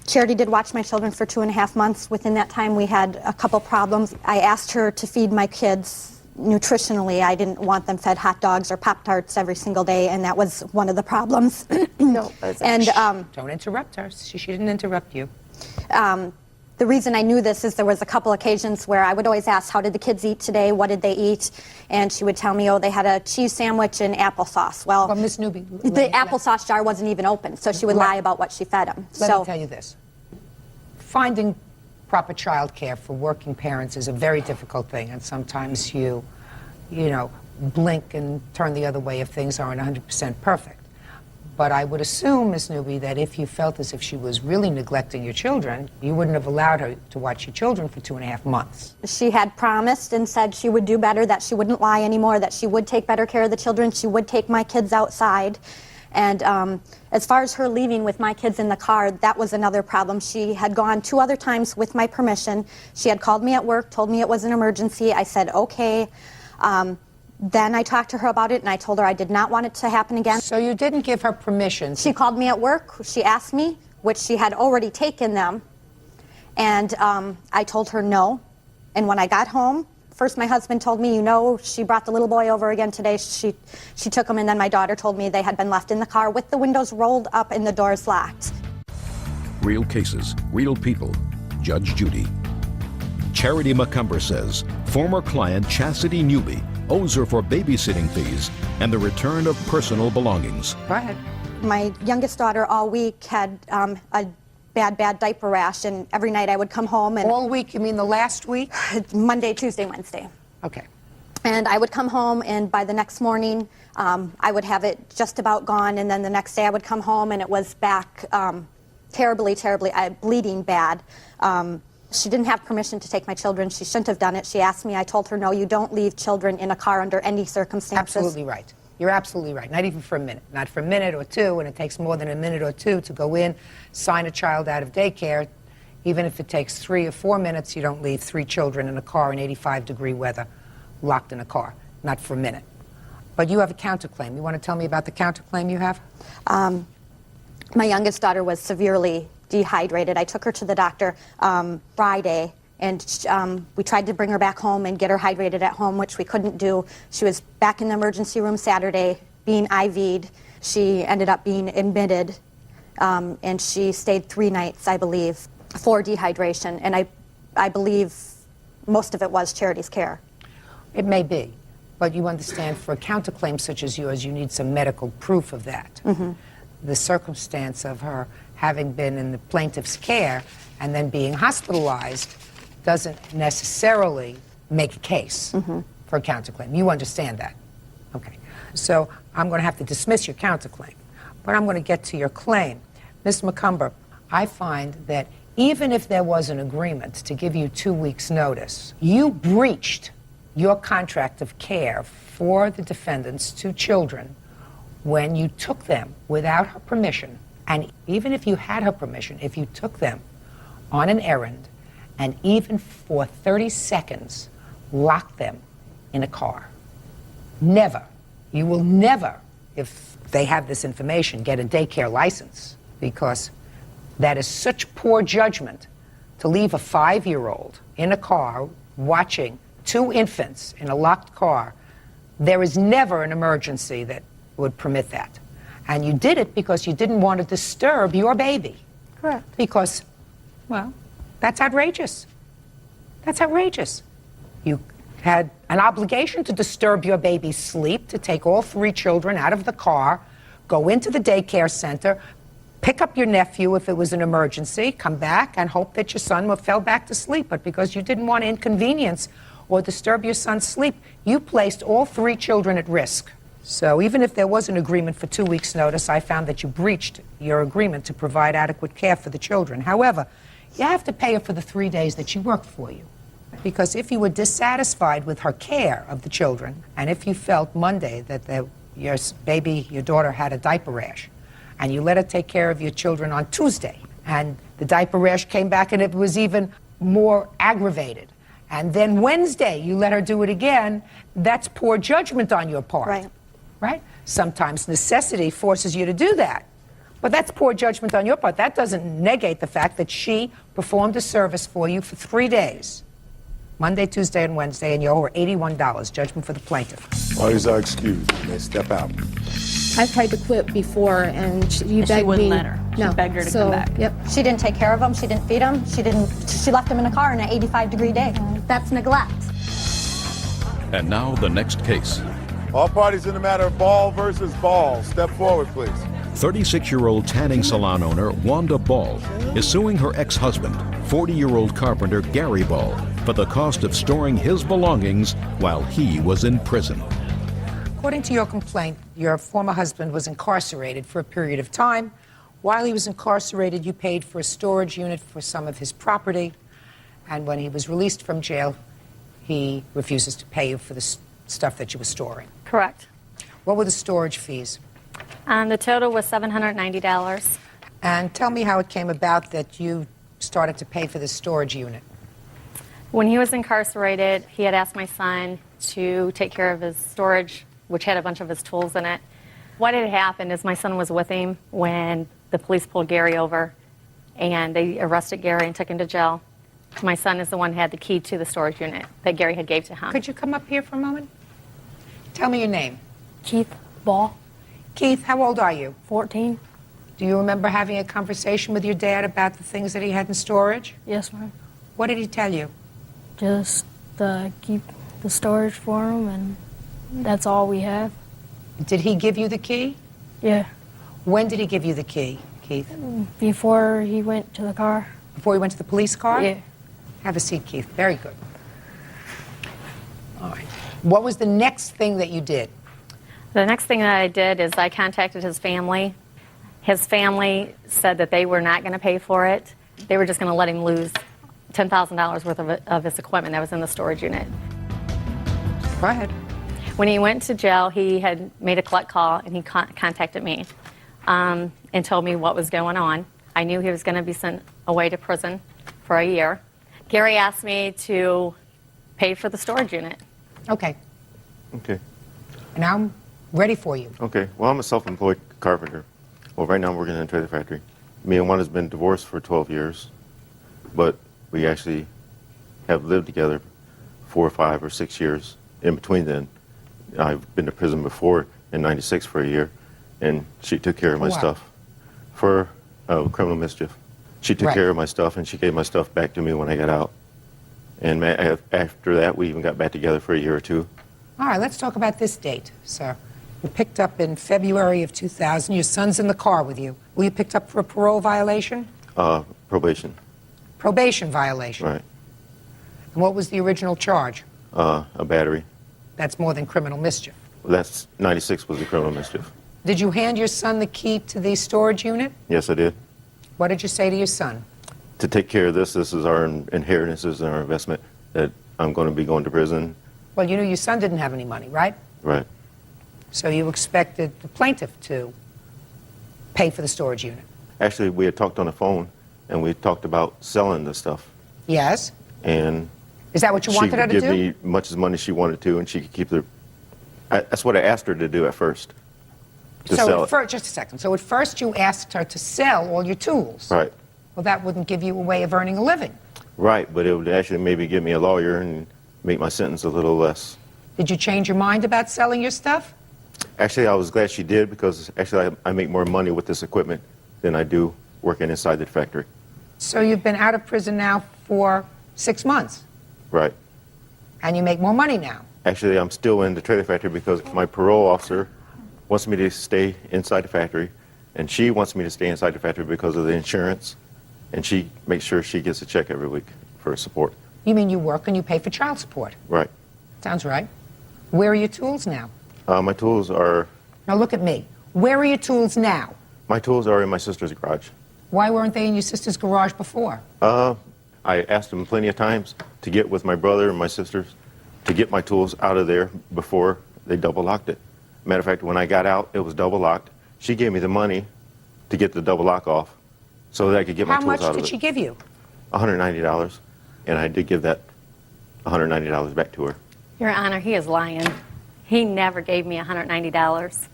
S13: Charity did watch my children for 2.5 months. Within that time, we had a couple problems. I asked her to feed my kids, nutritionally, I didn't want them fed hot dogs or Pop-Tarts every single day, and that was one of the problems.
S3: No,
S13: and
S3: don't interrupt her. She didn't interrupt you.
S13: The reason I knew this is there was a couple occasions where I would always ask, how did the kids eat today? What did they eat? And she would tell me, oh, they had a cheese sandwich and applesauce. Well,
S3: Miss Newby,
S13: the applesauce jar wasn't even open, so she would lie about what she fed them.
S3: Let me tell you this. Finding proper child care for working parents is a very difficult thing, and sometimes you blink and turn the other way if things aren't 100% perfect. But I would assume, Ms. Newby, that if you felt as if she was really neglecting your children, you wouldn't have allowed her to watch your children for 2.5 months.
S13: She had promised and said she would do better, that she wouldn't lie anymore, that she would take better care of the children, she would take my kids outside. And as far as her leaving with my kids in the car, that was another problem. She had gone 2 other times with my permission. She had called me at work, told me it was an emergency. I said, okay. Then I talked to her about it, and I told her I did not want it to happen again.
S3: So you didn't give her permission?
S13: She called me at work. She asked me, which she had already taken them, and I told her no. And when I got home, first my husband told me, she brought the little boy over again today. She took him, and then my daughter told me they had been left in the car with the windows rolled up and the doors locked.
S1: Real cases, real people. Judge Judy. Charity McCumber says former client Chastity Newby owes her for babysitting fees and the return of personal belongings.
S3: Go ahead.
S13: My youngest daughter all week had a bad diaper rash, and every night I would come home and...
S3: All week? You mean the last week?
S13: Monday, Tuesday, Wednesday.
S3: Okay.
S13: And I would come home, and by the next morning, I would have it just about gone, and then the next day I would come home, and it was back terribly, bleeding bad. She didn't have permission to take my children. She shouldn't have done it. She asked me. I told her, no, you don't leave children in a car under any circumstances.
S3: Absolutely right. You're absolutely right. Not even for a minute. Not for a minute or two, and it takes more than a minute or two to go in, sign a child out of daycare. Even if it takes 3 or 4 minutes, you don't leave 3 children in a car in 85-degree weather, locked in a car. Not for a minute. But you have a counterclaim. You want to tell me about the counterclaim you have?
S13: My youngest daughter was severely dehydrated. I took her to the doctor Friday, and we tried to bring her back home and get her hydrated at home, which we couldn't do. She was back in the emergency room Saturday being IV'd. She ended up being admitted, and she stayed 3 nights, I believe, for dehydration. And I believe most of it was Charity's care.
S3: It may be, but you understand for a counterclaim such as yours, you need some medical proof of that.
S13: Mm-hmm.
S3: The circumstance of her having been in the plaintiff's care and then being hospitalized doesn't necessarily make a case for a counterclaim. You understand that? Okay. So I'm going to have to dismiss your counterclaim, but I'm going to get to your claim. Ms. McCumber, I find that even if there was an agreement to give you 2 weeks' notice, you breached your contract of care for the defendant's 2 children when you took them without her permission. And even if you had her permission, if you took them on an errand and even for 30 seconds locked them in a car, never, you will never, if they have this information, get a daycare license, because that is such poor judgment to leave a 5-year-old in a car watching 2 infants in a locked car. There is never an emergency that would permit that. And you did it because you didn't want to disturb your baby.
S13: Correct.
S3: Because, well, that's outrageous. That's outrageous. You had an obligation to disturb your baby's sleep, to take all 3 children out of the car, go into the daycare center, pick up your nephew if it was an emergency, come back and hope that your son fell back to sleep. But because you didn't want to inconvenience or disturb your son's sleep, you placed all 3 children at risk. So even if there was an agreement for 2 weeks' notice, I found that you breached your agreement to provide adequate care for the children. However, you have to pay her for the 3 days that she worked for you. Because if you were dissatisfied with her care of the children, and if you felt Monday that your daughter had a diaper rash, and you let her take care of your children on Tuesday, and the diaper rash came back and it was even more aggravated, and then Wednesday you let her do it again, that's poor judgment on your part.
S13: Right.
S3: Right? Sometimes necessity forces you to do that. But that's poor judgment on your part. That doesn't negate the fact that she performed a service for you for 3 days Monday, Tuesday, and Wednesday, and you owe her $81. Judgment for the plaintiff.
S2: Parties are excused. You may step out.
S5: I've tried to quit before, and you begged
S16: wouldn't
S5: me.
S16: let her. She
S5: No.
S16: begged her to
S5: So,
S16: come back.
S5: Yep.
S13: She didn't take care of him. She didn't feed him. She left him in a car on an 85-degree day. That's neglect.
S1: And now the next case.
S2: All parties in the matter of Ball versus Ball. Step forward, please.
S1: 36-year-old tanning salon owner Wanda Ball is suing her ex-husband, 40-year-old carpenter Gary Ball, for the cost of storing his belongings while he was in prison.
S3: According to your complaint, your former husband was incarcerated for a period of time. While he was incarcerated, you paid for a storage unit for some of his property, and when he was released from jail, he refuses to pay you for the stuff that you were storing.
S16: Correct.
S3: What were the storage fees?
S16: The total was $790.
S3: And tell me how it came about that you started to pay for the storage unit.
S16: When he was incarcerated, he had asked my son to take care of his storage, which had a bunch of his tools in it. What had happened is my son was with him when the police pulled Gary over, and they arrested Gary and took him to jail. My son is the one who had the key to the storage unit that Gary had gave to him.
S3: Could you come up here for a moment? Tell me your name.
S16: Keith Ball.
S3: Keith, how old are you?
S16: 14.
S3: Do you remember having a conversation with your dad about the things that he had in storage?
S4: Yes, ma'am.
S3: What did he tell you?
S4: Just keep the storage for him, and that's all we have.
S3: Did he give you the key?
S4: Yeah.
S3: When did he give you the key, Keith?
S4: Before he went to the car.
S3: Before he went to the police car?
S4: Yeah.
S3: Have a seat, Keith. Very good. All right. What was the next thing that you did?
S16: The next thing that I did is I contacted his family. His family said that they were not going to pay for it. They were just going to let him lose $10,000 worth of his equipment that was in the storage unit.
S3: Go ahead.
S16: When he went to jail, he had made a collect call, and he contacted me and told me what was going on. I knew he was going to be sent away to prison for a year. Gary asked me to pay for the storage unit.
S3: Okay.
S9: Okay.
S3: And I'm ready for you.
S9: Okay. Well, I'm a self-employed carpenter. Well, right now I'm working in a trailer factory. Me and Wanda's been divorced for 12 years, but we actually have lived together 4 or 5 or 6 years in between then. I've been to prison before in '96 for a year, and she took care of my
S3: For what?
S9: stuff for criminal mischief. She took
S3: Right.
S9: care of my stuff, and she gave my stuff back to me when I got out. And after that, we even got back together for a year or two.
S3: All right, let's talk about this date, sir. You picked up in February of 2000. Your son's in the car with you. Were you picked up for a parole violation?
S9: Probation.
S3: Probation violation.
S9: Right.
S3: And what was the original charge?
S9: A battery.
S3: That's more than criminal mischief.
S9: That's '96 was the criminal mischief.
S3: Did you hand your son the key to the storage unit?
S9: Yes, I did.
S3: What did you say to your son?
S9: To take care of this is our inheritance, this is our investment, that I'm going to be going to prison.
S3: Well, you knew your son didn't have any money, right?
S9: Right.
S3: So you expected the plaintiff to pay for the storage unit.
S9: Actually, we had talked on the phone, and we talked about selling the stuff.
S3: Yes?
S9: And
S3: Is that what you wanted her to
S9: she
S3: do?
S9: could give me much as money she wanted to, and she could keep the... That's what I asked her to do at first, to sell it.
S3: Just a second. So at first you asked her to sell all your tools.
S9: Right.
S3: Well, that wouldn't give you a way of earning a living.
S9: Right, but it would actually maybe give me a lawyer and make my sentence a little less.
S3: Did you change your mind about selling your stuff?
S9: Actually, I was glad she did, because actually I make more money with this equipment than I do working inside the factory.
S3: So you've been out of prison now for 6 months,
S9: Right.
S3: and you make more money now.
S9: Actually, I'm still in the trailer factory because my parole officer wants me to stay inside the factory, and she wants me to stay inside the factory because of the insurance, and she makes sure she gets a check every week for support.
S3: You mean you work and you pay for child support?
S9: Right.
S3: Sounds right. Where are your tools now?
S9: My tools are...
S3: Now look at me. Where are your tools now?
S9: My tools are in my sister's garage.
S3: Why weren't they in your sister's garage before?
S9: I asked them plenty of times to get with my brother and my sisters to get my tools out of there before they double locked it. Matter of fact, when I got out, it was double locked. She gave me the money to get the double lock off so that I could get my
S3: How
S9: tools
S3: much
S9: out of it.
S3: did she give you?
S9: $190, and I did give that $190 back to her.
S16: Your Honor, he is lying. He never gave me $190.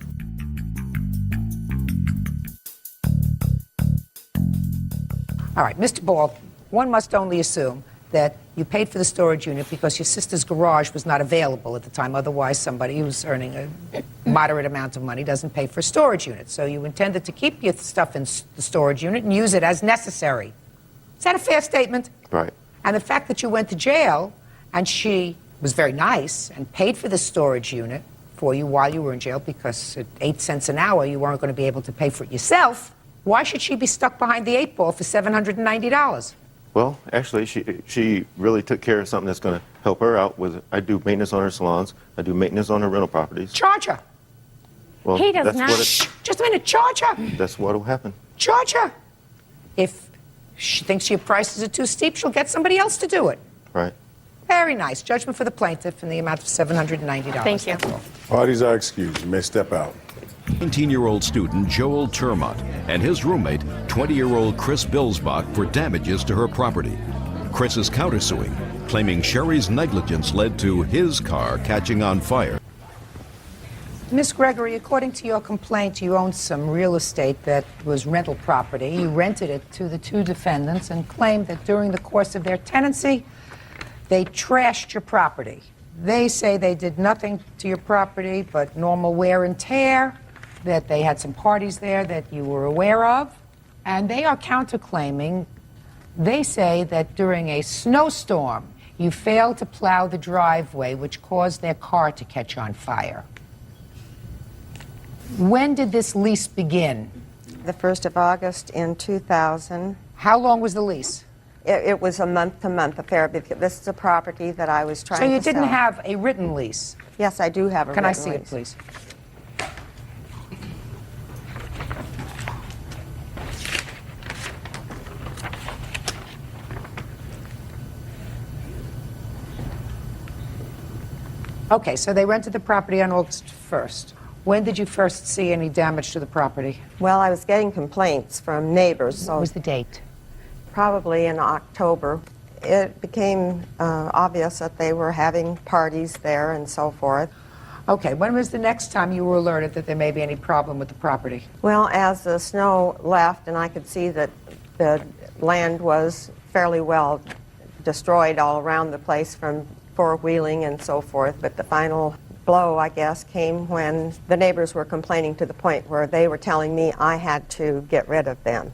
S3: All right, Mr. Ball, one must only assume that you paid for the storage unit because your sister's garage was not available at the time. Otherwise, somebody who's earning a moderate amount of money doesn't pay for a storage unit. So you intended to keep your stuff in the storage unit and use it as necessary. Is that a fair statement?
S9: Right.
S3: And the fact that you went to jail and she was very nice and paid for the storage unit for you while you were in jail because at 8 cents an hour you weren't going to be able to pay for it yourself, why should she be stuck behind the 8 ball for $790?
S9: Well, actually, she really took care of something that's going to help her out. I do maintenance on her salons. I do maintenance on her rental properties.
S3: Charge her.
S9: Well,
S3: He does
S9: that's
S3: not.
S9: what
S3: Shh, just a minute, charge her.
S9: That's what will happen.
S3: Charge her. If she thinks your prices are too steep, she'll get somebody else to do it.
S9: Right.
S3: Very nice. Judgment for the plaintiff in the amount of $790.
S21: Thank you.
S3: That's all.
S2: Parties are excused. You may step out.
S1: 19-year-old student Joel Termont and his roommate, 20-year-old Chris Bilsbach, for damages to her property. Chris is countersuing, claiming Sherry's negligence led to his car catching on fire.
S3: Miss Gregory, according to your complaint, you owned some real estate that was rental property. You rented it to the 2 defendants and claimed that during the course of their tenancy, they trashed your property. They say they did nothing to your property but normal wear and tear, that they had some parties there that you were aware of, and they are counterclaiming. They say that during a snowstorm, you failed to plow the driveway, which caused their car to catch on fire. When did this lease begin?
S14: The 1st of August in 2000.
S3: How long was the lease?
S14: It was a month-to-month affair because this is a property that I was trying to sell.
S3: So you didn't have a written lease?
S14: Yes, I do have a
S3: written lease. Can I see
S14: lease.
S3: it, please? Okay, so they rented the property on August 1st. When did you first see any damage to the property?
S14: Well, I was getting complaints from neighbors.
S3: What was the date?
S14: Probably in October. It became obvious that they were having parties there and so forth.
S3: Okay, when was the next time you were alerted that there may be any problem with the property?
S14: Well, as the snow left and I could see that the land was fairly well destroyed all around the place from four-wheeling and so forth, but the final blow, I guess, came when the neighbors were complaining to the point where they were telling me I had to get rid of them.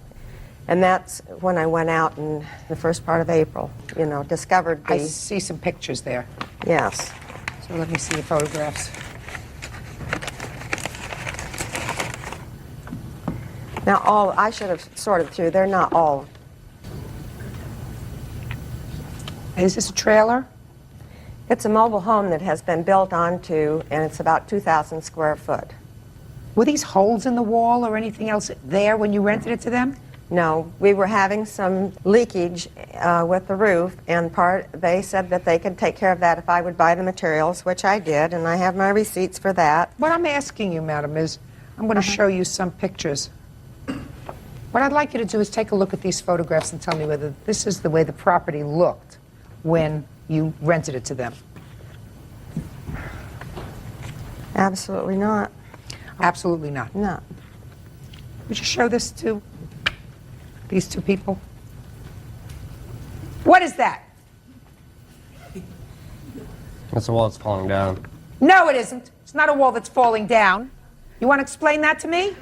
S14: And that's when I went out in the first part of April, you know, discovered the...
S3: I see some pictures there.
S14: Yes.
S3: So let me see the photographs.
S14: Now, I should have sorted through. They're not all.
S3: Is this a trailer?
S14: It's a mobile home that has been built onto, and it's about 2,000 square foot.
S3: Were these holes in the wall or anything else there when you rented it to them?
S14: No, we were having some leakage with the roof, and they said that they could take care of that if I would buy the materials, which I did, and I have my receipts for that.
S3: What I'm asking you, madam, is I'm going to show you some pictures. What I'd like you to do is take a look at these photographs and tell me whether this is the way the property looked when you rented it to them.
S14: Absolutely not.
S3: Absolutely not.
S14: No.
S3: Would you show this to these two people? What is that?
S17: That's the wall that's falling down.
S3: No, it isn't. It's not a wall that's falling down. You want to explain that to me?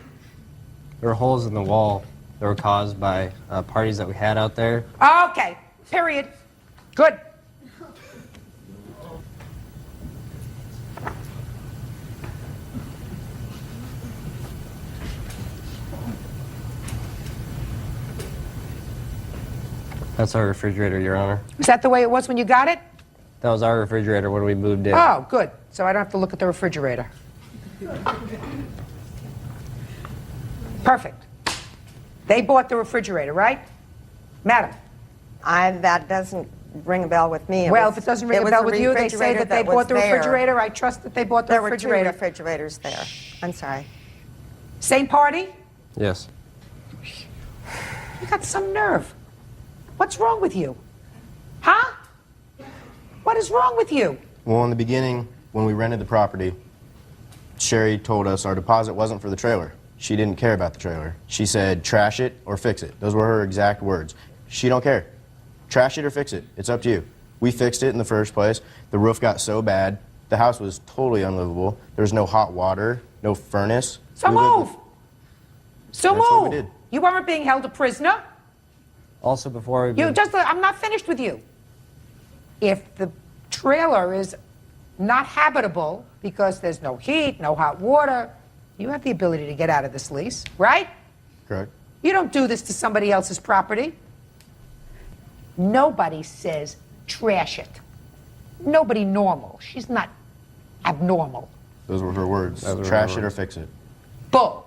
S17: There were holes in the wall that were caused by parties that we had out there.
S3: Okay, period. Good.
S17: That's our refrigerator, Your Honor.
S3: Is that the way it was when you got it?
S17: That was our refrigerator when we moved in.
S3: Oh, good. So I don't have to look at the refrigerator. Perfect. They bought the refrigerator, right? Madam?
S14: That doesn't ring a bell with me.
S3: Well, if it doesn't ring a bell with you, they say that they bought the refrigerator. I trust that they bought the refrigerator.
S14: There were 2 refrigerators there. I'm sorry.
S3: Same party?
S17: Yes.
S3: You got some nerve. What's wrong with you? Huh? What is wrong with you?
S23: Well, in the beginning, when we rented the property, Sherry told us our deposit wasn't for the trailer. She didn't care about the trailer. She said, trash it or fix it. Those were her exact words. She don't care. Trash it or fix it. It's up to you. We fixed it in the first place. The roof got so bad. The house was totally unlivable. There was no hot water, no furnace.
S3: So move! So
S23: That's what we
S3: move!
S23: did.
S3: You aren't being held a prisoner.
S17: Also, before we
S3: I'm not finished with you. If the trailer is not habitable because there's no heat, no hot water, you have the ability to get out of this lease, right?
S23: Correct.
S3: You don't do this to somebody else's property. Nobody says trash it. Nobody normal. She's not abnormal.
S23: Those were her words.
S17: Those were her
S23: Trash it or
S17: words.
S23: fix it.
S3: Bull.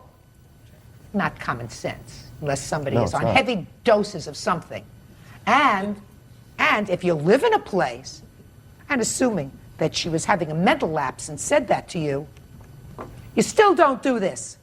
S3: Not common sense, unless somebody
S23: No,
S3: is
S23: it's
S3: on
S23: not.
S3: heavy doses of something. And if you live in a place, and assuming that she was having a mental lapse and said that to you, you still don't do this.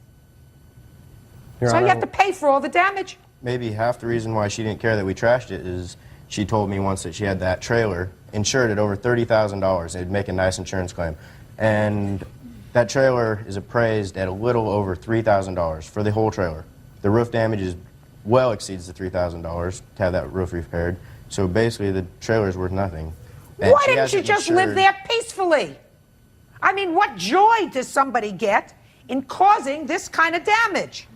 S23: Your
S3: So you
S23: Honor,
S3: have to pay for all the damage.
S23: maybe half the reason why she didn't care that we trashed it is she told me once that she had that trailer insured at over $30,000. It'd make a nice insurance claim. And that trailer is appraised at a little over $3,000 for the whole trailer. The roof damage is well exceeds the $3,000 to have that roof repaired. So basically the trailer's worth nothing. And
S3: Why
S23: she
S3: didn't
S23: has
S3: you
S23: it
S3: just live
S23: insured.
S3: there peacefully? I mean, what joy does somebody get in causing this kind of damage?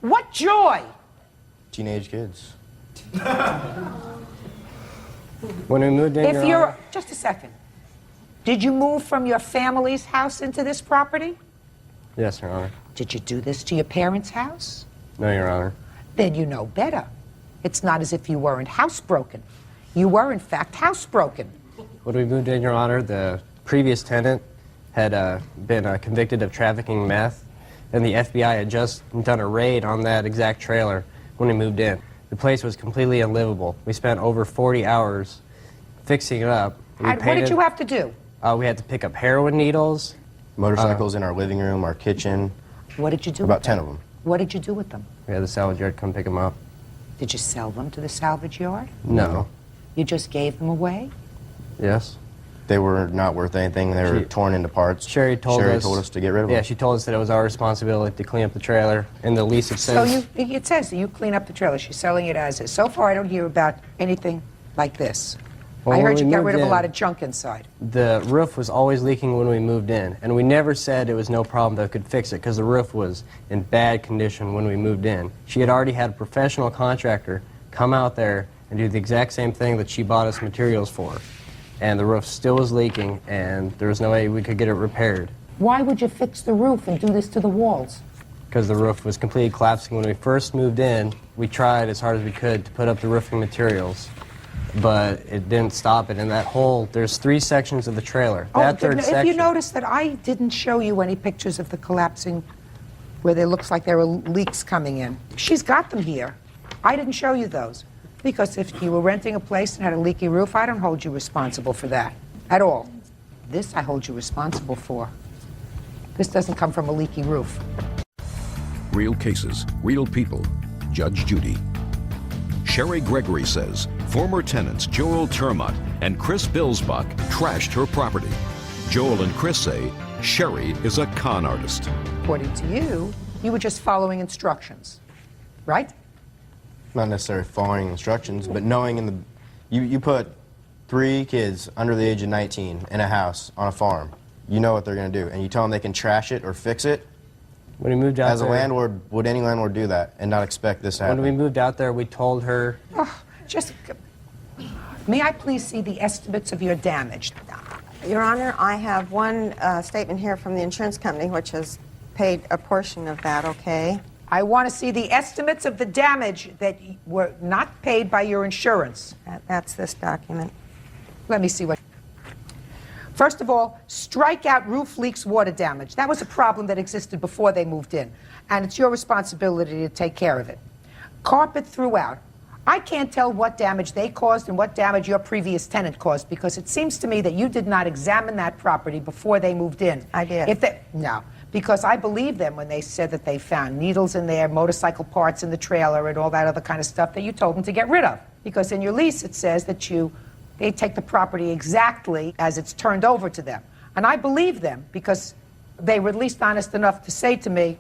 S3: What joy?
S23: Teenage kids.
S17: When we moved in,
S3: If
S17: Your
S3: you're,
S17: Honor,
S3: just a second, did you move from your family's house into this property?
S17: yes, Your Honor.
S3: Did you do this to your parents' house?
S17: No, Your Honor.
S3: Then you know better. It's not as if you weren't housebroken. You were, in fact, housebroken.
S17: When we moved in, Your Honor, the previous tenant had been convicted of trafficking meth, and the FBI had just done a raid on that exact trailer when we moved in. The place was completely unlivable. We spent over 40 hours fixing it up.
S3: And what did you have to do?
S17: We had to pick up heroin needles.
S23: Motorcycles in our living room, our kitchen.
S3: What did you do
S23: About
S3: with
S23: 10
S3: them?
S23: of them.
S3: What did you do with them?
S17: We had the salvage yard come pick them up.
S3: Did you sell them to the salvage yard?
S17: No.
S3: You just gave them away?
S17: Yes.
S23: They were not worth anything. They were torn into parts.
S17: Sherry told us
S23: to get rid of them.
S17: Yeah, she told us that it was our responsibility to clean up the trailer. In the lease, it
S3: So
S17: says.
S3: it says that you clean up the trailer. She's selling it as is. So far, I don't hear about anything like this.
S17: Well,
S3: I
S17: when
S3: heard
S17: we
S3: you got
S17: moved
S3: rid of a
S17: in,
S3: lot of junk inside.
S17: The roof was always leaking when we moved in, and we never said it was no problem that we could fix it because the roof was in bad condition when we moved in. She had already had a professional contractor come out there and do the exact same thing that she bought us materials for, and the roof still was leaking, and there was no way we could get it repaired
S3: Why would you fix the roof and do this to the walls?
S17: because the roof was completely collapsing. When we first moved in, we tried as hard as we could to put up the roofing materials, but it didn't stop it. And that whole, there's 3 sections of the trailer. That third
S3: if
S17: section.
S3: you notice that I didn't show you any pictures of the collapsing where there looks like there were leaks coming in. She's got them here. I didn't show you those. Because if you were renting a place and had a leaky roof, I don't hold you responsible for that at all. This I hold you responsible for. This doesn't come from a leaky roof.
S1: Real cases, real people. Judge Judy. Sherry Gregory says former tenants Joel Termott and Chris Bilsbach trashed her property. Joel and Chris say Sherry is a con artist.
S3: According to you, you were just following instructions, right?
S23: Not necessarily following instructions, but knowing in the... You put 3 kids under the age of 19 in a house on a farm. You know what they're going to do, and you tell them they can trash it or fix it.
S17: When we moved out
S23: As a
S17: there,
S23: landlord, would any landlord do that and not expect this to happen?
S17: When we moved out there, we told her.
S3: May I please see the estimates of your damage?
S14: Your Honor, I have one statement here from the insurance company which has paid a portion of that, okay?
S3: I want to see the estimates of the damage that were not paid by your insurance.
S14: That's this document.
S3: Let me see what... First of all, strike out roof leaks, water damage. That was a problem that existed before they moved in, and it's your responsibility to take care of it. Carpet throughout. I can't tell what damage they caused and what damage your previous tenant caused, because it seems to me that you did not examine that property before they moved in.
S14: I did.
S3: No, because I believe them when they said that they found needles in there, motorcycle parts in the trailer, and all that other kind of stuff that you told them to get rid of. Because in your lease it says that they take the property exactly as it's turned over to them. And I believe them because they were at least honest enough to say to me,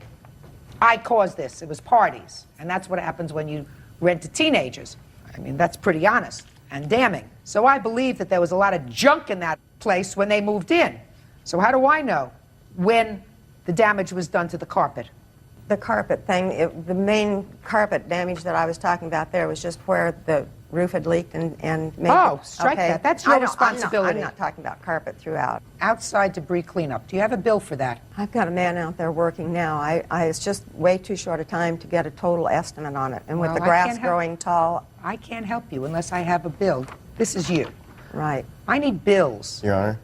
S3: I caused this, it was parties. And that's what happens when you rent to teenagers. I mean, that's pretty honest. and damning. So I believe that there was a lot of junk in that place when they moved in. So how do I know when the damage was done to the carpet?
S14: The carpet thing, the main carpet damage that I was talking about there was just where the roof had leaked and made
S3: Strike that. That's your responsibility.
S14: I'm not talking about carpet throughout.
S3: Outside debris cleanup. Do you have a bill for that?
S14: I've got a man out there working now. It's just way too short a time to get a total estimate on it. And with the grass growing tall...
S3: I can't help you unless I have a bill. This is you.
S14: Right.
S3: I need bills.
S23: Your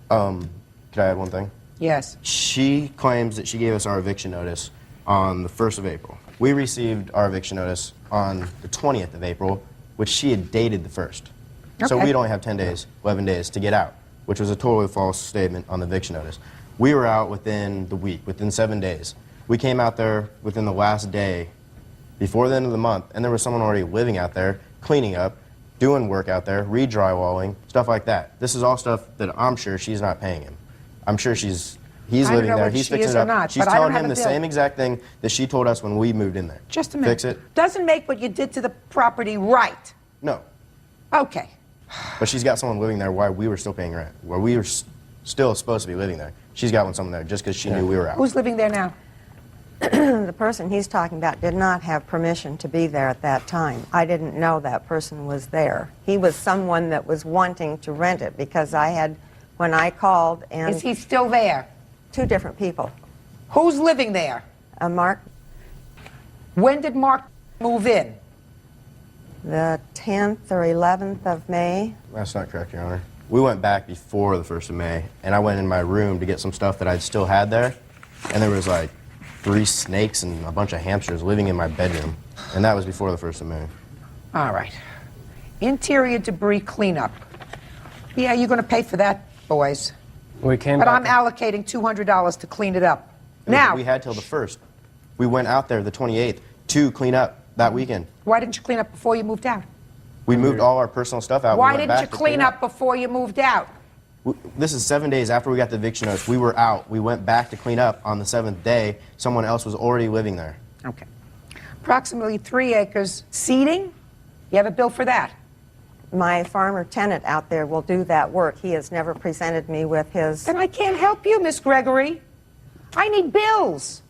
S23: Honor, could I add one thing?
S3: Yes.
S23: She claims that she gave us our eviction notice on the 1st of April. We received our eviction notice on the 20th of April, which she had dated the 1st. So we'd only have 10 days, 11 days to get out, which was a totally false statement on the eviction notice. We were out within the week, within 7 days. We came out there within the last day, before the end of the month, and there was someone already living out there, cleaning up, doing work out there, re-drywalling, stuff like that. This is all stuff that I'm sure she's not paying him. I'm sure he's living there, he's fixing it up. She's telling him the same exact thing that she told us when we moved in there.
S3: Just a minute.
S23: Fix it.
S3: Doesn't make what you did to the property right.
S23: No.
S3: Okay.
S23: But she's got someone living there while we were still paying rent, while we were still supposed to be living there. She's got someone there just because she knew we were out.
S3: Who's living there now?
S14: The person he's talking about did not have permission to be there at that time. I didn't know that person was there. He was someone that was wanting to rent it because when I called and...
S3: Is he still there?
S14: 2 different people.
S3: Who's living there?
S14: Mark.
S3: When did Mark move in?
S14: The 10th or 11th of May.
S23: That's not correct, Your Honor. We went back before the 1st of May, and I went in my room to get some stuff that I'd still had there, and there was like 3 snakes and a bunch of hamsters living in my bedroom, and that was before the 1st of May.
S3: All right. Interior debris cleanup. Yeah, you're going to pay for that, boys.
S17: We came
S3: but
S17: back
S3: I'm allocating $200 to clean it up. Now,
S23: we had till the 1st. We went out there the 28th to clean up that weekend.
S3: Why didn't you clean up before you moved out?
S23: We moved all our personal stuff out.
S3: Why didn't you clean up before you moved out?
S23: This is 7 days after we got the eviction notice. We were out. We went back to clean up on the 7th day. Someone else was already living there.
S3: Okay. Approximately 3 acres. Seeding? You have a bill for that?
S14: My farmer tenant out there will do that work. He has never presented me with his...
S3: Then I can't help you, Miss Gregory. I need bills.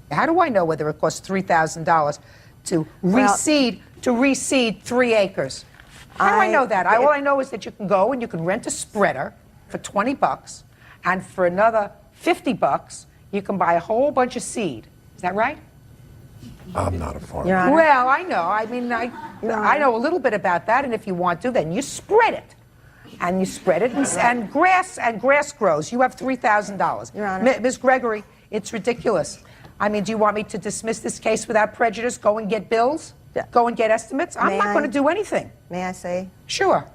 S3: How do I know whether it costs $3,000 to reseed 3 acres? How do I know that? All I know is that you can go and you can rent a spreader for $20, and for another $50, you can buy a whole bunch of seed. Is that right?
S2: I'm not a farmer.
S3: Well, I know. I mean, I know a little bit about that, and if you want to, then you spread it. And you spread it, and grass grows. You have $3,000.
S14: Your Honor.
S3: Ms. Gregory, it's ridiculous. I mean, do you want me to dismiss this case without prejudice, go and get bills, go and get estimates? I'm not going to do anything.
S14: May I say?
S3: Sure.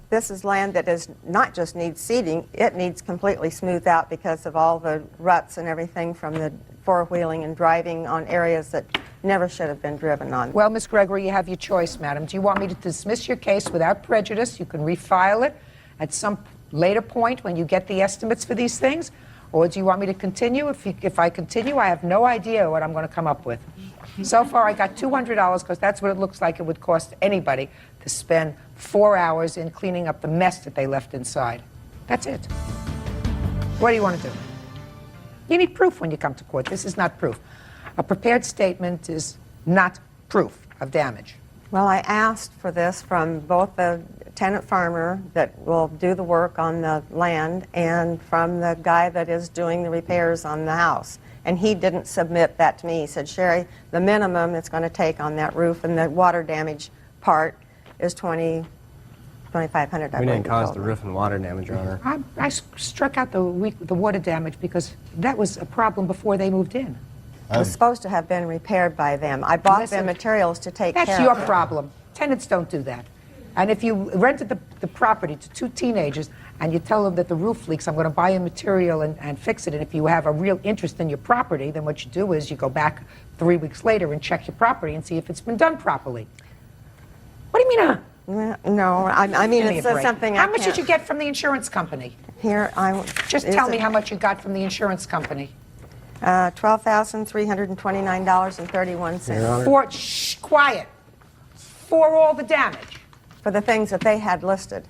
S14: This is land that does not just need seeding, it needs completely smoothed out because of all the ruts and everything from the four-wheeling and driving on areas that never should have been driven on.
S3: Well, Ms. Gregory, you have your choice, madam. Do you want me to dismiss your case without prejudice? You can refile it at some later point when you get the estimates for these things. Or do you want me to continue? If I continue, I have no idea what I'm going to come up with. So far, I got $200 because that's what it looks like it would cost anybody to spend 4 hours in cleaning up the mess that they left inside. That's it. What do you want to do? You need proof when you come to court. This is not proof. A prepared statement is not proof of damage.
S14: Well, I asked for this from both the tenant farmer that will do the work on the land and from the guy that is doing the repairs on the house. And he didn't submit that to me. He said, Sherry, the minimum it's going to take on that roof and the water damage part is $2,500.
S17: We didn't cause the roof and water damage, Your Honor.
S3: I struck out the water damage because that was a problem before they moved in.
S14: It was supposed to have been repaired by them. I bought them materials to take care of it.
S3: That's your problem. Tenants don't do that. And if you rented the property to 2 teenagers and you tell them that the roof leaks, I'm going to buy you material and fix it, and if you have a real interest in your property, then what you do is you go back 3 weeks later and check your property and see if it's been done properly. What do you mean,
S14: No, I mean, it's something
S3: How much did you get from the insurance company?
S14: Here,
S3: Just tell me how much you got from the insurance company.
S14: $12,329.31.
S3: Quiet. For all the damage.
S14: for the things that they had listed.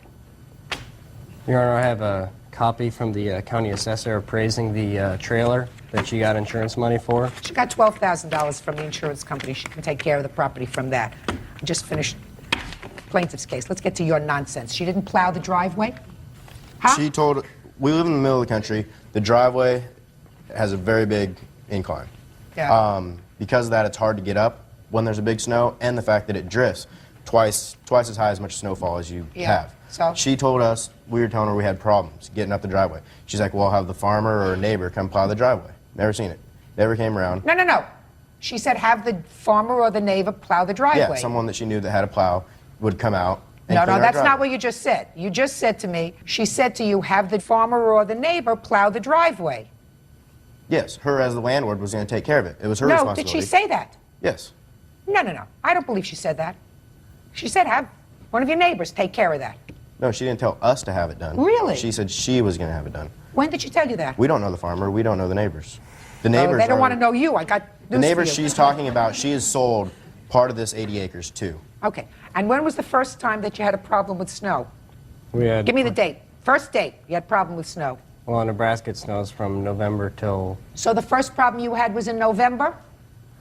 S17: Your Honor, I have a copy from the county assessor appraising the trailer that she got insurance money for.
S3: She got $12,000 from the insurance company. She can take care of the property from that. I just finished plaintiff's case. Let's get to your nonsense. She didn't plow the driveway? Huh?
S23: She told, we live in the middle of the country. The driveway has a very big incline.
S3: Yeah.
S23: Because of that, it's hard to get up when there's a big snow, and the fact that it drifts twice as high as much snowfall as you have.
S3: So?
S23: She told us, we were telling her we had problems getting up the driveway. She's like, well, I'll have the farmer or a neighbor come plow the driveway. Never seen it. Never came around.
S3: No. She said have the farmer or the neighbor plow the driveway.
S23: Yeah, someone that she knew that had a plow would come out and
S3: No,
S23: clean our
S3: that's
S23: driveway.
S3: not what you just said. You just said to me, she said to you, have the farmer or the neighbor plow the driveway.
S23: Yes, her as the landlord was going to take care of it. It was her
S3: No,
S23: responsibility.
S3: did she say that?
S23: Yes.
S3: No. I don't believe she said that. She said have one of your neighbors take care of that.
S23: No, she didn't tell us to have it done.
S3: Really?
S23: She said she was going to have it done.
S3: When did she tell you that?
S23: We don't know the farmer. We don't know the neighbors. The
S3: Oh,
S23: neighbors
S3: they don't
S23: are-
S3: want to know you. I got
S23: The
S3: news
S23: neighbors
S3: for you.
S23: she's talking about, she has sold part of this 80 acres too.
S3: Okay. And when was the first time that you had a problem with snow?
S17: We had,
S3: Give me the date. First date you had a problem with snow.
S17: well, in Nebraska it snows from November till
S3: So the first problem you had was in November?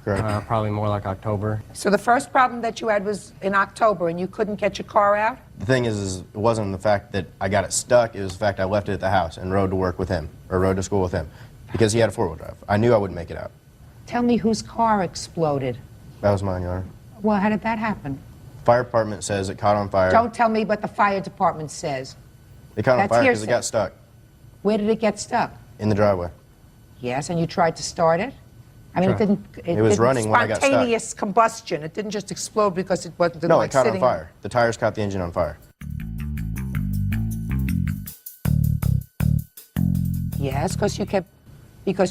S17: probably more like October.
S3: So the first problem that you had was in October and you couldn't get your car out?
S23: The thing is it wasn't the fact that I got it stuck, it was the fact I left it at the house and rode to work with him, or rode to school with him, because he had a four-wheel drive. I knew I wouldn't make it out.
S3: Tell me whose car exploded.
S23: That was mine, Your Honor.
S3: Well, how did that happen?
S23: Fire department says it caught on fire.
S3: Don't tell me what the fire department says.
S23: It caught on
S3: That's
S23: fire because it
S3: hearsay.
S23: got stuck
S3: Where did it get stuck?
S23: in the driveway.
S3: Yes, and you tried to start it? I mean,
S23: Tried.
S3: it
S23: It was
S3: didn't
S23: running when I got stuck.
S3: spontaneous combustion. It didn't just explode because it wasn't
S23: No,
S3: like
S23: it caught on
S3: sitting.
S23: fire. The tires caught the engine on fire.
S3: Yes, because you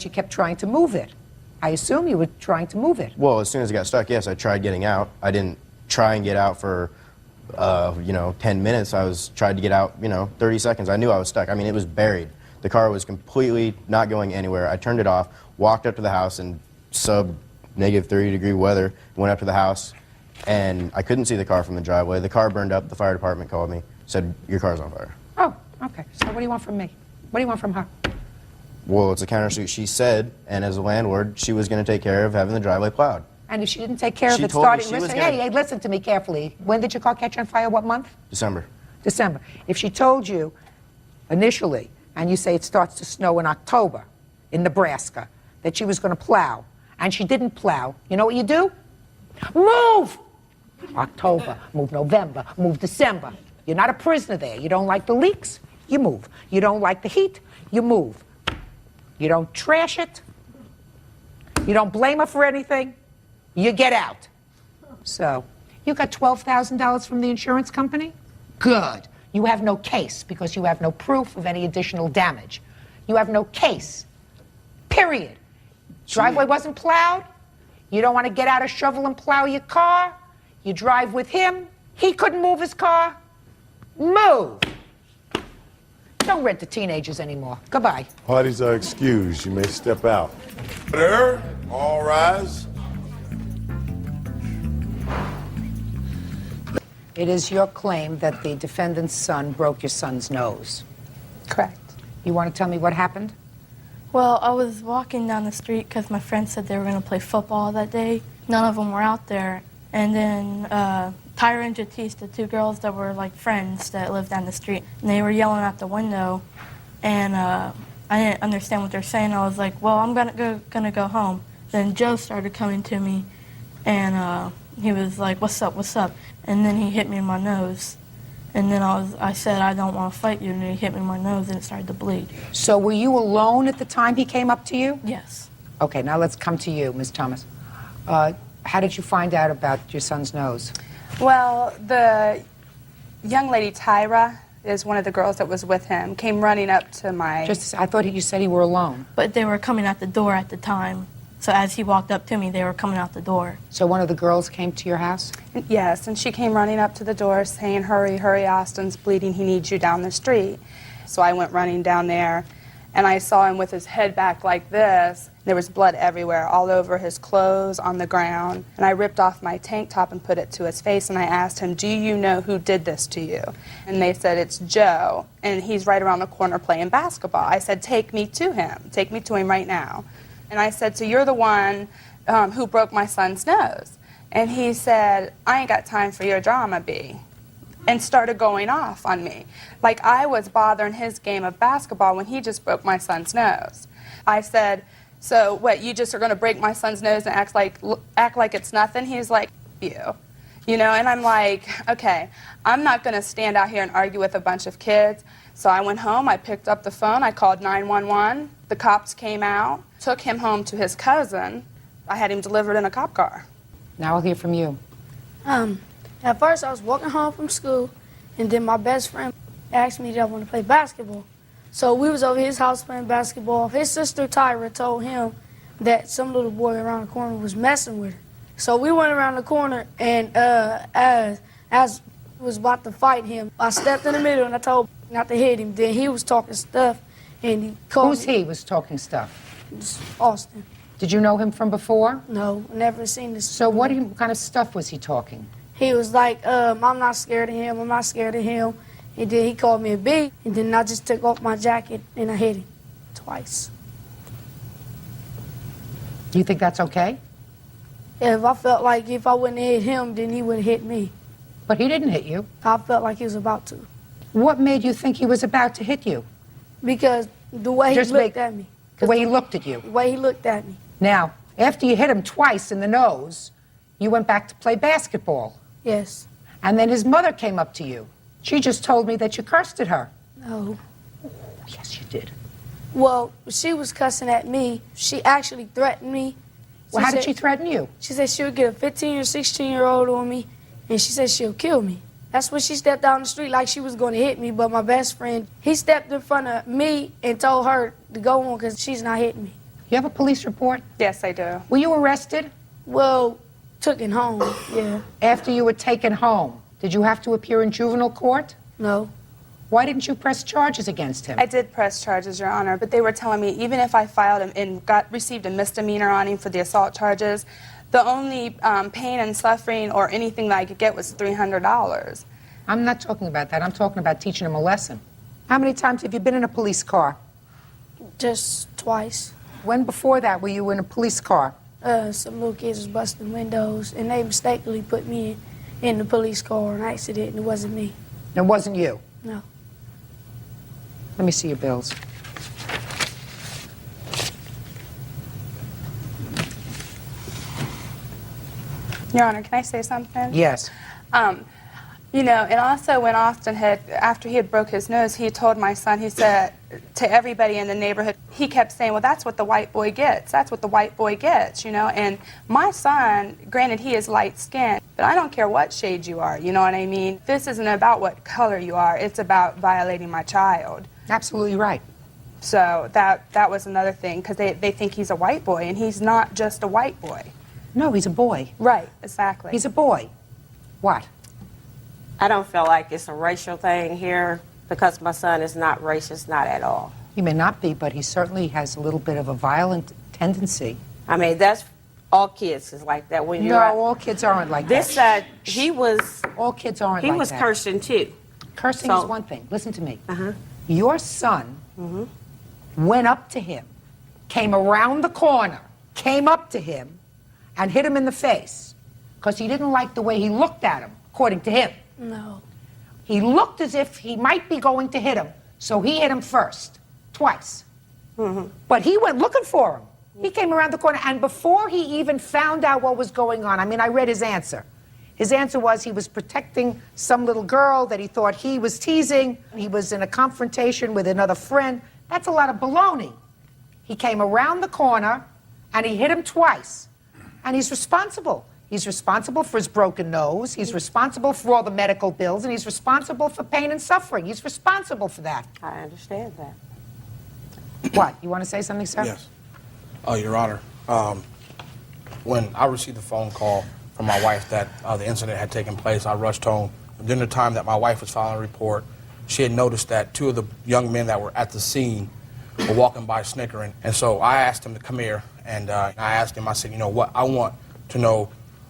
S3: kept trying to move it. I assume you were trying to move it.
S23: Well, as soon as it got stuck, yes, I tried getting out. I didn't try and get out for, 10 minutes. I tried to get out, 30 seconds. I knew I was stuck. I mean, it was buried. The car was completely not going anywhere. I turned it off, walked up to the house in -30-degree weather, went up to the house, and I couldn't see the car from the driveway. The car burned up. The fire department called me, said, your car's on fire.
S3: Oh, okay. So what do you want from me? What do you want from her?
S23: Well, it's a countersuit. She said, and as a landlord, she was going to take care of having the driveway plowed.
S3: And if she didn't take care of
S23: She
S3: it
S23: told me
S3: starting,
S23: she was
S3: listen,
S23: gonna-
S3: hey, listen to me carefully. When did your car catch on fire? What month?
S23: December.
S3: December. If she told you initially, and you say it starts to snow in October in Nebraska, that she was going to plow, and she didn't plow, you know what you do? Move! October, move November, move December. You're not a prisoner there. You don't like the leaks, you move. You don't like the heat, you move. You don't trash it. You don't blame her for anything. You get out. So, you got $12,000 from the insurance company? Good. You have no case because you have no proof of any additional damage. You have no case. Period. Driveway wasn't plowed. You don't want to get out a shovel and plow your car. You drive with him. He couldn't move his car. Move. Don't rent to teenagers anymore. Goodbye.
S2: Parties are excused. You may step out. Order. All rise.
S3: It is your claim that the defendant's son broke your son's nose.
S21: Correct.
S3: You want to tell me what happened?
S21: Well, I was walking down the street because my friends said they were going to play football that day. None of them were out there. And then Tyra and Jatisse, the two girls that were like friends that lived down the street, and they were yelling out the window. And I didn't understand what they're saying. I was like, well, I'm gonna go home. Then Joe started coming to me, and he was like, what's up, what's up? And then he hit me in my nose. And then I said, I don't want to fight you. And he hit me in my nose, and it started to bleed.
S3: So were you alone at the time he came up to you?
S21: Yes.
S3: Okay, now let's come to you, Ms. Thomas. How did you find out about your son's nose?
S22: Well, the young lady, Tyra, is one of the girls that was with him, came running up to my...
S3: I thought you said you were alone.
S21: But they were coming out the door at the time. So as he walked up to me, they were coming out the door.
S3: So one of the girls came to your house?
S22: Yes, and she came running up to the door saying, hurry, hurry, Austin's bleeding, he needs you down the street. So I went running down there, and I saw him with his head back like this. There was blood everywhere, all over his clothes, on the ground. And I ripped off my tank top and put it to his face, and I asked him, do you know who did this to you? And they said, it's Joe, and he's right around the corner playing basketball. I said, take me to him. Take me to him right now. And I said, so you're the one who broke my son's nose. And he said, I ain't got time for your drama, B. And started going off on me. Like I was bothering his game of basketball when he just broke my son's nose. I said, so what, you just are going to break my son's nose and act like it's nothing? He's like, you. You know, and I'm like, okay, I'm not going to stand out here and argue with a bunch of kids. So I went home, I picked up the phone, I called 911. The cops came out, took him home to his cousin. I had him delivered in a cop car.
S3: Now I'll hear from you.
S7: At first I was walking home from school, and then my best friend asked me did I want to play basketball. So we was over his house playing basketball. His sister Tyra told him that some little boy around the corner was messing with her. So we went around the corner, and as we was about to fight him, I stepped in the middle and I told him not to hit him. Then he was talking stuff, and he called
S3: Who's he was talking stuff?
S7: Austin.
S3: Did you know him from before?
S7: No, never seen this.
S3: So what kind of stuff was he talking?
S7: He was like, I'm not scared of him, I'm not scared of him. And then he called me a B, and then I just took off my jacket and I hit him twice.
S3: Do you think that's okay?
S7: If I felt like if I wouldn't hit him, then he would hit me.
S3: But he didn't hit you.
S7: I felt like he was about to.
S3: What made you think he was about to hit you?
S7: Because the way he looked at me.
S3: The way he looked at you?
S7: The way he looked at me.
S3: Now, after you hit him twice in the nose, you went back to play basketball.
S7: Yes.
S3: And then his mother came up to you. She just told me that you cursed at her.
S7: No.
S3: Yes, you did.
S7: Well, she was cussing at me. She actually threatened me.
S3: Well, how did she threaten you?
S7: She said she would get a 15 or 16-year-old on me, and she said she'll kill me. That's when she stepped down the street like she was going to hit me, but my best friend, he stepped in front of me and told her to go on because she's not hitting me.
S3: You have a police report?
S22: Yes, I do.
S3: Were you arrested?
S7: Well, taken home, yeah.
S3: After you were taken home, did you have to appear in juvenile court?
S7: No.
S3: Why didn't you press charges against him?
S22: I did press charges, Your Honor, but they were telling me even if I filed and received a misdemeanor on him for the assault charges, the only pain and suffering or anything that I could get was $300.
S3: I'm not talking about that. I'm talking about teaching him a lesson. How many times have you been in a police car?
S7: Just twice.
S3: When before that were you in a police car?
S7: Some little kids was busting windows, and they mistakenly put me in the police car on accident, and it wasn't me.
S3: It wasn't you?
S7: No.
S3: Let me see your bills.
S22: Your Honor, can I say something?
S3: Yes.
S22: You know, and also when Austin after he had broke his nose, he told my son, he said to everybody in the neighborhood, he kept saying, well, that's what the white boy gets. That's what the white boy gets, you know. And my son, granted, he is light-skinned, but I don't care what shade you are, you know what I mean? This isn't about what color you are. It's about violating my child.
S3: Absolutely right.
S22: So that was another thing, because they think he's a white boy, and he's not just a white boy.
S3: No, he's a boy.
S22: Right, exactly.
S3: He's a boy. What?
S18: I don't feel like it's a racial thing here because my son is not racist, not at all.
S3: He may not be, but he certainly has a little bit of a violent tendency.
S18: I mean, that's all kids is like that. When you're
S3: No, all kids aren't like
S18: this
S3: that.
S18: he was.
S3: All kids aren't
S18: he
S3: like
S18: was
S3: that.
S18: cursing too.
S3: Cursing
S18: So-
S3: is one thing. Listen to me. Your son went up to him, came around the corner, came up to him, and hit him in the face because he didn't like the way he looked at him, according to him.
S7: No.
S3: He looked as if he might be going to hit him, so he hit him first, twice. But he went looking for him. He came around the corner, and before he even found out what was going on, I mean, I read his answer. His answer was he was protecting some little girl that he thought he was teasing. He was in a confrontation with another friend. That's a lot of baloney. He came around the corner, and he hit him twice. And he's responsible. He's responsible for his broken nose. He's responsible for all the medical bills, and he's responsible for pain and suffering. He's responsible for that.
S18: I understand that.
S3: What? You want to say something, sir?
S19: Yes. Your Honor, when I received a phone call from my wife that the incident had taken place, I rushed home. During the time that my wife was filing a report, she had noticed that two of the young men that were at the scene were walking by snickering. And so I asked him to come here, and I asked him, I said, you know what, I want to know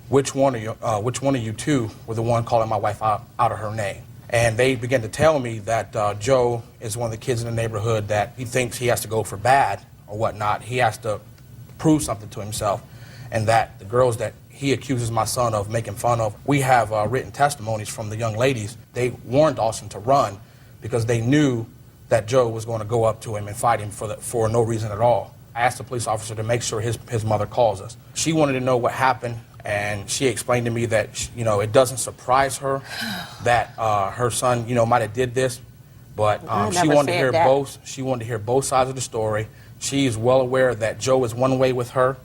S19: which one of you two were the one calling my wife out of her name. And they began to tell me that Joe is one of the kids in the neighborhood that he thinks he has to go for bad or whatnot. He has to prove something to himself. And that the girls that he accuses my son of making fun of, we have written testimonies from the young ladies. They warned Austin to run because they knew that Joe was going to go up to him and fight him for no reason at all. I asked the police officer to make sure his mother calls us. She wanted to know what happened, and she explained to me that, you know, it doesn't surprise her that her son, you know, might have did this, but she wanted to hear both sides of the story. She is well aware that Joe is one way with her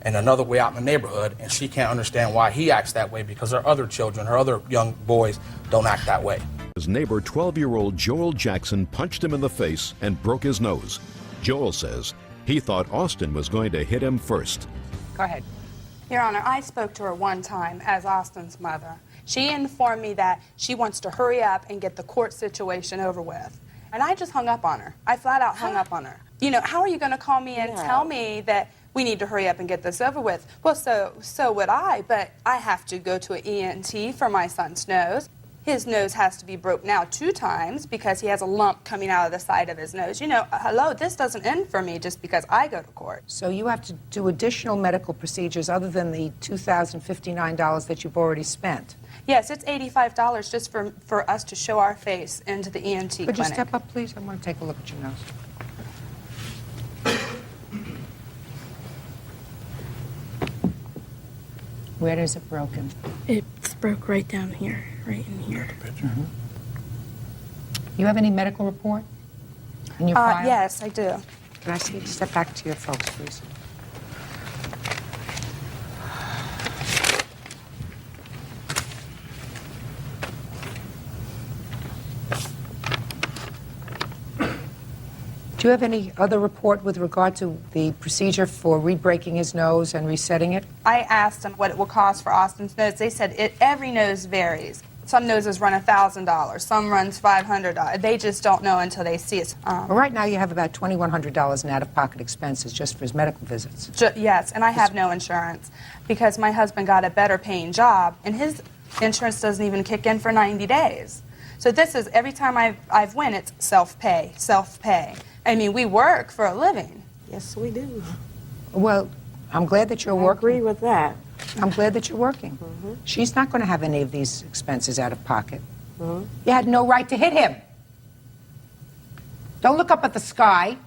S19: and another way out in the neighborhood, and she can't understand why he acts that way because her other children, her other young boys, don't act that way.
S1: His neighbor, 12-year-old Joel Jackson, punched him in the face and broke his nose. Joel says he thought Austin was going to hit him first.
S3: Go ahead.
S22: Your Honor, I spoke to her one time as Austin's mother. She informed me that she wants to hurry up and get the court situation over with. And I just hung up on her. I flat out hung up on her. You know, how are you going to call me and tell me that we need to hurry up and get this over with? Well, so would I, but I have to go to an ENT for my son's nose. His nose has to be broke now 2 times because he has a lump coming out of the side of his nose. You know, hello, this doesn't end for me just because I go to court.
S3: So you have to do additional medical procedures other than the $2,059 that you've already spent.
S22: Yes, it's $85 just for us to show our face into the ENT clinic.
S3: Could you step up, please? I want to take a look at your nose. Where is it broken?
S7: It's broke right down here, right in here.
S3: Mm-hmm. You have any medical report in your file?
S22: Yes, I do.
S3: Can I see you step back to your folks, please? Do you have any other report with regard to the procedure for re-breaking his nose and resetting it?
S22: I asked them what it will cost for Austin's nose. They said every nose varies. Some noses run $1,000, some runs $500. They just don't know until they see it.
S3: Well, right now you have about $2,100 in out-of-pocket expenses just for his medical visits.
S22: Yes, and I have no insurance because my husband got a better paying job, and his insurance doesn't even kick in for 90 days. So this is, every time I've went, it's self-pay, self-pay. I mean, we work for a living.
S14: Yes, we do.
S3: Well, I'm glad that you're working.
S14: I agree with that.
S3: I'm glad that you're working.
S14: Mm-hmm.
S3: She's not going to have any of these expenses out of pocket.
S14: Mm-hmm.
S3: You had no right to hit him. Don't look up at the sky.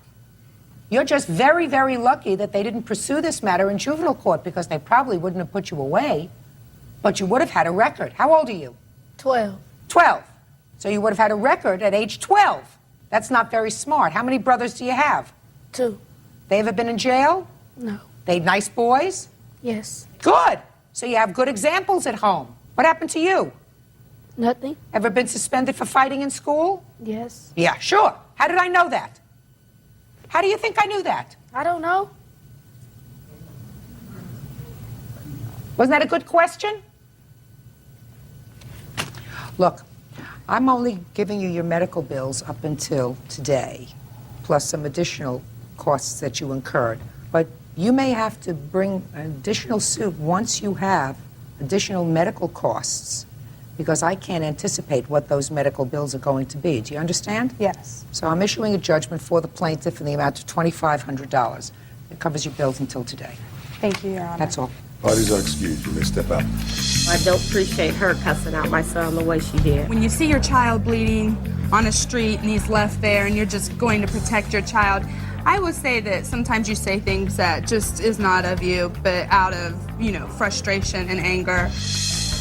S3: You're just very, very lucky that they didn't pursue this matter in juvenile court because they probably wouldn't have put you away, but you would have had a record. How old are you?
S7: 12.
S3: 12. So you would have had a record at age 12. That's not very smart. How many brothers do you have?
S7: 2.
S3: They ever been in jail?
S7: No.
S3: They nice boys?
S7: Yes.
S3: Good. So you have good examples at home. What happened to you?
S7: Nothing.
S3: Ever been suspended for fighting in school?
S7: Yes.
S3: Yeah, sure. How did I know that? How do you think I knew that?
S7: I don't know.
S3: Wasn't that a good question? Look, I'm only giving you your medical bills up until today, plus some additional costs that you incurred. But you may have to bring an additional suit once you have additional medical costs, because I can't anticipate what those medical bills are going to be. Do you understand?
S22: Yes.
S3: So I'm issuing a judgment for the plaintiff in the amount of $2,500. It covers your bills until today.
S22: Thank you, Your Honor.
S3: That's all.
S2: Parties are excused. You may step out.
S18: I don't appreciate her cussing out my son the way she did.
S22: When you see your child bleeding on a street and he's left there and you're just going to protect your child, I would say that sometimes you say things that just is not of you, but out of, frustration and anger.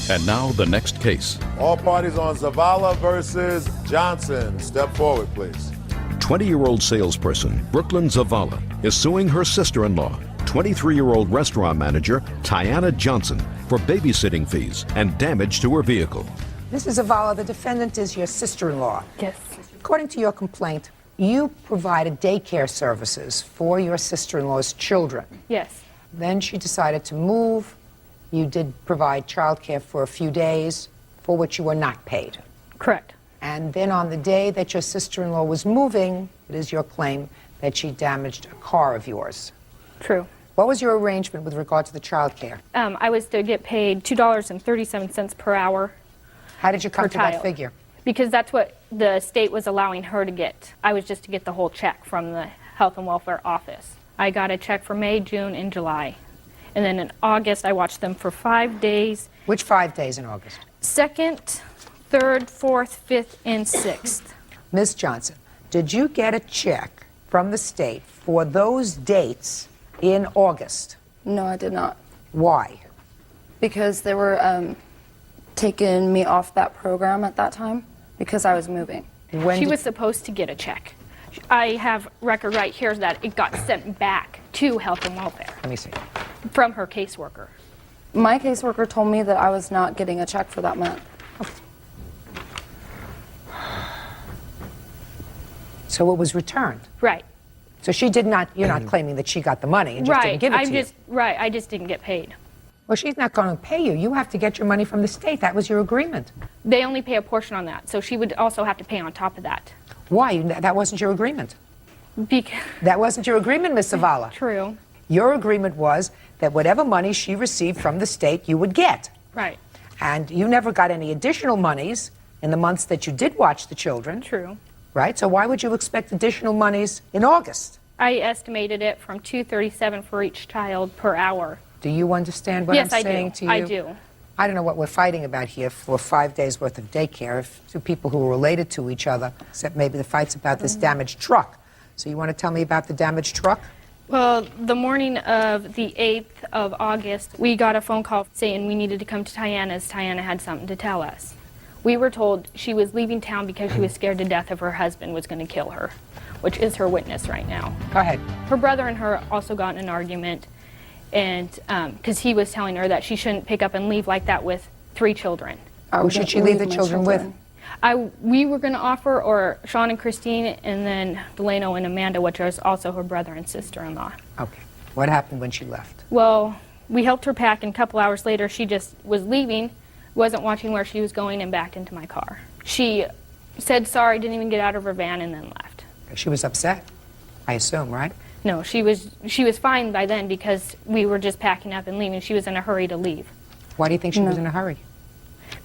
S1: And now the next case.
S2: All parties on Zavala versus Johnson. Step forward, please.
S1: 20-year-old salesperson Brooklyn Zavala is suing her sister-in-law, 23-year-old restaurant manager Tiana Johnson, for babysitting fees and damage to her vehicle.
S3: Mrs. Zavala, the defendant is your sister-in-law.
S4: Yes.
S3: According to your complaint, you provided daycare services for your sister-in-law's children.
S4: Yes.
S3: Then she decided to move. You did provide childcare for a few days, for which you were not paid.
S4: Correct.
S3: And then on the day that your sister-in-law was moving, it is your claim that she damaged a car of yours.
S16: True.
S3: What was your arrangement with regard to the child care?
S16: I was to get paid $2.37 per hour.
S3: How did you come
S16: per
S3: to that
S16: child.
S3: figure?
S16: Because that's what the state was allowing her to get. I was just to get the whole check from the Health and Welfare Office. I got a check for May, June, and July. And then in August, I watched them for 5 days.
S3: Which 5 days in August?
S16: 2nd, 3rd, 4th, 5th, and 6th.
S3: Ms. Johnson, did you get a check from the state for those dates in August?
S11: No, I did not.
S3: Why?
S11: Because they were taking me off that program at that time because I was moving.
S16: She was supposed to get a check. I have record right here that it got sent back to Health and Welfare.
S3: Let me see.
S16: From her caseworker.
S11: My caseworker told me that I was not getting a check for that month.
S3: So it was returned.
S16: Right.
S3: So she did not, you're not claiming that she got the money and just didn't give it to you.
S16: Right, I just didn't get paid.
S3: Well, she's not going to pay you. You have to get your money from the state. That was your agreement.
S16: They only pay a portion on that, so she would also have to pay on top of that.
S3: Why? That wasn't your agreement.
S16: Because
S3: that wasn't your agreement, Ms. Zavala.
S16: True.
S3: Your agreement was that whatever money she received from the state, you would get.
S16: Right.
S3: And you never got any additional monies in the months that you did watch the children.
S16: True.
S3: Right? So why would you expect additional monies in August?
S16: I estimated it from $2.37 for each child per hour.
S3: Do you understand what I'm saying to you?
S16: I do.
S3: I don't know what we're fighting about here for 5 days worth of daycare. If two people who are related to each other, except maybe the fight's about this damaged truck. So you want to tell me about the damaged truck?
S16: Well, the morning of the 8th of August, we got a phone call saying we needed to come to Tiana's. Tiana had something to tell us. We were told she was leaving town because she was scared to death if her husband was going to kill her, which is her witness right now.
S3: Go ahead.
S16: Her brother and her also got in an argument, and because he was telling her that she shouldn't pick up and leave like that with 3 children.
S3: Who should she leave the children with?
S16: We were going to offer, or Sean and Christine, and then Delano and Amanda, which is also her brother and sister-in-law.
S3: Okay. What happened when she left?
S16: Well, we helped her pack, and a couple hours later, she just was leaving, wasn't watching where she was going, and backed into my car. She said sorry, didn't even get out of her van, and then left.
S3: She was upset, I assume, right?
S16: No, she was fine by then because we were just packing up and leaving. She was in a hurry to leave.
S3: Why do you think she was in a hurry?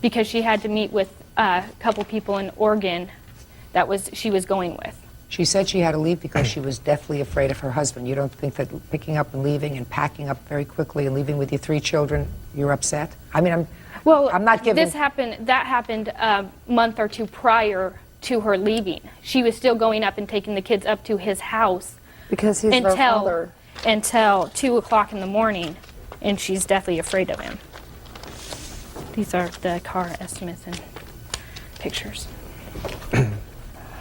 S16: Because she had to meet with a couple people in Oregon she was going with.
S3: She said she had to leave because she was deathly afraid of her husband. You don't think that picking up and leaving and packing up very quickly and leaving with your 3 children, you're upset? I mean, I'm not giving...
S16: That happened a month or 2 prior to her leaving. She was still going up and taking the kids up to his house.
S11: Because he's their father.
S16: Until 2 o'clock in the morning, and she's deathly afraid of him. These are the car estimates and pictures.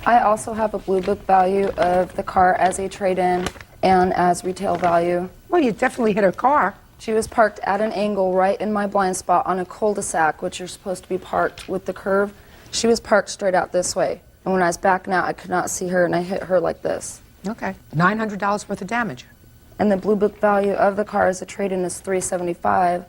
S11: I also have a blue book value of the car as a trade-in and as retail value.
S3: Well, you definitely hit her car.
S11: She was parked at an angle right in my blind spot on a cul-de-sac, which you're supposed to be parked with the curve. She was parked straight out this way. And when I was backing out, I could not see her, and I hit her like this.
S3: Okay. $900 worth of damage.
S11: And the blue book value of the car as a trade-in is $375,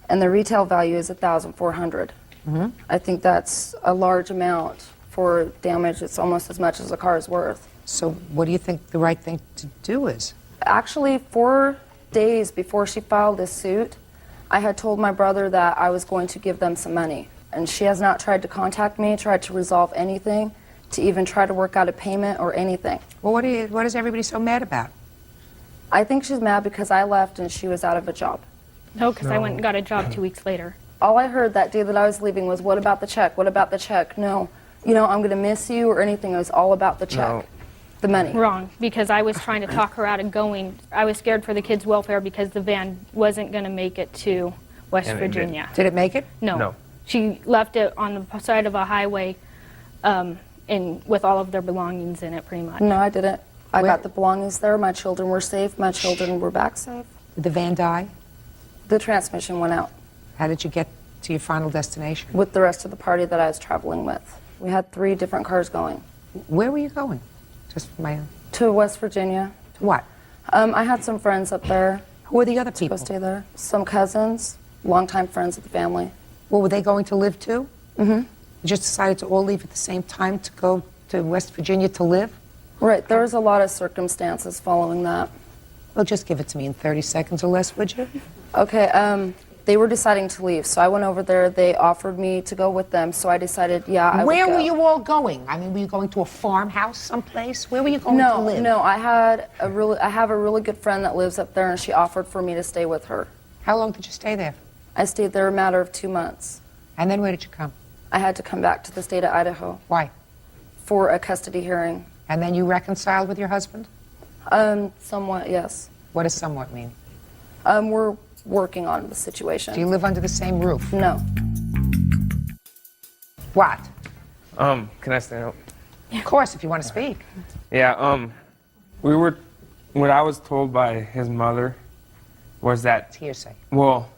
S11: and the retail value is $1,400.
S3: Mm-hmm.
S11: I think that's a large amount for damage. It's almost as much as the car is worth.
S3: So what do you think the right thing to do is?
S11: Actually, 4 days before she filed this suit, I had told my brother that I was going to give them some money. And she has not tried to contact me, tried to resolve anything, to even try to work out a payment or anything.
S3: Well, what is everybody so mad about?
S11: I think she's mad because I left and she was out of a job.
S16: No, because I went and got a job 2 weeks later.
S11: All I heard that day that I was leaving was, what about the check? What about the check? No, I'm going to miss you or anything. It was all about the check.
S16: No.
S11: The money.
S16: Wrong, because I was trying to talk her out of going. I was scared for the kids' welfare because the van wasn't going to make it to West Virginia.
S3: Did it make it?
S16: No. She left it on the side of a highway and with all of their belongings in it, pretty much.
S11: No, I didn't. I got the belongings there. My children were safe. My children were back safe.
S3: Did the van die?
S11: The transmission went out.
S3: How did you get to your final destination?
S11: With the rest of the party that I was traveling with. We had 3 different cars going.
S3: Where were you going? Just my own.
S11: To West Virginia.
S3: To what?
S11: I had some friends up there.
S3: Who are the other people?
S11: Supposed to stay there. Some cousins, longtime friends of the family.
S3: Well, were they going to live too?
S11: Mm-hmm.
S3: You just decided to all leave at the same time to go to West Virginia to live?
S11: Right, there was a lot of circumstances following that.
S3: Well, just give it to me in 30 seconds or less, would you?
S11: Okay, they were deciding to leave, so I went over there. They offered me to go with them, so I decided, yeah, I would
S3: Where
S11: go.
S3: were you all going? I mean, were you going to a farmhouse someplace? Where were you going to live?
S11: No, I have a really good friend that lives up there, and she offered for me to stay with her.
S3: How long did you stay there?
S11: I stayed there a matter of 2 months.
S3: And then where did you come?
S11: I had to come back to the state of Idaho.
S3: Why?
S11: For a custody hearing.
S3: And then you reconciled with your husband?
S11: Somewhat, yes.
S3: What does somewhat mean?
S11: We're working on the situation.
S3: Do you live under the same roof?
S11: No.
S3: What?
S12: Can I stand up?
S3: Of course, if you want to speak.
S12: Yeah, what I was told by his mother was that...
S3: It's hearsay.
S12: Well,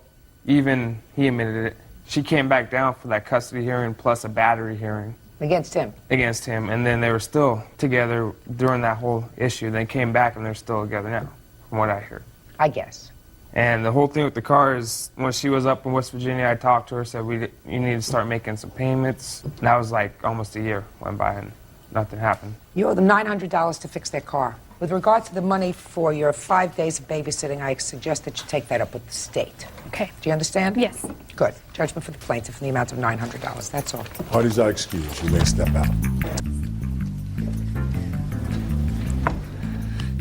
S12: even he admitted it. She came back down for that custody hearing plus a battery hearing.
S3: Against him?
S12: Against him, and then they were still together during that whole issue. They came back and they're still together now, from what I heard.
S3: I guess.
S12: And the whole thing with the car is, when she was up in West Virginia, I talked to her, said, you need to start making some payments. And that was like almost a year went by and nothing happened.
S3: You owe them $900 to fix their car. With regard to the money for your 5 days of babysitting, I suggest that you take that up with the state.
S21: Okay.
S3: Do you understand?
S21: Yes.
S3: Good. Judgment for the plaintiff in the amount of $900. That's all.
S2: Parties are excused. You may step out.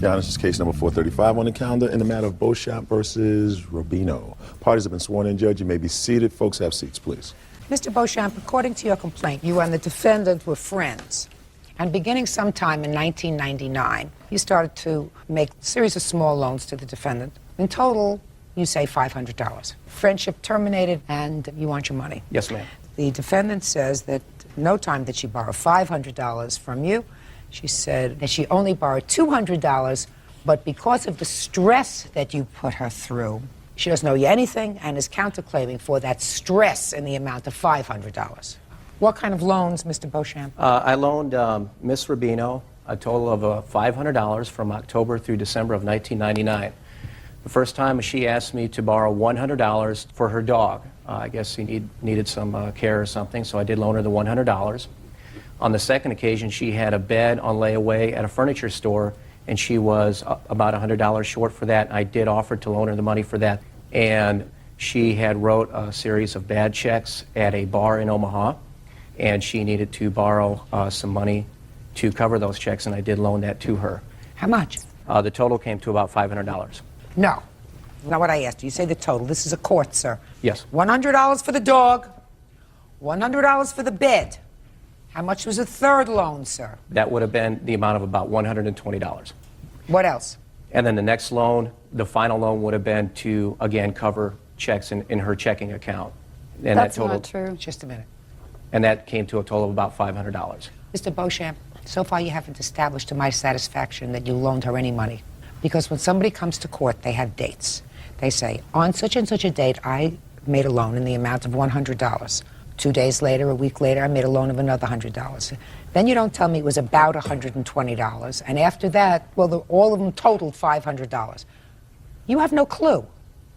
S2: Your Honor, this is case number 435 on the calendar in the matter of Beauchamp versus Rubino. Parties have been sworn in, Judge. You may be seated. Folks, have seats, please.
S3: Mr. Beauchamp, according to your complaint, you and the defendant were friends. And beginning sometime in 1999, you started to make a series of small loans to the defendant. In total, you say $500. Friendship terminated, and you want your money.
S17: Yes, ma'am.
S3: The defendant says that no time did she borrow $500 from you. She said that she only borrowed $200, but because of the stress that you put her through, she doesn't owe you anything and is counterclaiming for that stress in the amount of $500. What kind of loans, Mr. Beauchamp?
S17: I loaned Miss Rubino a total of $500 from October through December of 1999. The first time she asked me to borrow $100 for her dog. I guess he needed some care or something, so I did loan her the $100. On the second occasion, she had a bed on layaway at a furniture store, and she was about $100 short for that. I did offer to loan her the money for that. And she had wrote a series of bad checks at a bar in Omaha, and she needed to borrow some money to cover those checks, and I did loan that to her.
S3: How much?
S17: The total came to about $500.
S3: No. Not what I asked you. You say the total. This is a court, sir.
S17: Yes.
S3: $100 for the dog, $100 for the bed. How much was the third loan, sir?
S17: That would have been the amount of about $120.
S3: What else?
S17: And then the next loan, the final loan, would have been to, again, cover checks in her checking account. And
S6: That's
S17: that total,
S6: not true.
S3: Just a minute.
S17: And that came to a total of about $500.
S3: Mr. Beauchamp, so far you haven't established to my satisfaction that you loaned her any money. Because when somebody comes to court, they have dates. They say, on such and such a date, I made a loan in the amount of $100. 2 days later, a week later, I made a loan of another $100. Then you don't tell me it was about $120. And after that, well, all of them totaled $500. You have no clue.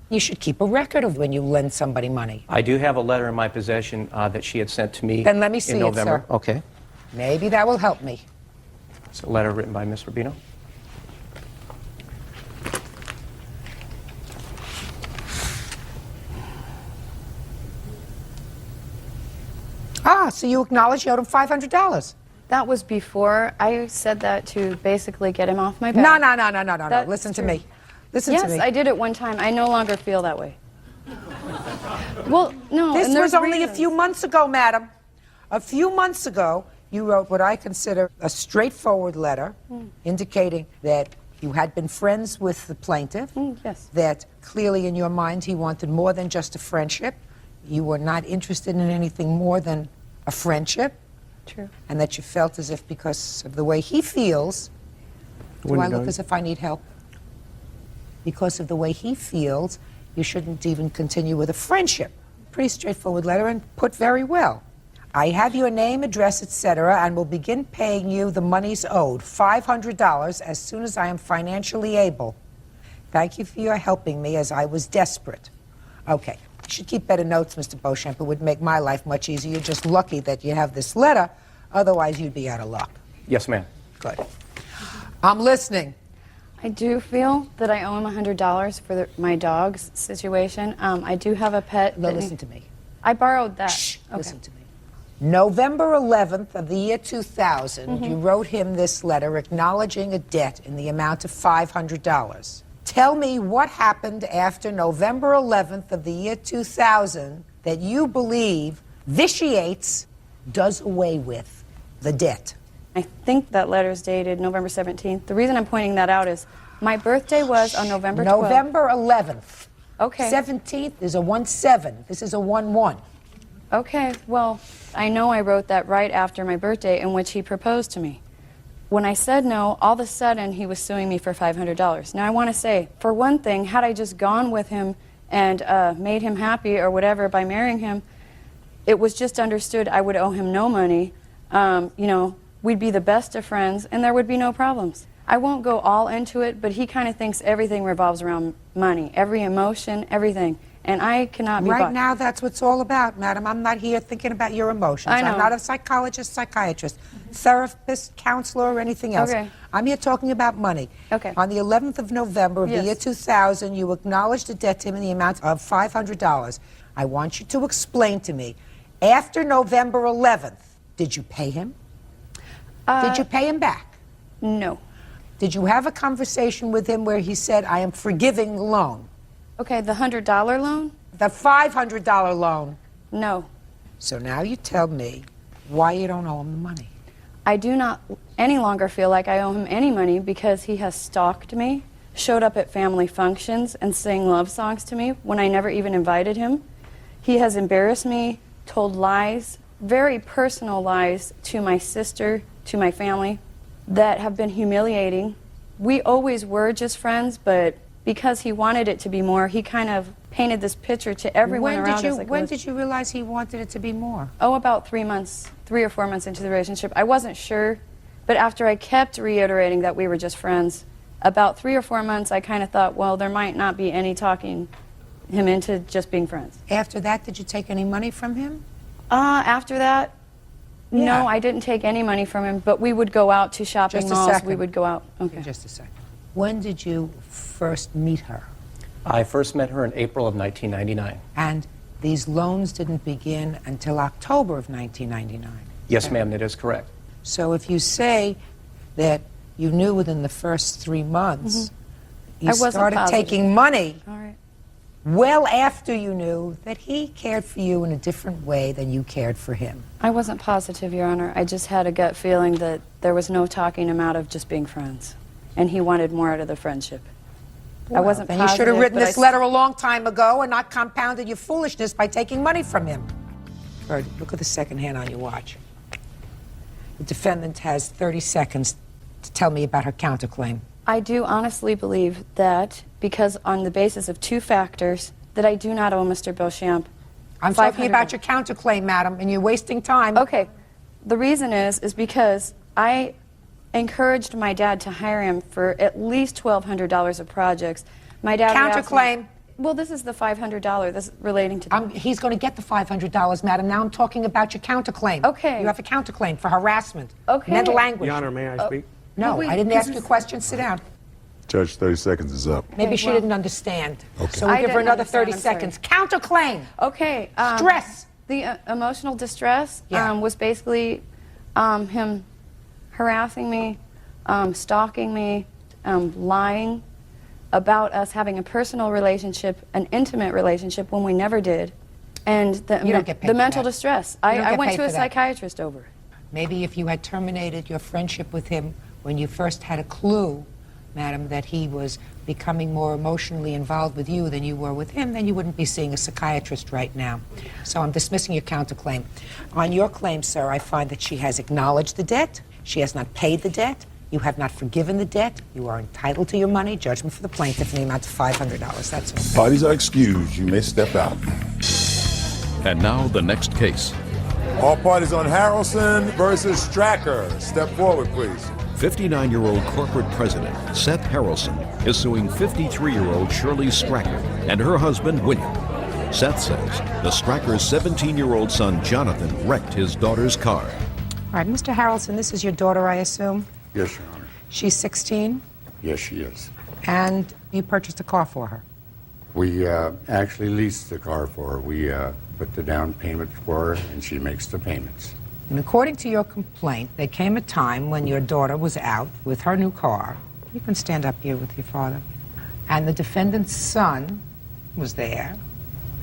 S3: You should keep a record of when you lend somebody money.
S17: I do have a letter in my possession that she had sent to me
S3: Then let me see
S17: in
S3: it,
S17: November.
S3: sir.
S17: Okay.
S3: Maybe that will help me.
S17: It's a letter written by Miss Rubino.
S3: Ah, so you acknowledge you owed him $500.
S6: That was before. I said that to basically get him off my back.
S3: No.
S6: That's
S3: Listen to
S6: true.
S3: me. Listen
S6: yes,
S3: to me.
S6: I did it one time. I no longer feel that way. Well, no.
S3: This
S6: and there's
S3: was only a
S6: reasons.
S3: few months ago, madam. A few months ago, you wrote what I consider a straightforward letter indicating that you had been friends with the plaintiff,
S6: yes.
S3: that clearly in your mind he wanted more than just a friendship. You were not interested in anything more than a friendship.
S6: True.
S3: And that you felt as if because of the way he feels, do I look as if I need help? Because of the way he feels, you shouldn't even continue with a friendship. Pretty straightforward letter and put very well. I have your name, address, etc., and will begin paying you the monies owed, $500, as soon as I am financially able. Thank you for your helping me as I was desperate. Okay. You should keep better notes, Mr. Beauchamp. It would make my life much easier. You're just lucky that you have this letter. Otherwise, you'd be out of luck.
S17: Yes, ma'am.
S3: Good. I'm listening.
S11: I do feel that I owe him $100 for my dog's situation. I do have a pet.
S3: No, listen to me.
S11: I borrowed that.
S3: Shh, listen to me. November 11th of the year 2000, you wrote him this letter acknowledging a debt in the amount of $500. Tell me what happened after November 11th of the year 2000 that you believe vitiates, does away with the debt.
S11: I think that letter is dated November 17th. The reason I'm pointing that out is my birthday was on November 12th.
S3: November 11th.
S11: Okay.
S3: 17th is a 1-7. This is a 1-1.
S11: Okay, well, I know I wrote that right after my birthday in which he proposed to me. When I said no, all of a sudden he was suing me for $500. Now I want to say, for one thing, had I just gone with him and made him happy or whatever by marrying him, it was just understood I would owe him no money. You know, we'd be the best of friends and there would be no problems. I won't go all into it, but he kind of thinks everything revolves around money, every emotion, everything. And I cannot be
S3: Right now, that's what it's all about, madam. I'm not here thinking about your emotions.
S11: I know.
S3: I'm not a psychologist, psychiatrist, therapist, counselor, or anything else.
S11: Okay.
S3: I'm here talking about money.
S11: Okay.
S3: On the 11th of November of the year 2000, you acknowledged a debt to him in the amount of $500. I want you to explain to me, after November 11th, did you pay him? Did you pay him back?
S11: No.
S3: Did you have a conversation with him where he said, I am forgiving the loan?
S11: Okay, the $100 loan?
S3: The $500 loan?
S11: No.
S3: So now you tell me why you don't owe him the money.
S11: I do not any longer feel like I owe him any money because he has stalked me, showed up at family functions and sang love songs to me when I never even invited him. He has embarrassed me, told lies, very personal lies to my sister, to my family, that have been humiliating. We always were just friends, but because he wanted it to be more, he kind of painted this picture to everyone around us.
S3: When did you realize he wanted it to be more?
S11: Oh, about 3 or 4 months into the relationship. I wasn't sure, but after I kept reiterating that we were just friends, about 3 or 4 months, I kind of thought, well, there might not be any talking him into just being friends.
S3: After that, did you take any money from him?
S11: After that,
S3: Yeah.
S11: no, I didn't take any money from him, but we would go out to shopping
S3: Just a
S11: malls.
S3: second.
S11: We would go out. Okay.
S3: Just a second. When did you first meet her?
S8: I first met her in April of 1999.
S3: And these loans didn't begin until October of 1999.
S8: Yes, ma'am, that is correct.
S3: So if you say that you knew within the first 3 months, you
S11: I wasn't
S3: started
S11: positive.
S3: taking money
S11: All right.
S3: well after you knew that he cared for you in a different way than you cared for him.
S11: I wasn't positive, Your Honor. I just had a gut feeling that there was no talking him out of just being friends. And he wanted more out of the friendship. I wasn't
S3: Then
S11: positive.
S3: you should have written
S11: but
S3: this letter a long time ago and not compounded your foolishness by taking money from him. Bird, look at the second hand on your watch. The defendant has 30 seconds to tell me about her counterclaim.
S11: I do honestly believe that because on the basis of 2 factors that I do not owe Mr. Beauchamp.
S3: I'm talking about your counterclaim, madam, and you're wasting time.
S11: Okay. The reason is because I encouraged my dad to hire him for at least $1,200 of projects. My dad would ask me-
S3: Counterclaim.
S11: Well, this is the $500. This is relating to.
S3: He's going to get the $500, madam. Now I'm talking about your counterclaim.
S11: Okay.
S3: You have a counterclaim for harassment.
S11: Okay.
S3: Mental language.
S15: Your Honor, may I speak?
S3: No,
S11: wait,
S3: I didn't
S11: this
S3: ask you
S11: is-
S3: a question. Sit down.
S2: Judge, 30 seconds is up.
S3: Maybe
S11: Okay,
S3: she
S11: well-
S3: didn't understand.
S2: Okay.
S3: So we'll
S11: I
S3: give her
S11: didn't
S3: another
S11: understand,
S3: 30
S11: I'm sorry.
S3: seconds. Counterclaim.
S11: Okay.
S3: Stress.
S11: The emotional distress
S3: Yeah.
S11: was basically him harassing me, stalking me, lying about us having a personal relationship, an intimate relationship when we never did, and
S3: You don't get paid
S11: the
S3: for
S11: mental
S3: that.
S11: distress.
S3: You don't
S11: I
S3: get
S11: went
S3: paid
S11: to a
S3: for that.
S11: psychiatrist over it.
S3: Maybe if you had terminated your friendship with him when you first had a clue, madam, that he was becoming more emotionally involved with you than you were with him, then you wouldn't be seeing a psychiatrist right now. So I'm dismissing your counterclaim. On your claim, sir, I find that she has acknowledged the debt. She has not paid the debt. You have not forgiven the debt. You are entitled to your money. Judgment for the plaintiff in the amount of $500. That's all.
S2: Parties are excused. You may step out.
S1: And now the next case.
S2: All parties on Harrelson versus Stracker. Step forward, please.
S1: 59-year-old corporate president Seth Harrelson is suing 53-year-old Shirley Stracker and her husband William. Seth says the Stracker's 17-year-old son Jonathan wrecked his daughter's car.
S3: All right, Mr. Harrelson, this is your daughter, I assume?
S2: Yes, Your Honor.
S3: She's 16,
S10: Yes, she is.
S3: and you purchased a car for her.
S10: We actually leased the car for her. We put the down payment for her, and she makes the payments.
S3: And according to your complaint, there came a time when your daughter was out with her new car. You can stand up here with your father. And the defendant's son was there,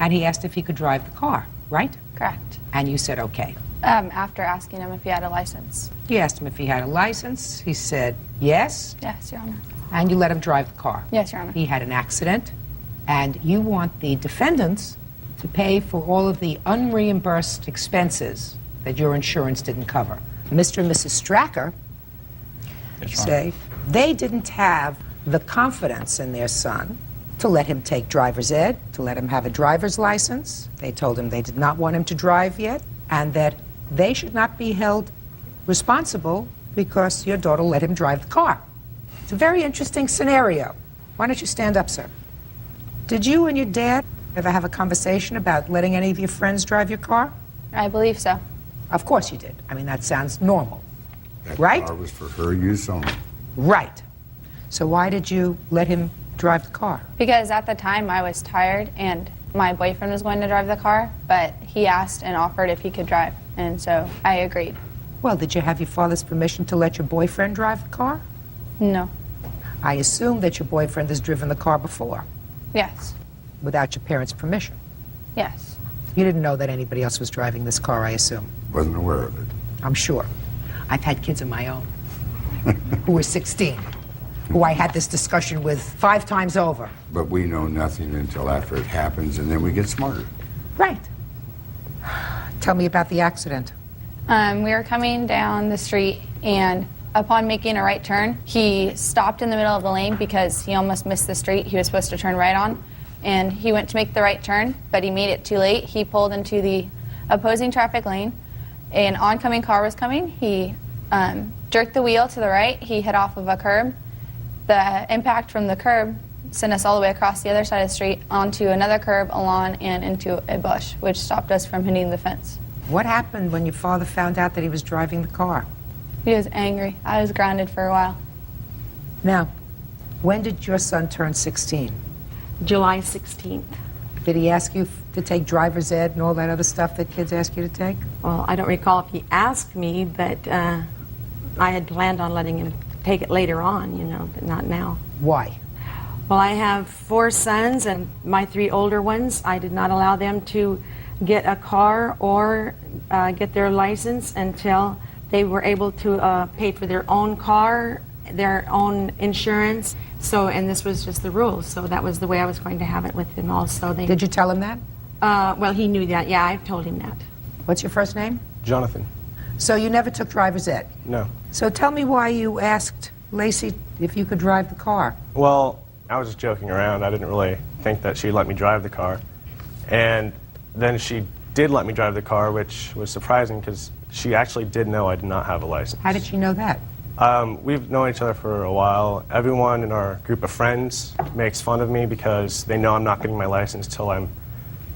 S3: and he asked if he could drive the car, right?
S15: Correct.
S3: And you said okay.
S15: After asking him if he had a license.
S3: You asked him if he had a license. He said yes.
S15: Yes, Your Honor.
S3: And you let him drive the car.
S15: Yes, Your Honor.
S3: He had an accident, and you want the defendants to pay for all of the unreimbursed expenses that your insurance didn't cover. Mr. and Mrs. Stracker say they didn't have the confidence in their son to let him take driver's ed, to let him have a driver's license. They told him they did not want him to drive yet, and that they should not be held responsible because your daughter let him drive the car. It's a very interesting scenario. Why don't you stand up, sir? Did you and your dad ever have a conversation about letting any of your friends drive your car?
S15: I believe so.
S3: Of course you did. I mean, that sounds normal.
S10: That
S3: Right?
S10: car was for her use only.
S3: Right. So why did you let him drive the car?
S15: Because at the time I was tired and my boyfriend was going to drive the car, but he asked and offered if he could drive, and so I agreed.
S3: Well, did you have your father's permission to let your boyfriend drive the car?
S15: No.
S3: I assume that your boyfriend has driven the car before,
S15: Yes.
S3: without your parents' permission.
S15: Yes.
S3: You didn't know that anybody else was driving this car, I assume.
S10: Wasn't aware of it.
S3: I'm sure. I've had kids of my own who were 16, who I had this discussion with 5 times over.
S10: But we know nothing until after it happens, and then we get smarter.
S3: Right. Tell me about the accident.
S15: We were coming down the street, and upon making a right turn, he stopped in the middle of the lane because he almost missed the street he was supposed to turn right on. And he went to make the right turn, but he made it too late. He pulled into the opposing traffic lane. An oncoming car was coming. He jerked the wheel to the right. He hit off of a curb. The impact from the curb sent us all the way across the other side of the street onto another curb, a lawn, and into a bush, which stopped us from hitting the fence.
S3: What happened when your father found out that he was driving the car?
S15: He was angry. I was grounded for a while.
S3: Now, when did your son turn 16?
S20: July 16th.
S3: Did he ask you to take driver's ed and all that other stuff that kids ask you to take?
S20: Well, I don't recall if he asked me, but I had planned on letting him take it later on, you know, but not now.
S3: Why?
S20: Well, I have 4 sons, and my 3 older ones, I did not allow them to get a car or get their license until they were able to pay for their own car, their own insurance. So, and this was just the rules. So that was the way I was going to have it with them also.
S3: Did you tell him that?
S20: Well, he knew that. Yeah, I've told him that.
S3: What's your first name?
S8: Jonathan.
S3: So you never took driver's ed?
S8: No.
S3: So tell me why you asked Lacey if you could drive the car.
S24: Well, I was just joking around. I didn't really think that she'd let me drive the car. And then she did let me drive the car, which was surprising because she actually did know I did not have a license.
S3: How did she know that?
S24: We've known each other for a while. Everyone in our group of friends makes fun of me because they know I'm not getting my license till I'm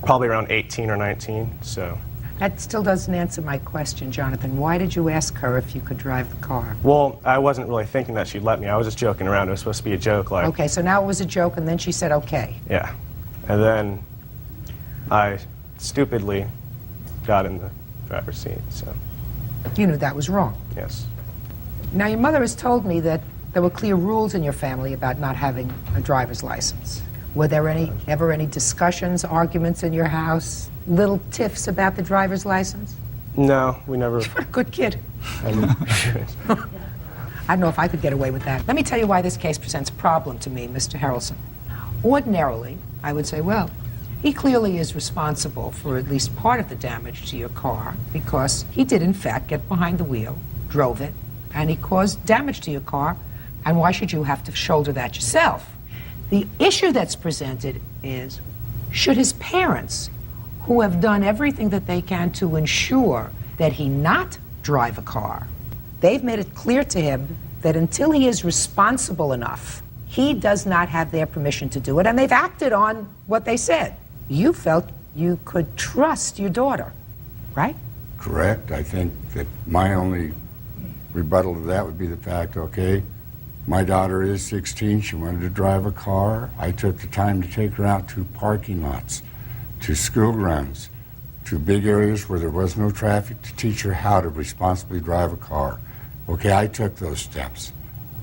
S24: probably around 18 or 19, so.
S3: That still doesn't answer my question, Jonathan. Why did you ask her if you could drive the car?
S24: Well, I wasn't really thinking that she'd let me. I was just joking around. It was supposed to be a joke, like.
S3: Okay, so now it was a joke, and then she said okay.
S24: Yeah. And then I stupidly got in the driver's seat, so.
S3: You knew that was wrong.
S24: Yes.
S3: Now, your mother has told me that there were clear rules in your family about not having a driver's license. Were there ever any discussions, arguments in your house, little tiffs about the driver's license?
S24: No, we never.
S3: You're a good kid. I don't know if I could get away with that. Let me tell you why this case presents a problem to me, Mr. Harrelson. Ordinarily, I would say, well, he clearly is responsible for at least part of the damage to your car because he did, in fact, get behind the wheel, drove it, and he caused damage to your car, and why should you have to shoulder that yourself? The issue that's presented is, should his parents, who have done everything that they can to ensure that he not drive a car, they've made it clear to him that until he is responsible enough, he does not have their permission to do it, and they've acted on what they said. You felt you could trust your daughter, right?
S10: Correct. I think that my only rebuttal to that would be the fact, okay, My daughter is 16. She wanted to drive a car. I took the time to take her out to parking lots, to school grounds, to big areas where there was no traffic to teach her how to responsibly drive a car. Okay, I took those steps.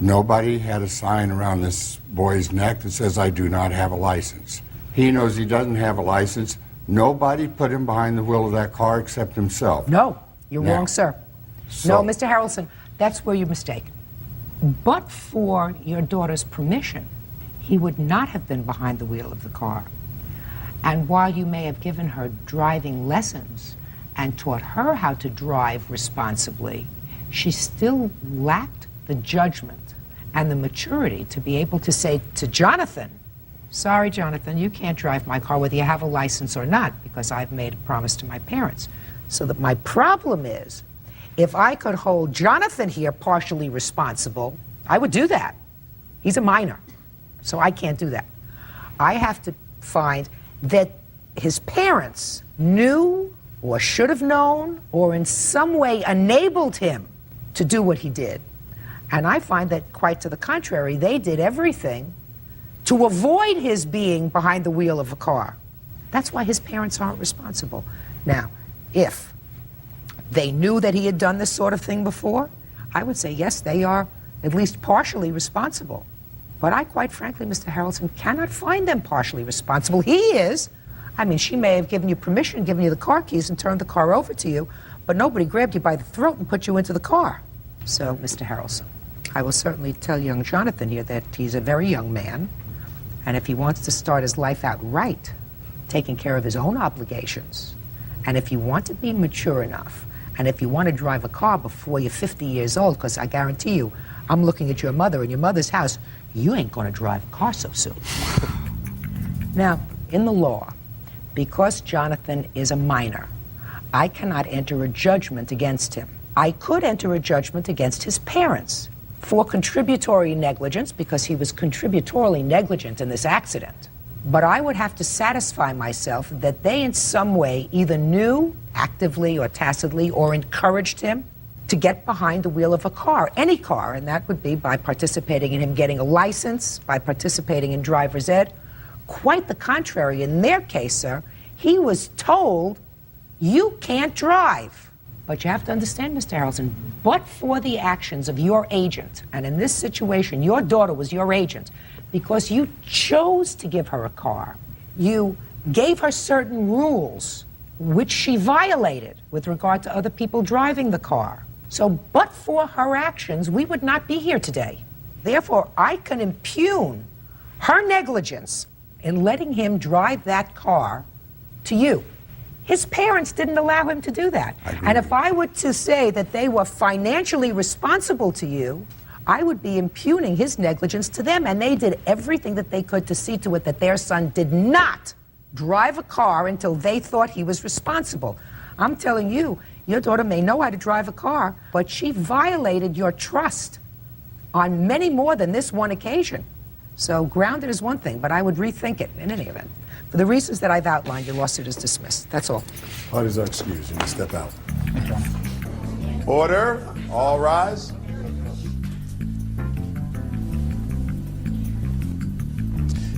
S10: Nobody had a sign around this boy's neck that says, I do not have a license. He knows he doesn't have a license. Nobody put him behind the wheel of that car except himself.
S3: No, you're
S10: Now,
S3: wrong, sir.
S10: so-
S3: No, Mr. Harrelson, that's where you're mistaken. But for your daughter's permission, he would not have been behind the wheel of the car. And while you may have given her driving lessons and taught her how to drive responsibly, she still lacked the judgment and the maturity to be able to say to Jonathan, sorry, Jonathan, you can't drive my car whether you have a license or not, because I've made a promise to my parents. So that my problem is, if I could hold Jonathan here partially responsible, I would do that. He's a minor, so I can't do that. I have to find that his parents knew or should have known or in some way enabled him to do what he did. And I find that quite to the contrary, they did everything to avoid his being behind the wheel of a car. That's why his parents aren't responsible. Now, if they knew that he had done this sort of thing before, I would say, yes, they are at least partially responsible. But I, quite frankly, Mr. Harrelson, cannot find them partially responsible. He is. I mean, she may have given you permission, given you the car keys, and turned the car over to you, but nobody grabbed you by the throat and put you into the car. So, Mr. Harrelson, I will certainly tell young Jonathan here that he's a very young man, and if he wants to start his life out right, taking care of his own obligations, and if you want to be mature enough, and if you want to drive a car before you're 50 years old, because I guarantee you, I'm looking at your mother in your mother's house, you ain't going to drive a car so soon. Now, in the law, because Jonathan is a minor, I cannot enter a judgment against him. I could enter a judgment against his parents for contributory negligence, because he was contributorily negligent in this accident. But I would have to satisfy myself that they in some way either knew, actively or tacitly, or encouraged him to get behind the wheel of a car, any car, and that would be by participating in him getting a license, by participating in driver's ed. Quite the contrary. In their case, sir, he was told, you can't drive. But you have to understand, Mr. Harrelson, but for the actions of your agent, and in this situation, your daughter was your agent, because you chose to give her a car. You gave her certain rules, which she violated with regard to other people driving the car. So, but for her actions, we would not be here today. Therefore, I can impugn her negligence in letting him drive that car to you. His parents didn't allow him to do that. And if I were to say that they were financially responsible to you, I would be impugning his negligence to them. And they did everything that they could to see to it that their son did not drive a car until they thought he was responsible. I'm telling you, your daughter may know how to drive a car, but she violated your trust on many more than this one occasion. So grounded is one thing, but I would rethink it in any event. For the reasons that I've outlined, your lawsuit is dismissed. That's all.
S2: Parties are excused. You may step out. Order. All rise.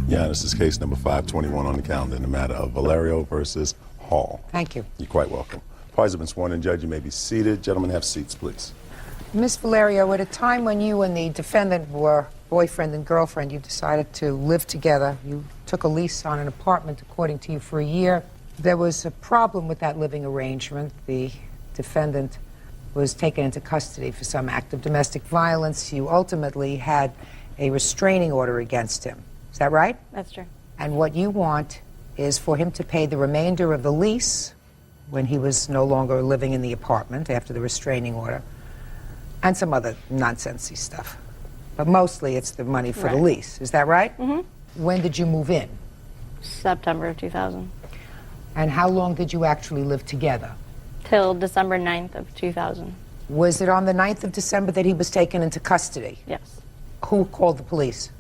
S2: Yeah, this is case number 521 on the calendar in the matter of Valerio versus Hall.
S3: Thank you.
S2: You're quite welcome. Parties have been sworn in. Judge, you may be seated. Gentlemen, have seats, please.
S3: Miss Valerio, at a time when you and the defendant were boyfriend and girlfriend, you decided to live together. You took a lease on an apartment, according to you, for a year. There was a problem with that living arrangement. The defendant was taken into custody for some act of domestic violence. You ultimately had a restraining order against him. Is that right?
S16: That's true.
S3: And what you want is for him to pay the remainder of the lease when he was no longer living in the apartment after the restraining order, and some other nonsensy stuff. But mostly it's the money for the lease. Is that right?
S16: Mm-hmm.
S3: When did you move in?
S16: September of 2000.
S3: And how long did you actually live together?
S16: Till December 9th of 2000.
S3: Was it on the 9th of December that he was taken into custody?
S16: Yes.
S3: Who called the police?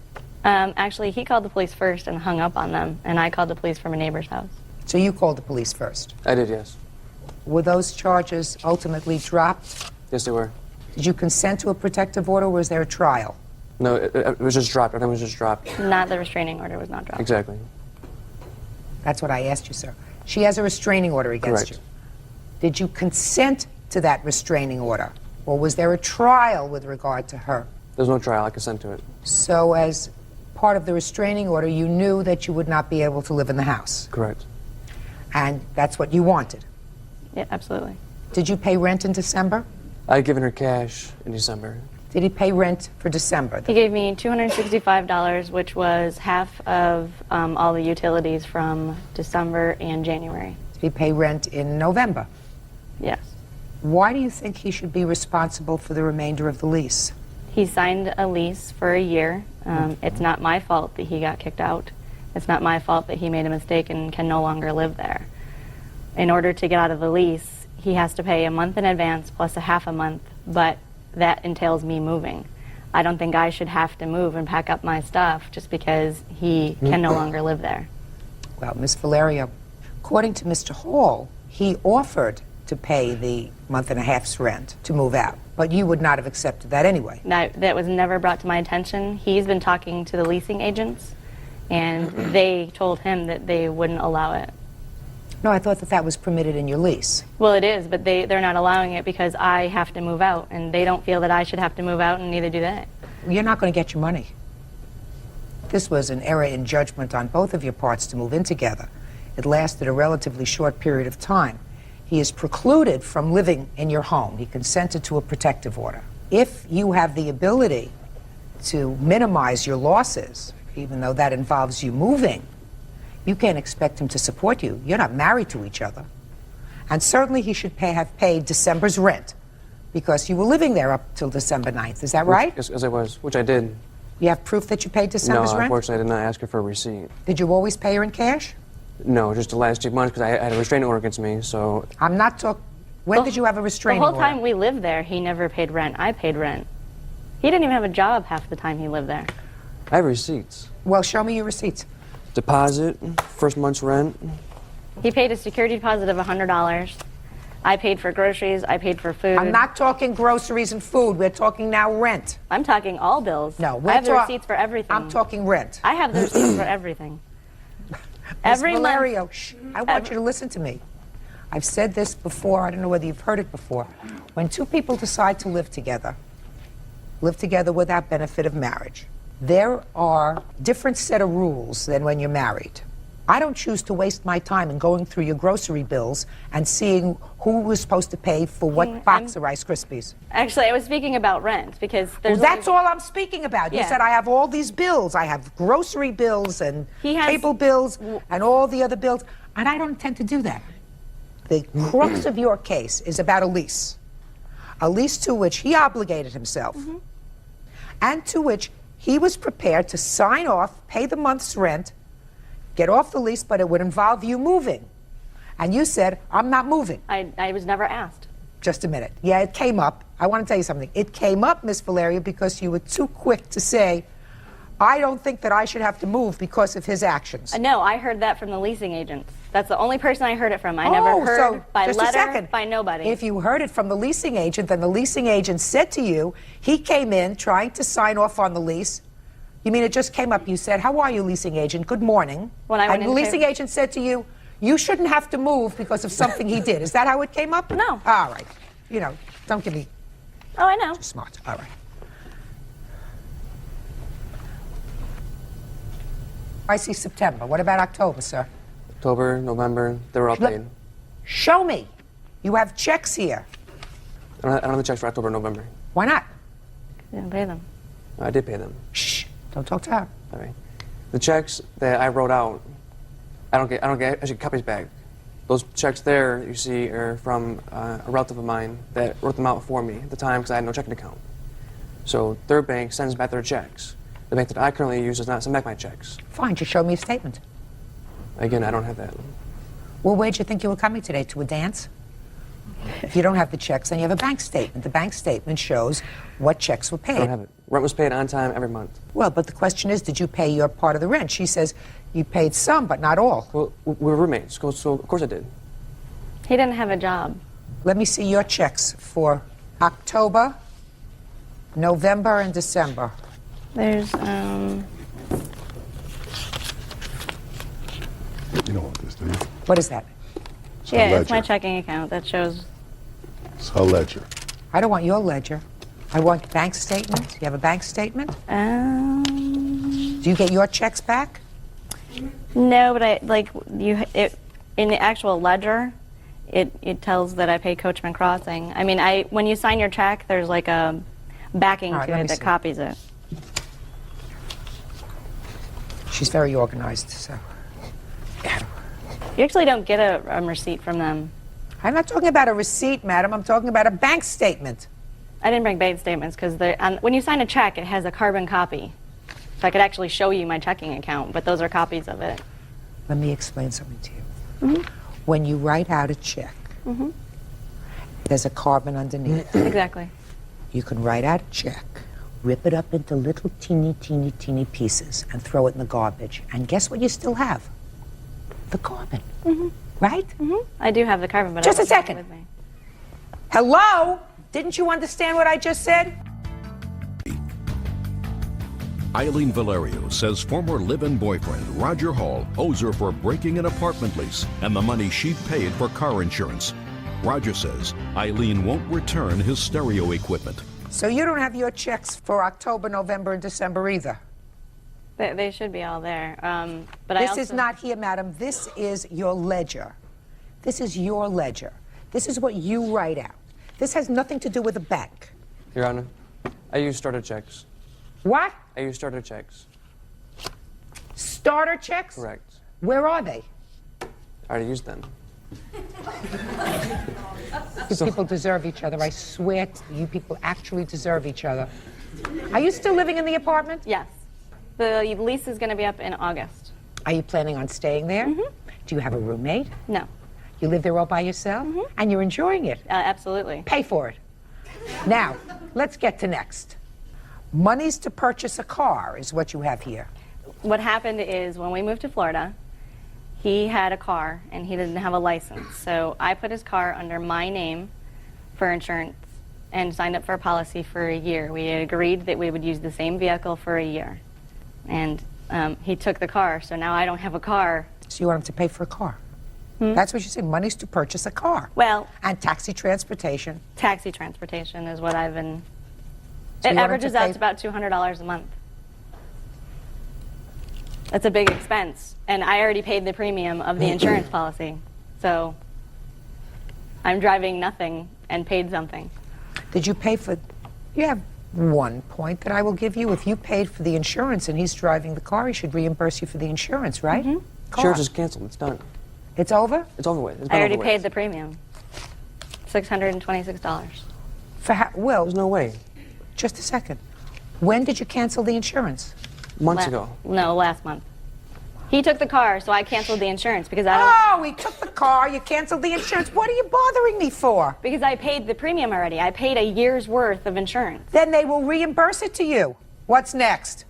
S16: Actually, he called the police first and hung up on them, and I called the police from a neighbor's house.
S3: So you called the police first?
S5: I did, yes.
S3: Were those charges ultimately dropped?
S5: Yes, they were.
S3: Did you consent to a protective order, or was there a trial?
S5: No, it was just dropped. Everything was just dropped.
S16: Not the restraining order was not dropped.
S5: Exactly.
S3: That's what I asked you, sir. She has a restraining order against
S5: Correct.
S3: you. Did you consent to that restraining order? Or was there a trial with regard to her?
S5: There's no trial. I consent to it.
S3: So as part of the restraining order, you knew that you would not be able to live in the house.
S5: Correct.
S3: And that's what you wanted.
S16: Yeah, absolutely.
S3: Did you pay rent in December?
S5: I had given her cash in December.
S3: Did he pay rent for December?
S16: He gave me $265, which was half of all the utilities from December and January.
S3: Did he pay rent in November?
S16: Yes.
S3: Why do you think he should be responsible for the remainder of the lease?
S16: He signed a lease for a year. It's not my fault that he got kicked out. It's not my fault that he made a mistake and can no longer live there. In order to get out of the lease, he has to pay a month in advance plus a half a month, but that entails me moving. I don't think I should have to move and pack up my stuff just because he can no longer live there.
S3: Well, Ms. Valerio, according to Mr. Hall, he offered to pay the month and a half's rent to move out, but you would not have accepted that anyway.
S16: No, that was never brought to my attention. He's been talking to the leasing agents, and they told him that they wouldn't allow it.
S3: No, I thought that that was permitted in your lease.
S16: Well, it is, but they're not allowing it because I have to move out, and they don't feel that I should have to move out, and neither do they.
S3: You're not going to get your money. This was an error in judgment on both of your parts to move in together. It lasted a relatively short period of time. He is precluded from living in your home. He consented to a protective order. If you have the ability to minimize your losses, even though that involves you moving, you can't expect him to support you. You're not married to each other. And certainly he should have paid December's rent because you were living there up till December 9th. Is that right?
S5: Yes, I was, which I did.
S3: You have proof that you paid December's
S5: No,
S3: rent?
S5: unfortunately, I did not ask her for a receipt.
S3: Did you always pay her in cash?
S5: No, just the last 2 months because I had a restraining order against me, so...
S3: I'm not talking... When did you have a restraining order?
S16: The whole time we lived there, he never paid rent. I paid rent. He didn't even have a job half the time he lived there.
S5: I have receipts.
S3: Well, show me your receipts.
S5: Deposit, first month's rent.
S16: He paid a security deposit of $100. I paid for groceries. I paid for food.
S3: I'm not talking groceries and food. We're talking now rent.
S16: I'm talking all bills.
S3: No,
S16: I have the receipts for everything.
S3: I'm talking rent.
S16: I have the receipts for everything.
S3: Every Valerio, I want you to listen to me. I've said this before. I don't know whether you've heard it before. When two people decide to live together without benefit of marriage, there are different set of rules than when you're married. I don't choose to waste my time in going through your grocery bills and seeing who was supposed to pay for what box of Rice Krispies.
S16: Actually, I was speaking about rent because there's.
S3: Well, that's all I'm speaking about. You said I have all these bills. I have grocery bills and cable bills and all the other bills, and I don't intend to do that. The crux of your case is about a lease to which he obligated himself, and to which he was prepared to sign off, pay the month's rent, get off the lease, but it would involve you moving. And you said, I'm not moving.
S16: I was never asked.
S3: Just a minute. Yeah, it came up. I want to tell you something. It came up, Miss Valeria, because you were too quick to say, I don't think that I should have to move because of his actions.
S16: No, I heard that from the leasing agents. That's the only person I heard it from. I never heard by letter, by nobody.
S3: If you heard it from the leasing agent, then the leasing agent said to you, he came in trying to sign off on the lease. You mean it just came up, you said, how are you, leasing agent? Good morning.
S16: When I went
S3: and the leasing agent said to you, you shouldn't have to move because of something he did. Is that how it came up?
S16: No.
S3: All right. You know, don't give me...
S16: Oh, I know.
S3: Too smart. All right. I see September. What about October, sir?
S5: October, November, they were all paid.
S3: Show me. You have checks here.
S5: I don't have the checks for October, November.
S3: Why not?
S16: You didn't pay them.
S5: I did pay them.
S3: Shh. Don't talk to her.
S5: All right. The checks that I wrote out, I don't get actually copies back. Those checks there you see are from a relative of mine that wrote them out for me at the time because I had no checking account. So their bank sends back their checks. The bank that I currently use does not send back my checks.
S3: Fine, just show me a statement.
S5: Again, I don't have that.
S3: Well, where'd you think you were coming today? To a dance? If you don't have the checks, then you have a bank statement. The bank statement shows what checks were paid.
S5: I don't have it. Rent was paid on time every month.
S3: Well, but the question is, did you pay your part of the rent? She says you paid some, but not all.
S5: Well, we were roommates, so of course I did.
S16: He didn't have a job.
S3: Let me see your checks for October, November, and December.
S16: There's,
S2: You don't want this, do you?
S3: What is that?
S2: It's a
S16: yeah, it's my
S2: ledger.
S16: checking account that shows.
S2: It's her ledger.
S3: I don't want your ledger. I want bank statements. You have a bank statement? Do you get your checks back?
S16: No, but in the actual ledger, it tells that I pay Coachman Crossing. I mean, when you sign your check, there's like a backing
S3: All right,
S16: to
S3: let
S16: it
S3: me
S16: that
S3: see.
S16: copies it.
S3: She's very organized, so.
S16: You actually don't get a receipt from them.
S3: I'm not talking about a receipt, madam. I'm talking about a bank statement.
S16: I didn't bring bank statements because when you sign a check, it has a carbon copy. So I could actually show you my checking account, but those are copies of it.
S3: Let me explain something to you. When you write out a check, there's a carbon underneath.
S16: Exactly.
S3: You can write out a check, rip it up into little teeny pieces, and throw it in the garbage. And guess what you still have? The carbon. Right?
S16: I do have the carbon, but
S3: Just
S16: I
S3: a
S16: don't have it
S3: second.
S16: with me.
S3: Hello? Didn't you understand what I just said?
S1: Eileen Valerio says former live-in boyfriend Roger Hall owes her for breaking an apartment lease and the money she paid for car insurance. Roger says Eileen won't return his stereo equipment.
S3: So you don't have your checks for October, November, and December either?
S16: They should be all there. But I
S3: This
S16: also,
S3: is not here, madam. This is your ledger. This is your ledger. This is what you write out. This has nothing to do with a bank.
S5: Your Honor, I use starter checks.
S3: What?
S5: I use starter checks.
S3: Starter checks?
S5: Correct.
S3: Where are they?
S5: I already used them.
S3: You people deserve each other. I swear to you, you people actually deserve each other. Are you still living in the apartment?
S16: Yes. The lease is going to be up in August.
S3: Are you planning on staying there? Do you have a roommate?
S16: No.
S3: You live there all by yourself? And you're enjoying it?
S16: Absolutely.
S3: Pay for it. Now, let's get to next. Monies to purchase a car is what you have here.
S16: What happened is when we moved to Florida, he had a car and he didn't have a license. So I put his car under my name for insurance and signed up for a policy for a year. We had agreed that we would use the same vehicle for a year. And he took the car, so now I don't have a car.
S3: So you want him to pay for a car? That's what you said, monies to purchase a car.
S16: Well,
S3: and taxi transportation.
S16: Taxi transportation is what I've been...
S3: So
S16: it
S3: you want him
S16: averages
S3: to
S16: out
S3: pay-
S16: to about $200 a month. That's a big expense. And I already paid the premium of the insurance policy. So I'm driving nothing and paid something.
S3: Did you pay for... You have one point that I will give you. If you paid for the insurance and he's driving the car, he should reimburse you for the insurance, right? Car.
S5: Insurance is canceled. It's done.
S3: It's over?
S5: It's over with. It's
S16: I
S5: been
S16: already
S5: over with.
S16: paid the premium. $626.
S3: For how... Will,
S5: There's no way.
S3: just a second. When did you cancel the insurance?
S5: Months ago.
S16: No, last month. He took the car, so I canceled the insurance because I don't...
S3: Oh, he took the car, you canceled the insurance. What are you bothering me for?
S16: Because I paid the premium already. I paid a year's worth of insurance.
S3: Then they will reimburse it to you. What's next?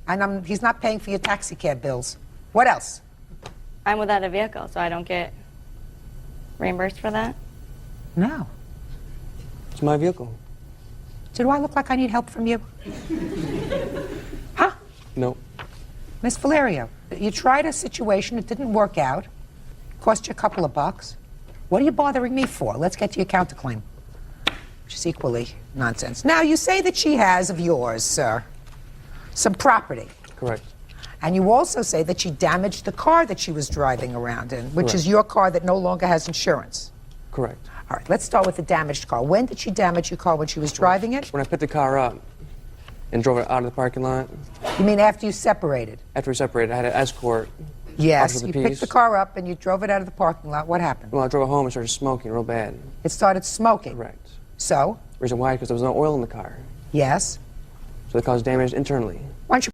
S3: And he's not paying for your taxi cab bills. What else?
S16: I'm without a vehicle, so I don't get reimbursed for that?
S3: No.
S5: It's my vehicle.
S3: So do I look like I need help from you? Huh?
S5: No.
S3: Miss Valerio, you tried a situation, it didn't work out, cost you a couple of bucks. What are you bothering me for? Let's get to your counterclaim, which is equally nonsense. Now, you say that she has of yours, sir, some property.
S5: Correct.
S3: And you also say that she damaged the car that she was driving around in, which is
S5: Correct.
S3: your car that no longer has insurance.
S5: Correct.
S3: All right, let's start with the damaged car. When did she damage your car? When she was driving it?
S5: When I picked the car up and drove it out of the parking lot,
S3: You mean after you separated?
S5: after we separated, I had to escort.
S3: Yes,
S5: Officer
S3: you
S5: the
S3: picked
S5: peace.
S3: the car up and you drove it out of the parking lot. What happened?
S5: Well, I drove it home and started smoking real bad.
S3: It started smoking.
S5: Correct.
S3: So?
S5: Reason why? Because there was no oil in the car.
S3: Yes.
S5: So it caused damage internally.